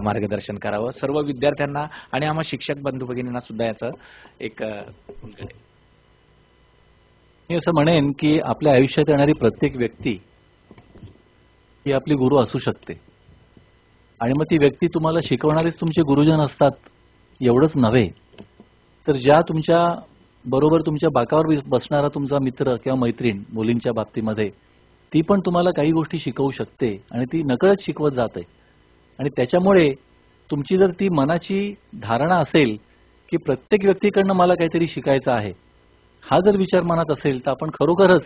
मार्गदर्शन करावं, सर्व विद्यार्थ्यांना आणि आम्हा शिक्षक बंधू भगिनींना सुद्धा याचं एक. मी असं म्हणेन की आपल्या आयुष्यात येणारी प्रत्येक व्यक्ती ही आपली गुरु असू शकते. आणि मग ती व्यक्ती तुम्हाला शिकवणारेच तुमचे गुरुजन असतात एवढंच नव्हे, तर ज्या तुमच्या बरोबर तुमच्या बाकावर बसणारा तुमचा मित्र किंवा मैत्रीण मुलींच्या बाबतीमध्ये ती पण तुम्हाला काही गोष्टी शिकवू शकते आणि ती नकळत शिकवत जाते. आणि त्याच्यामुळे तुमची जर ती मनाची धारणा असेल की प्रत्येक व्यक्तीकडनं मला काहीतरी शिकायचं आहे, हा जर विचार मनात असेल तर आपण खरोखरच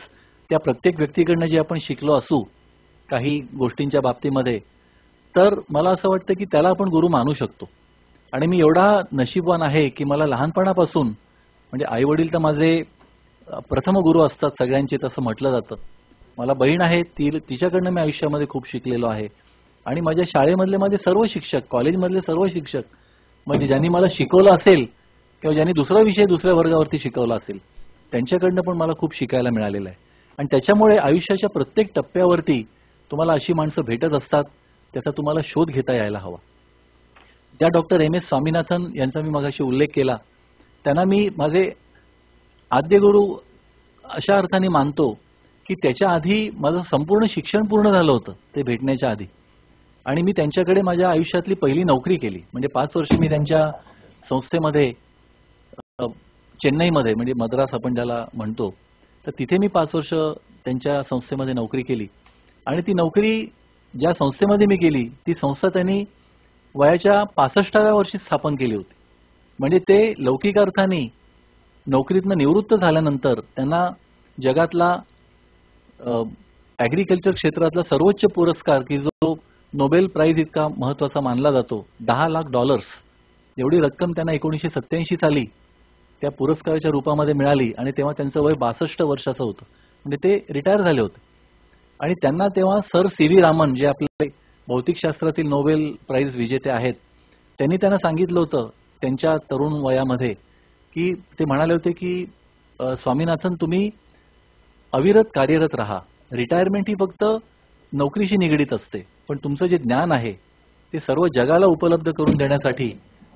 त्या प्रत्येक व्यक्तीकडनं जे आपण शिकलो असू काही गोष्टींच्या बाबतीमध्ये, तर मला असं वाटतं की त्याला आपण गुरु मानू शकतो. आणि मी एवढा नशीबवान आहे की मला लहानपणापासून म्हणजे आई वडील तर माझे प्रथम गुरु असतात सगळ्यांचे तसं म्हटलं जातं. मला बहीण आहे, तिच्याकडनं मी आयुष्यामध्ये खूप शिकलेलो आहे. आणि माझ्या शाळेमधले माझे सर्व शिक्षक, कॉलेजमधले सर्व शिक्षक, म्हणजे ज्यांनी मला शिकवलं असेल किंवा ज्यांनी दुसरा विषय दुसऱ्या वर्गावरती शिकवला असेल, त्यांच्याकडनं पण मला खूप शिकायला मिळालेलं आहे. आणि त्याच्यामुळे आयुष्याच्या प्रत्येक टप्प्यावरती तुम्हाला अशी माणसं भेटत असतात, त्याचा तुम्हाला शोध घेता यायला हवा. त्या डॉक्टर एम एस स्वामीनाथन यांचा मी मगाशी उल्लेख केला, त्यांना मी माझे आद्य गुरु अशा अर्थाने मानतो की त्याच्या आधी माझं संपूर्ण शिक्षण पूर्ण झालं होतं ते भेटण्याच्या आधी. आणि मी त्यांच्याकडे माझ्या आयुष्यातली पहिली नोकरी केली. म्हणजे 5 वर्ष मी त्यांच्या संस्थेमध्ये चेन्नईमध्ये, म्हणजे मद्रास आपण ज्याला म्हणतो, तर तिथे मी 5 वर्ष त्यांच्या संस्थेमध्ये नोकरी केली. आणि ती नोकरी ज्या संस्थेमध्ये मी केली ती संस्था त्यांनी वयाच्या 65व्या वर्षी स्थापन केली होती. म्हणजे ते लौकिक अर्थाने नोकरीतनं निवृत्त झाल्यानंतर त्यांना जगातला ॲग्रिकल्चर क्षेत्रातला सर्वोच्च पुरस्कार की जो नोबेल प्राइज इतका महत्त्वाचा मानला जातो, $10 लाख एवढी रक्कम त्यांना 1987 साली त्या पुरस्काराच्या रूपामध्ये मिळाली. आणि तेव्हा त्यांचं वय 62 वर्षाचं होतं, म्हणजे ते रिटायर झाले होते. आणि त्यांना तेव्हा सर CV रामन, जे आपले भौतिकशास्त्रातील नोबेल प्राइज विजेते आहेत, त्यांनी त्यांना सांगितलं होतं त्यांच्या तरुण वयामध्ये, की ते म्हणाले होते की स्वामीनाथन, तुम्ही अविरत कार्यरत राहा. रिटायरमेंट ही फक्त नोकरीशी निगडीत असते, पण तुमचं जे ज्ञान आहे ते सर्व जगाला उपलब्ध करून देण्यासाठी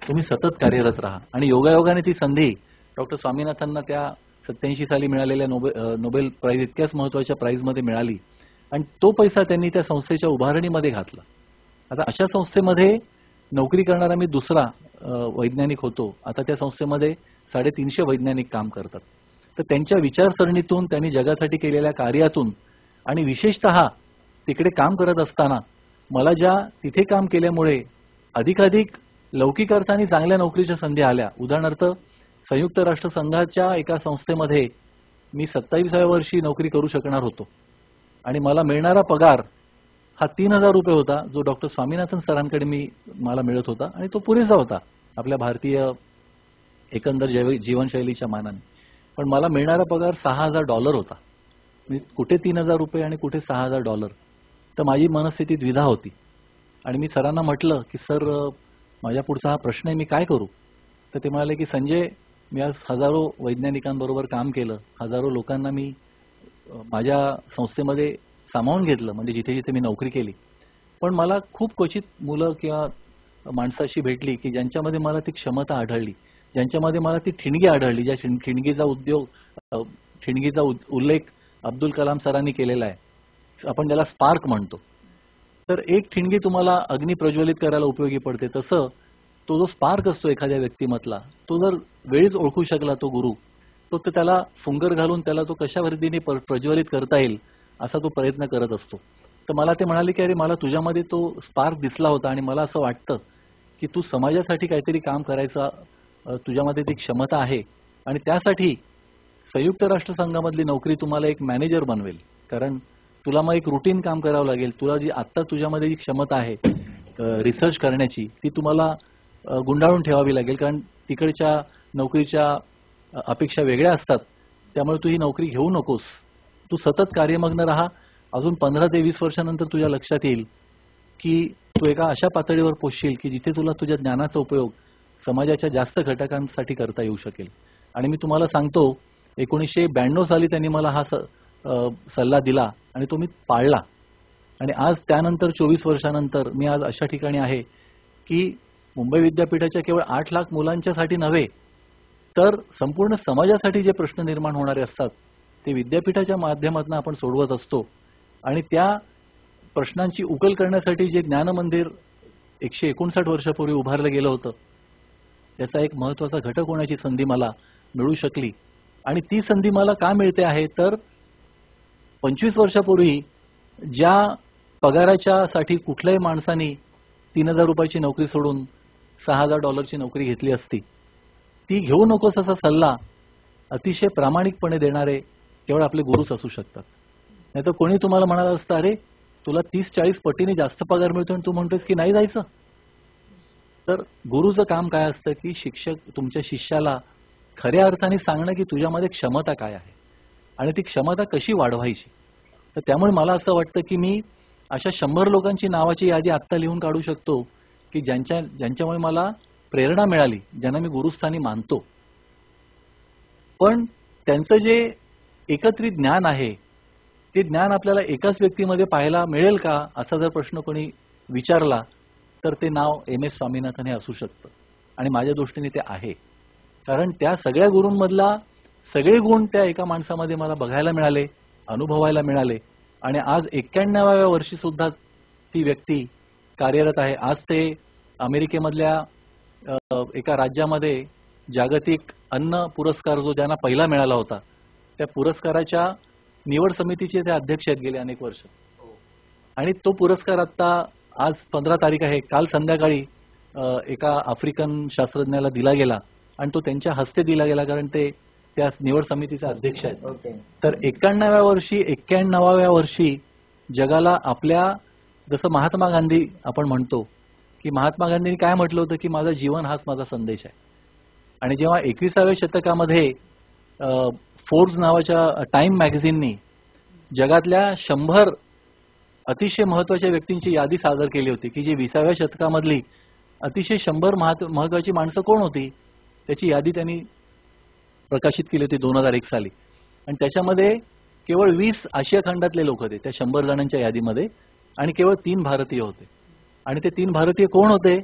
तुम्ही सतत कार्यरत राहा. आणि योगायोगाने ती संधी डॉक्टर स्वामीनाथनना त्या 87 साली मिळालेल्या नोबेल प्राइज इतक्याच महत्त्वाच्या प्राइजमध्ये मिळाली. आणि तो पैसा त्यांनी त्या संस्थेच्या उभारणीमध्ये घातला. आता अशा संस्थेमध्ये नोकरी करणारा मी दुसरा वैज्ञानिक होतो. आता त्या संस्थेमध्ये 350 वैज्ञानिक काम करतात. तर त्यांच्या विचारसरणीतून, त्यांनी जगासाठी केलेल्या कार्यातून आणि विशेषतः तिकडे काम करत असताना मला ज्या तिथे काम केल्यामुळे अधिकाधिक लौकिक अर्थाने चांगल्या नोकरीच्या संधी आल्या. उदाहरणार्थ, संयुक्त राष्ट्र संघाच्या एका संस्थेमध्ये मी 27व्या वर्षी नोकरी करू शकणार होतो आणि मला मिळणारा पगार हा $3000 होता, जो डॉक्टर स्वामीनाथन सरांकडे मला मिळत होता. आणि तो पुरेसा होता आपल्या भारतीय एकंदर जीवनशैलीच्या मानाने. पण मला मिळणारा पगार $6000 होता. कुठे $3000 आणि कुठे $6000. तर माझी मनस्थिती द्विधा होती. आणि मी सरांना म्हटलं की सर, माझ्या पुढचा हा प्रश्न आहे, मी काय करू? तर ते म्हणाले की संजय, मी आज हजारो वैज्ञानिकांबरोबर काम केलं, हजारो लोकांना मी माझ्या संस्थेमध्ये सामावून घेतलं, म्हणजे जिथे जिथे मी नोकरी केली. पण मला खूप क्वचित मुलं किंवा माणसं अशी भेटली की ज्यांच्यामध्ये मला ती क्षमता आढळली, ज्यांच्यामध्ये मला ती ठिणगी आढळली, ज्या ठिणगीचा उल्लेख अब्दुल कलाम सरांनी केलेला आहे. आपण त्याला स्पार्क म्हणतो. तर एक ठिणगी तुम्हाला अग्नी प्रज्वलित करायला उपयोगी पडते, तसं तो जो स्पार्क असतो एखाद्या व्यक्तिमत्वाला, तो जर वेळीच ओळखू शकला तो गुरु, तो त्याला फुंगर घालून त्याला तो कशा पद्धतीने प्रज्वलित करता येईल असा तो प्रयत्न करत असतो. तर मला ते म्हणाले की अरे, मला तुझ्यामध्ये तो स्पार्क दिसला होता आणि मला असं वाटतं की तू समाजासाठी काहीतरी काम करायचा तुझ्यामध्ये ती क्षमता आहे. आणि त्यासाठी संयुक्त राष्ट्रसंघामधली नोकरी तुम्हाला एक मॅनेजर बनवेल, कारण तुला मग एक रुटीन काम करावं लागेल. तुला जी आत्ता तुझ्यामध्ये जी क्षमता आहे रिसर्च करण्याची, ती तुम्हाला गुंडाळून ठेवावी लागेल, कारण तिकडच्या नोकरीच्या अपेक्षा वेगळ्या असतात. त्यामुळे तू ही नोकरी घेऊ नकोस. तू सतत कार्यमग्न राहा. अजून 15 ते 20 वर्षानंतर तुझ्या लक्षात येईल की तू एका अशा पातळीवर पोहोचशील की जिथे तुला तुझ्या ज्ञानाचा उपयोग समाजाच्या जास्त घटकांसाठी करता येऊ शकेल. आणि मी तुम्हाला सांगतो, 1992 साली त्यांनी मला हा सल्ला दिला आणि तो मी पाळला. आणि आज त्यानंतर 24 वर्षानंतर मी आज अशा ठिकाणी आहे की मुंबई विद्यापीठाच्या केवळ 8 लाख मुलांच्यासाठी नव्हे, तर संपूर्ण समाजासाठी जे प्रश्न निर्माण होणारे असतात ते विद्यापीठाच्या माध्यमातून आपण सोडवत असतो. आणि त्या प्रश्नांची उकल करण्यासाठी जे ज्ञान मंदिर 159 वर्षापूर्वी उभारलं गेलं होतं, त्याचा एक महत्त्वाचा घटक होण्याची संधी मला मिळू शकली. आणि ती संधी मला का मिळते आहे, तर 25 वर्षापूर्वी ज्या पगाराच्या साठी कुठल्याही माणसाने $3000 नोकरी सोडून $6000 नोकरी घेतली असती, ती घेऊ नकोस असा सल्ला अतिशय प्रामाणिकपणे देणारे केवळ आपले गुरुच असू शकतात. नाही तर कोणी तुम्हाला म्हणालं असतं, अरे तुला 30-40 पटीने जास्त पगार मिळतो आणि तू म्हणतोस की नाही जायचं. तर गुरुचं काम काय असतं की शिक्षक तुमच्या शिष्याला खऱ्या अर्थाने सांगणं की तुझ्यामध्ये क्षमता काय आहे आणि ती क्षमता कशी वाढवायची. तर त्यामुळे मला असं वाटतं की मी अशा 100 लोकांची नावाची यादी आत्ता लिहून काढू शकतो की ज्यांच्यामुळे मला प्रेरणा मिळाली, ज्यांना मी गुरुस्थानी मानतो. पण त्यांचं जे एकत्रित ज्ञान आहे ते ज्ञान आपल्याला एकाच व्यक्तीमध्ये पाहायला मिळेल का, असा जर प्रश्न कोणी विचारला तर ते नाव एम एस स्वामीनाथन हे असू शकतं. आणि माझ्या दृष्टीने ते आहे. कारण त्या सगळ्या गुरूंमधला सगळे गुण त्या एका माणसामध्ये मला बघायला मिळाले, अनुभवायला मिळाले. आणि आज 91व्या वर्षी सुद्धा ती व्यक्ती कार्यरत आहे. आज ते अमेरिकेमधल्या एका राज्यामध्ये जागतिक अन्न पुरस्कार जो ज्यांना पहिला मिळाला होता त्या पुरस्काराच्या निवड समितीचे ते अध्यक्ष आहेत गेले अनेक वर्ष. आणि तो पुरस्कार आता आज 15 तारीख आहे, काल संध्याकाळी एका आफ्रिकन शास्त्रज्ञाला दिला गेला आणि तो त्यांच्या हस्ते दिला गेला, कारण ते त्या निवड समितीचे अध्यक्ष आहेत. तर 91व्या वर्षी जगाला आपल्या, जसं महात्मा गांधी आपण म्हणतो की महात्मा गांधींनी काय म्हटलं होतं की माझं जीवन हाच माझा संदेश आहे. आणि जेव्हा 21व्या शतकामध्ये फोर्ब्स नावाच्या टाइम मॅगझिननी जगातल्या 100 अतिशय महत्वाच्या व्यक्तींची यादी सादर केली होती की जी 20व्या शतकामधली अतिशय 100 महत्वाची माणसं कोण होती, त्याची यादी त्यांनी प्रकाशित केली होती 2001 साली. आणि त्याच्यामध्ये केवळ 20 आशिया खंडातले लोक होते त्या 100 जणांच्या यादीमध्ये, आणि केवळ 3 भारतीय होते. आणि ते 3 भारतीय कोण होते?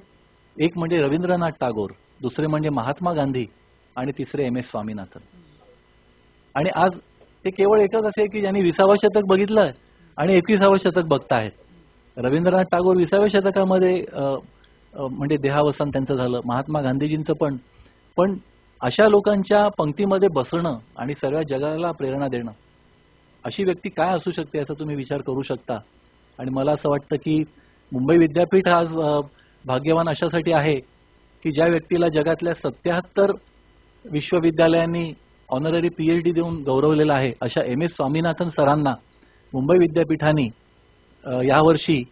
एक म्हणजे रवींद्रनाथ टागोर, दुसरे म्हणजे महात्मा गांधी, आणि तिसरे एम एस स्वामीनाथन. आणि आज ते केवळ एकच असे की ज्यांनी 20वं शतक बघितलं आणि 21वं शतक बघतायत. रवींद्रनाथ टागोर 20व्या शतकामध्ये म्हणजे देहावसान त्यांचं झालं, महात्मा गांधीजींचं पण अशा लोकांच्या पंक्तीमध्ये बसणं आणि सगळ्या जगाला प्रेरणा देणं, अशी व्यक्ती काय असू शकते याचा तुम्ही विचार करू शकता. आणि मला असं वाटतं की मुंबई विद्यापीठ आज भाग्यवान अशासाठी आहे की ज्या व्यक्तीला जगातल्या 77 विश्वविद्यालयांनी ऑनररी PhD देऊन गौरवलेलं आहे, अशा एम एस स्वामीनाथन सरांना मुंबई विद्यापीठाने यावर्षी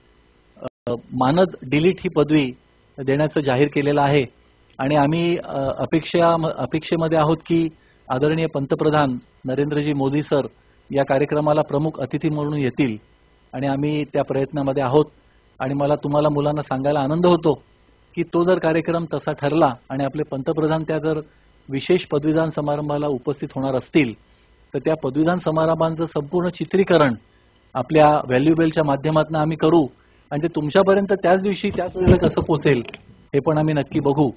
मानद डिलीट ही पदवी देण्याचं जाहीर केलेलं आहे. आणि आम्ही अपेक्षेमध्ये आहोत की आदरणीय पंतप्रधान नरेंद्रजी मोदी सर या कार्यक्रमाला प्रमुख अतिथी म्हणून येतील, आणि आम्ही त्या प्रयत्नामध्ये आहोत. आणि मला तुम्हाला मुलांना सांगायला आनंद होतो की तो जर कार्यक्रम तसा ठरला आणि आपले पंतप्रधान त्या जर विशेष पदवीदान समारंभाला उपस्थित होणार असतील तर त्या पदवीदान समारंभांचं संपूर्ण चित्रीकरण आपल्या व्हॅल्युबेलच्या माध्यमातून आम्ही करू, आणि ते तुमच्यापर्यंत त्याच दिवशी त्याच वेळेला कसं पोहोचेल हे पण आम्ही नक्की बघू.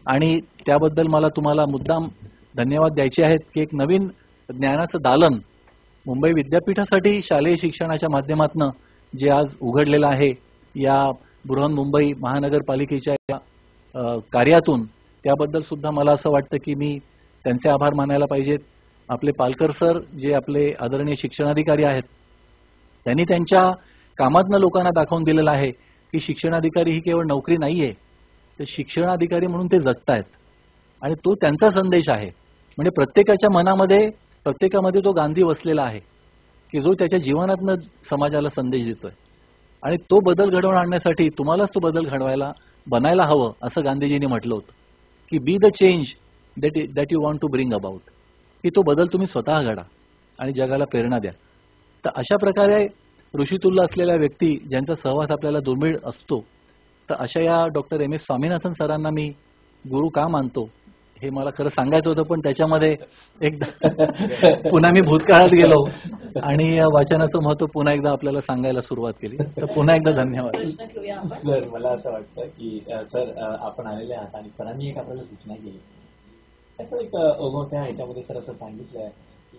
आणि त्याबद्दल मला तुम्हाला मुद्दाम धन्यवाद द्यायचे आहेत की एक नवीन ज्ञानाचं दालन मुंबई विद्यापीठासाठी शालेय शिक्षणाच्या माध्यमातून जे आज उघडलेलं आहे या बृहन्मुंबई महानगरपालिकेच्या कार्यातून, त्याबद्दल सुद्धा मला असं वाटतं की मी त्यांचे आभार मानायला पाहिजेत. आपले पालकर सर जे आपले आदरणीय शिक्षणाधिकारी आहेत, त्यांनी त्यांच्या कामातनं लोकांना दाखवून दिलेलं आहे की शिक्षणाधिकारी ही केवळ नोकरी नाहीये, तर शिक्षणाधिकारी म्हणून ते जगतायत. आणि तो त्यांचा संदेश आहे. म्हणजे प्रत्येकाच्या मनामध्ये, प्रत्येकामध्ये तो गांधी वसलेला आहे की जो त्याच्या जीवनातनं समाजाला संदेश देतोय. आणि तो बदल घडवून आणण्यासाठी तुम्हालाच तो बदल बनायला हवं, असं गांधीजींनी म्हटलं होतं की be the change that you want to bring about, की तो बदल तुम्ही स्वतः घडा आणि जगाला प्रेरणा द्या. तर अशा प्रकारे ऋषितुल्य असलेल्या व्यक्ती ज्यांचा सहवास आपल्याला दुर्मिळ असतो, तर अशा या डॉक्टर एम एस स्वामीनाथन सरांना मी गुरु का मानतो हे मला खरं सांगायचं होतं, पण त्याच्यामध्ये एकदा पुन्हा मी भूतकाळात गेलो आणि वाचनाचं महत्व पुन्हा एकदा आपल्याला सांगायला सुरुवात केली. तर पुन्हा एकदा धन्यवाद. सर, मला असं वाटतं की सर आपण आलेले आहात आणि सरांनी एक आपल्याला सूचना केली, त्याचं एक ओघवत्या ह्याच्यामध्ये सर असं सांगितलं आहे की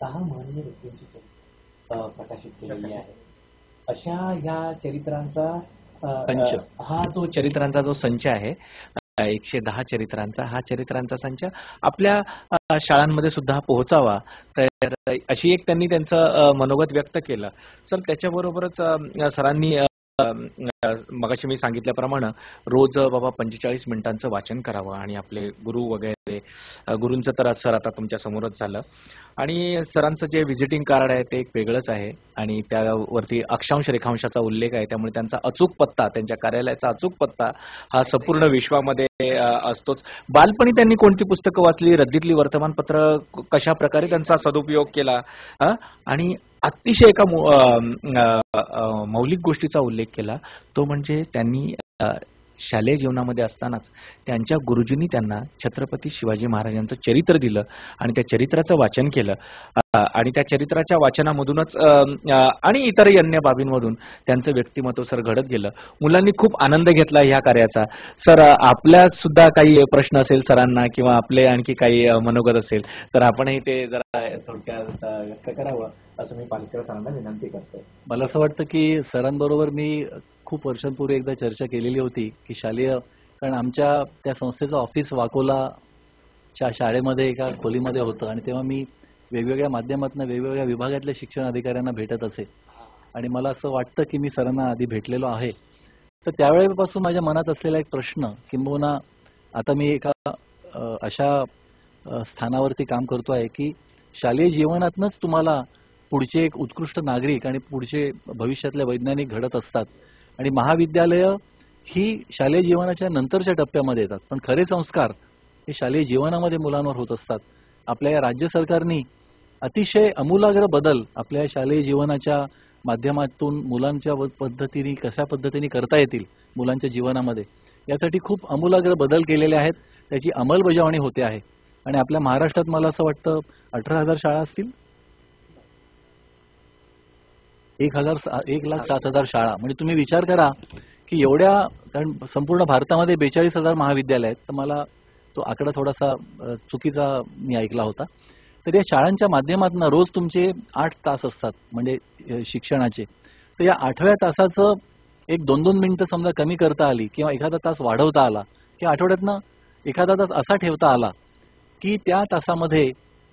6 महनीय व्यक्तींची चरित्र प्रकाशित केलेली आहे. अशा ह्या चरित्रांचा हा जो चरित्रांचा जो संच आहे 110 चरित्रांचा, हा चरित्रांचा संच आपल्या शाळांमध्ये सुद्धा पोहोचावा, तर अशी एक त्यांनी त्यांचं मनोगत व्यक्त केलं. सर, त्याच्याबरोबरच सरांनी मगाशी मी सांगितल्याप्रमाणे रोज बाबा 45 मिनिटांचं वाचन करावं आणि आपले गुरु वगैरे गुरूंचं तर सर आता तुमच्या समोरच झालं आणि सरांचं जे व्हिजिटिंग कार्ड आहे ते एक वेगळंच आहे आणि त्यावरती अक्षांश रेखांशाचा उल्लेख आहे, त्यामुळे त्यांचा अचूक पत्ता, त्यांच्या कार्यालयाचा अचूक पत्ता हा संपूर्ण विश्वामध्ये असतोच. बालपणी त्यांनी कोणती पुस्तकं वाचली, रद्दीतली वर्तमानपत्र कशा प्रकारे त्यांचा सदुपयोग केला आणि अतिशय एका मौलिक गोष्टीचा उल्लेख केला, तो म्हणजे त्यांनी शालेय जीवनामध्ये असतानाच त्यांच्या गुरुजींनी त्यांना छत्रपती शिवाजी महाराजांचं चरित्र दिलं आणि त्या चरित्राचं वाचन केलं आणि त्या चरित्राच्या वाचनामधूनच आणि इतरही अन्य बाबींमधून त्यांचं व्यक्तिमत्व सर घडत गेलं. मुलांनी खूप आनंद घेतला ह्या कार्याचा. सर, आपल्या सुद्धा काही प्रश्न असेल सरांना किंवा आपले आणखी काही मनोगत असेल तर आपणही ते जरा थोडक्यात व्यक्त करावं असं मी पालकर सरांना विनंती करतो. मला असं वाटतं की सरांबरोबर मी खूप वर्षांपूर्वी एकदा चर्चा केलेली होती की शालेय, कारण आमच्या त्या संस्थेचं ऑफिस वाकोलाच्या शाळेमध्ये एका खोलीमध्ये होतं आणि तेव्हा मी वेगवेगळ्या माध्यमातून वेगवेगळ्या विभागातल्या शिक्षण अधिकाऱ्यांना भेटत असे आणि मला असं वाटतं की मी सरांना आधी भेटलेलो आहे. तर त्यावेळेपासून माझ्या मनात असलेला एक प्रश्न, किंबहुना आता मी एका अशा स्थानावरती काम करतो आहे की शालेय जीवनातूनच तुम्हाला पुढचे एक उत्कृष्ट नागरिक आणि पुढचे भविष्यातले वैज्ञानिक घडत असतात आणि महाविद्यालय ही शालेय जीवनाच्या नंतरच्या टप्प्यामध्ये येतात, पण खरे संस्कार हे शालेय जीवनामध्ये मुलांवर होत असतात. आपल्या या राज्य सरकारनी अतिशय आमूलाग्र बदल आपल्या शालेय जीवनाच्या माध्यमातून मुलांच्या पद्धतीने कशा पद्धतीने करता येतील मुलांच्या जीवनामध्ये, यासाठी खूप आमूलाग्र बदल केलेले आहेत, त्याची अंमलबजावणी होते आहे. आणि आपल्या महाराष्ट्रात मला असं वाटतं 18,000 शाळा असतील, 1,07,000 शाळा. म्हणजे तुम्ही विचार करा की एवढ्या, कारण संपूर्ण भारतामध्ये 42,000 महाविद्यालय आहेत, तर मला तो आकडा थोडासा चुकीचा मी ऐकला होता. तर या शाळांच्या माध्यमातून रोज तुमचे 8 तास असतात म्हणजे शिक्षणाचे. तर या 8व्या तासाचं एक 2-2 मिनिटं समजा कमी करता आली किंवा एखादा तास वाढवता आला किंवा आठवड्यातनं एखादा तास असा ठेवता आला की त्या तासामध्ये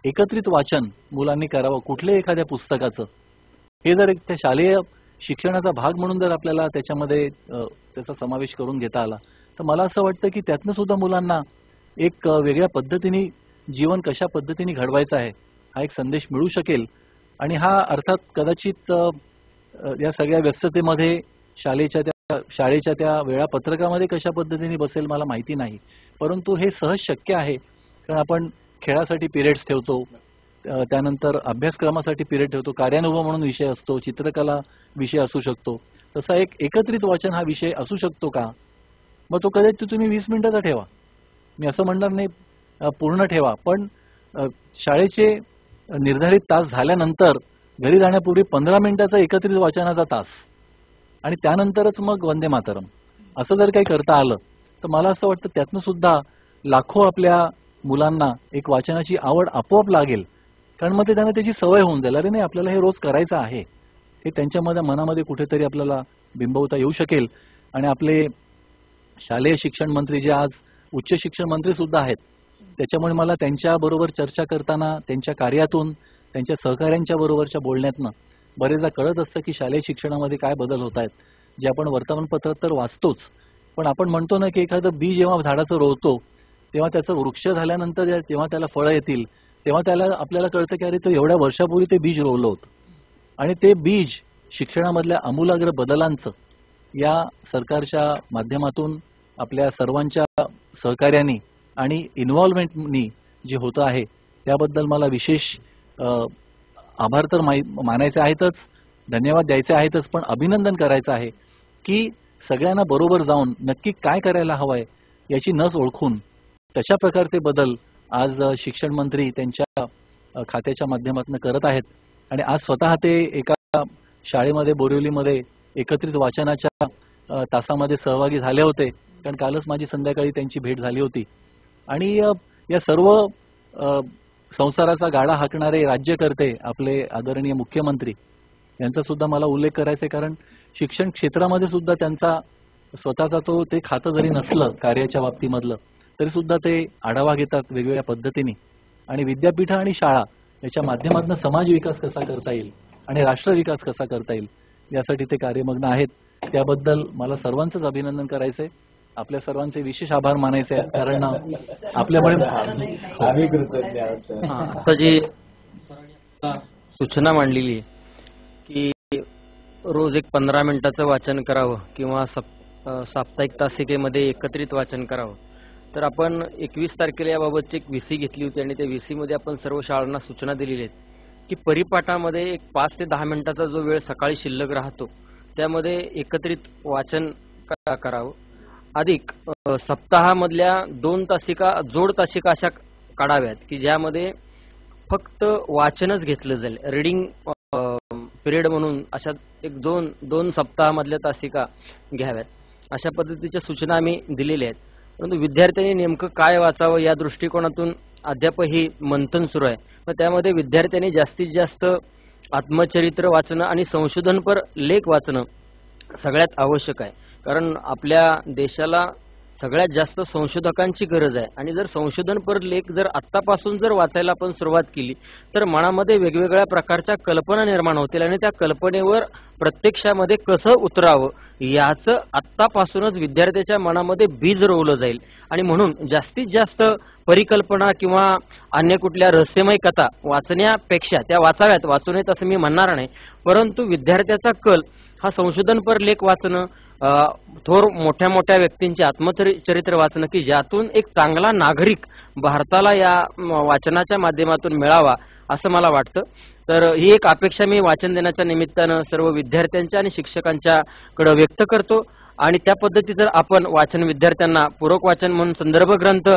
एकत्रित वाचन मुलांनी करावं कुठल्याही एखाद्या पुस्तकाचं, हे जर एक त्या शालेय शिक्षणाचा भाग म्हणून जर आपल्याला त्याच्यामध्ये त्याचा समावेश करून घेता आला तर मला असं वाटतं की त्यातनं सुद्धा मुलांना एक वेगळ्या पद्धतीने जीवन कशा पद्धतीने घडवायचं आहे हा एक संदेश मिळू शकेल. आणि हा अर्थात कदाचित या सगळ्या व्यस्ततेमध्ये शाळेच्या त्या वेळापत्रकामध्ये कशा पद्धतीने बसेल मला माहिती नाही, परंतु हे सहज शक्य आहे. कारण आपण खेळासाठी पिरियड्स ठेवतो, त्यानंतर अभ्यासक्रमासाठी पिरियड ठेवतो, कार्यानुभव म्हणून विषय असतो, चित्रकला विषय असू शकतो, तसा एक एकत्रित वाचन हा विषय असू शकतो का? मग तो कदाचित तुम्ही 20 मिनिटाचा ठेवा, मी असं म्हणणार नाही पूर्ण ठेवा, पण शाळेचे निर्धारित तास झाल्यानंतर घरी जाण्यापूर्वी 15 मिनिटाचा एकत्रित वाचनाचा तास आणि त्यानंतरच मग वंदे मातरम असं जर काही करता आलं तर मला असं वाटतं त्यातनं सुद्धा लाखो आपल्या मुलांना एक वाचनाची आवड आपोआप लागेल. कारण मग ते त्यांना त्याची सवय होऊन जाईल, अरे नाही आपल्याला हे रोज करायचं आहे, हे त्यांच्या मनामध्ये कुठेतरी आपल्याला बिंबवता येऊ शकेल. आणि आपले शालेय शिक्षण मंत्री जे आज उच्च शिक्षण मंत्री सुद्धा आहेत, त्याच्यामुळे मला त्यांच्याबरोबर चर्चा करताना त्यांच्या कार्यातून त्यांच्या सहकाऱ्यांच्या बरोबरच्या बोलण्यातनं बरेचदा कळत असतं की शालेय शिक्षणामध्ये काय बदल होत आहेत, जे आपण वर्तमानपत्रात तर वाचतोच, पण आपण म्हणतो ना की एखादं बी जेव्हा झाडाचं रोवतो तेव्हा त्याचं वृक्ष झाल्यानंतर जेव्हा त्याला फळं येतील तेव्हा आपल्याला कळतं की अरे तो एवढ्या वर्षापूर्वी ते बीज रोवलं होतं. आणि ते बीज शिक्षणामधल्या आमूलाग्र बदलांचं या सरकारच्या माध्यमातून आपल्या सर्वांच्या सहकार्याने आणि इन्व्हॉल्वमेंटनी जे होतं आहे त्याबद्दल मला विशेष आभार तर मानायचे आहेतच, धन्यवाद द्यायचे आहेतच, पण अभिनंदन करायचं आहे की सगळ्यांना बरोबर जाऊन नक्की काय करायला हवंय याची नस ओळखून तशा प्रकारचे बदल आज शिक्षण मंत्री त्यांच्या खात्याच्या माध्यमातून करत आहेत. आणि आज स्वतः ते एका शाळेमध्ये बोरिवलीमध्ये एकत्रित वाचनाच्या तासामध्ये सहभागी झाले होते, कारण कालच माझी संध्याकाळी त्यांची भेट झाली होती. आणि या सर्व संसाराचा गाडा हाकणारे राज्यकर्ते आपले आदरणीय मुख्यमंत्री यांचा सुद्धा मला उल्लेख करायचा आहे, कारण शिक्षण क्षेत्रामध्ये सुद्धा त्यांचा स्वतःचा ते खातं जरी नसलं कार्याच्या बाबतीमधलं तरी सुद्धा ते आढावा घेतात वेगवेगळ्या पद्धतीने. आणि विद्यापीठ आणि शाळा याच्या माध्यमातून समाज विकास कसा करता येईल आणि राष्ट्र विकास कसा करता येईल यासाठी ते कार्यमग्न आहेत. त्याबद्दल मला सर्वांचंच अभिनंदन करायचंय. आपल्या सर्वांचे विशेष आभार मानायचे आहेत, कारण आपल्यामुळे आम्ही कृतज्ञ आहोत. आता जी सूचना मांडलेली आहे की रोज एक 15 मिनिटाचं वाचन करावं किंवा साप्ताहिक तासिकेमध्ये एकत्रित वाचन करावं, तर आपण 21 तारखेला याबाबतची एक VC घेतली होती आणि त्या VC मध्ये आपण सर्व शाळांना सूचना दिलेली आहेत की परिपाठामध्ये एक 5 ते 10 मिनिटाचा जो वेळ सकाळी शिल्लक राहतो त्यामध्ये एकत्रित वाचन करावं. अधिक सप्ताहामधल्या 2 तासिका जोड तासिका अशा काढाव्यात की ज्यामध्ये फक्त वाचनच घेतलं जाईल. रीडिंग पिरियड म्हणून अशा एक दोन सप्ताहामधल्या तासिका घ्याव्यात. अशा पद्धतीच्या सूचना आम्ही दिलेल्या आहेत. परंतु विद्यार्थ्यांनी नेमकं काय वाचावं या दृष्टिकोनातून अद्यापही मंथन सुरू आहे. मग त्यामध्ये विद्यार्थ्यांनी जास्तीत जास्त आत्मचरित्र वाचणं आणि संशोधनपर लेख वाचणं सगळ्यात आवश्यक आहे. कारण आपल्या देशाला सगळ्यात जास्त संशोधकांची गरज आहे आणि जर संशोधनपर लेख जर आत्तापासून जर वाचायला आपण सुरुवात केली तर मनामध्ये वेगवेगळ्या प्रकारच्या कल्पना निर्माण होतील आणि त्या कल्पनेवर प्रत्यक्षामध्ये कसं उतरावं याचं आत्तापासूनच विद्यार्थ्याच्या मनामध्ये बीज रोवलं जाईल. आणि म्हणून जास्तीत जास्त परिकल्पना किंवा अन्य कुठल्या रहस्यमय कथा वाचण्यापेक्षा त्या वाचाव्यात, वाचू नयेत असं मी म्हणणार नाही, परंतु विद्यार्थ्याचा कल हा संशोधनपर लेख वाचणं, थोर मोठ्या मोठ्या व्यक्तींचे आत्मचरित्र वाचणं की ज्यातून एक चांगला नागरिक भारताला या वाचनाच्या माध्यमातून मिळावा असं मला वाटतं. तर ही एक अपेक्षा मी वाचन दिनाच्या निमित्तानं सर्व विद्यार्थ्यांच्या आणि शिक्षकांच्या कडे व्यक्त करतो. आणि त्या पद्धतीचं आपण वाचन विद्यार्थ्यांना पूरक वाचन म्हणून संदर्भ ग्रंथ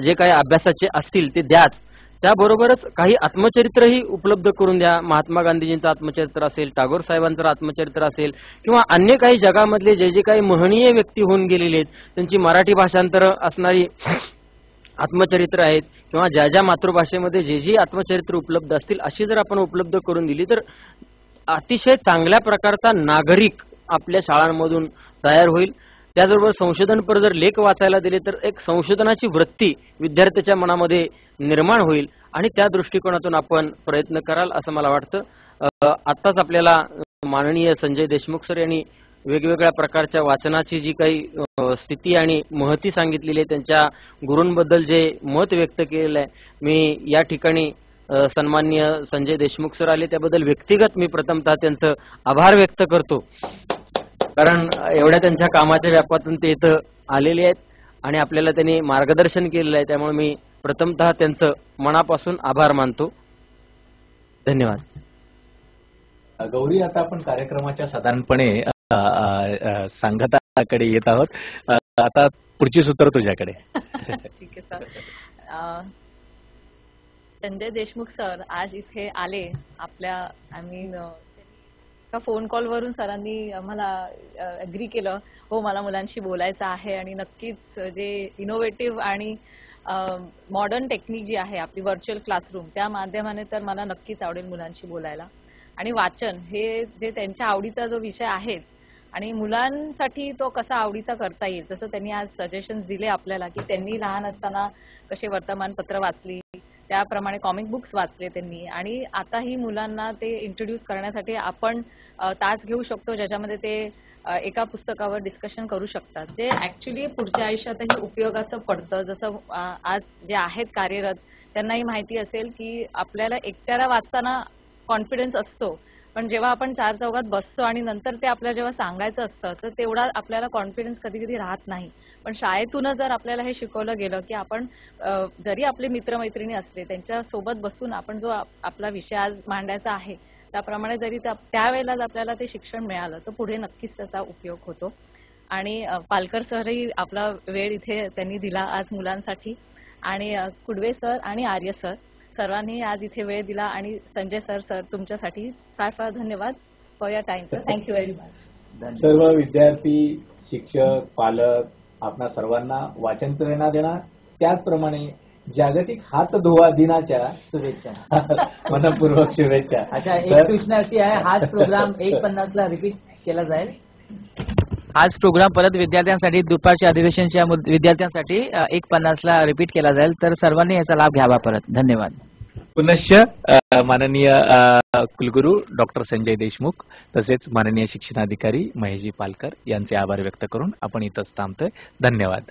जे काही अभ्यासाचे असतील ते द्याच. त्याबरोबरच काही आत्मचरित्रही उपलब्ध करून द्या. महात्मा गांधीजींचं आत्मचरित्र असेल, टागोर साहेबांचं आत्मचरित्र असेल किंवा अन्य काही जगामधले जे काही महनीय व्यक्ती होऊन गेलेले आहेत त्यांची मराठी भाषांतर असणारी आत्मचरित्र आहेत किंवा ज्या मातृभाषेमध्ये जे आत्मचरित्र उपलब्ध असतील अशी जर आपण उपलब्ध करून दिली तर अतिशय चांगल्या प्रकारचा नागरिक आपल्या शाळांमधून तयार होईल. त्याचबरोबर संशोधनपर जर लेख वाचायला दिले तर एक संशोधनाची वृत्ती विद्यार्थ्याच्या मनामध्ये निर्माण होईल आणि त्या दृष्टिकोनातून आपण प्रयत्न कराल असं मला वाटतं. आत्ताच आपल्याला माननीय संजय देशमुख सर यांनी वेगवेगळ्या प्रकारच्या वाचनाची जी काही स्थिती आणि महती सांगितलेली आहे, त्यांच्या गुरूंबद्दल जे मत व्यक्त केलेलं आहे, मी या ठिकाणी सन्माननीय संजय देशमुख सर आले त्याबद्दल व्यक्तिगत मी प्रथमतः त्यांचं आभार व्यक्त करतो. कारण एवढ्या त्यांच्या कामाच्या व्यापातून ते इथं आलेले आहेत आणि आपल्याला त्यांनी मार्गदर्शन केलेलं आहे, त्यामुळे मी प्रथमतः त्यांचं मनापासून आभार मानतो. धन्यवाद. गौरी, आता आपण कार्यक्रमाच्या साधारणपणे सांगताकडे येत आहोत. आता पुढची सूत्र तुझ्याकडे. ठीक आहे सर. संजय देशमुख सर आज इथे आले आपल्या. आम्ही एका फोन कॉलवरून सरांनी आम्हाला अग्री केलं, हो मला मुलांशी बोलायचं आहे आणि नक्कीच जे इनोव्हेटिव्ह आणि मॉडर्न टेक्निक जी आहे आपली व्हर्च्युअल क्लासरूम त्या माध्यमाने तर मला नक्कीच आवडेल मुलांशी बोलायला. आणि वाचन हे जे त्यांच्या आवडीचा जो विषय आहे आणि मुलांसाठी तो कसा आवडीचा करता येईल, जसं त्यांनी आज सजेशन्स दिले आपल्याला की त्यांनी लहान असताना कसे वर्तमानपत्र वाचली, त्याप्रमाणे कॉमिक बुक्स वाचले त्यांनी आणि आताही मुलांना ते इंट्रोड्यूस करण्यासाठी आपण तास घेऊ शकतो ज्याच्यामध्ये ते एका पुस्तकावर डिस्कशन करू शकतात, जे ऍक्च्युली पुढच्या आयुष्यातही उपयोगाचं पडतं. जसं आज जे आहेत कार्यरत त्यांनाही माहिती असेल की आपल्याला एकट्याला वाचताना कॉन्फिडन्स असतो, पण जेव्हा आपण चार चौघात बसतो आणि नंतर ते आपल्याला जेव्हा सांगायचं असतं तर तेवढा आपल्याला कॉन्फिडन्स कधी कधी राहत नाही. पण शाळेतूनच जर आपल्याला हे शिकवलं गेलं की आपण जरी आपले मित्रमैत्रिणी असले त्यांच्या सोबत बसून आपण जो आपला विषय आज मांडायचा आहे त्याप्रमाणे जरी त्यावेळेला आपल्याला ते शिक्षण मिळालं तर पुढे नक्कीच त्याचा उपयोग होतो. आणि पालकर सरही आपला वेळ इथे त्यांनी दिला आज मुलांसाठी आणि कुडवे सर आणि आर्य सर सर्वांनी आज इथे वेळ दिला आणि संजय सर तुमच्यासाठी फार फार धन्यवाद for your time sir. Thank you very much. सर्व विद्यार्थी, शिक्षक, पालक आपणा सर्वांना वाचन प्रेरणा देणार, त्याचप्रमाणे जागतिक हात धुवा दिनाच्या शुभेच्छा, मनपूर्वक शुभेच्छा. अच्छा, एक सूचना अशी आहे, हाच प्रोग्राम 1:50 रिपीट केला जाईल. हाच प्रोग्राम परत विद्यार्थ्यांसाठी दुपारच्या अधिवेशनच्या विद्यार्थ्यांसाठी 1:50 रिपीट केला जाईल, तर सर्वांनी याचा लाभ घ्यावा परत. धन्यवाद. पुनश्च माननीय कुलगुरू डॉक्टर संजय देशमुख तसेच माननीय शिक्षणाधिकारी महेशजी पालकर यांचे आभार व्यक्त करून आपण इथंच थांबतोय. धन्यवाद.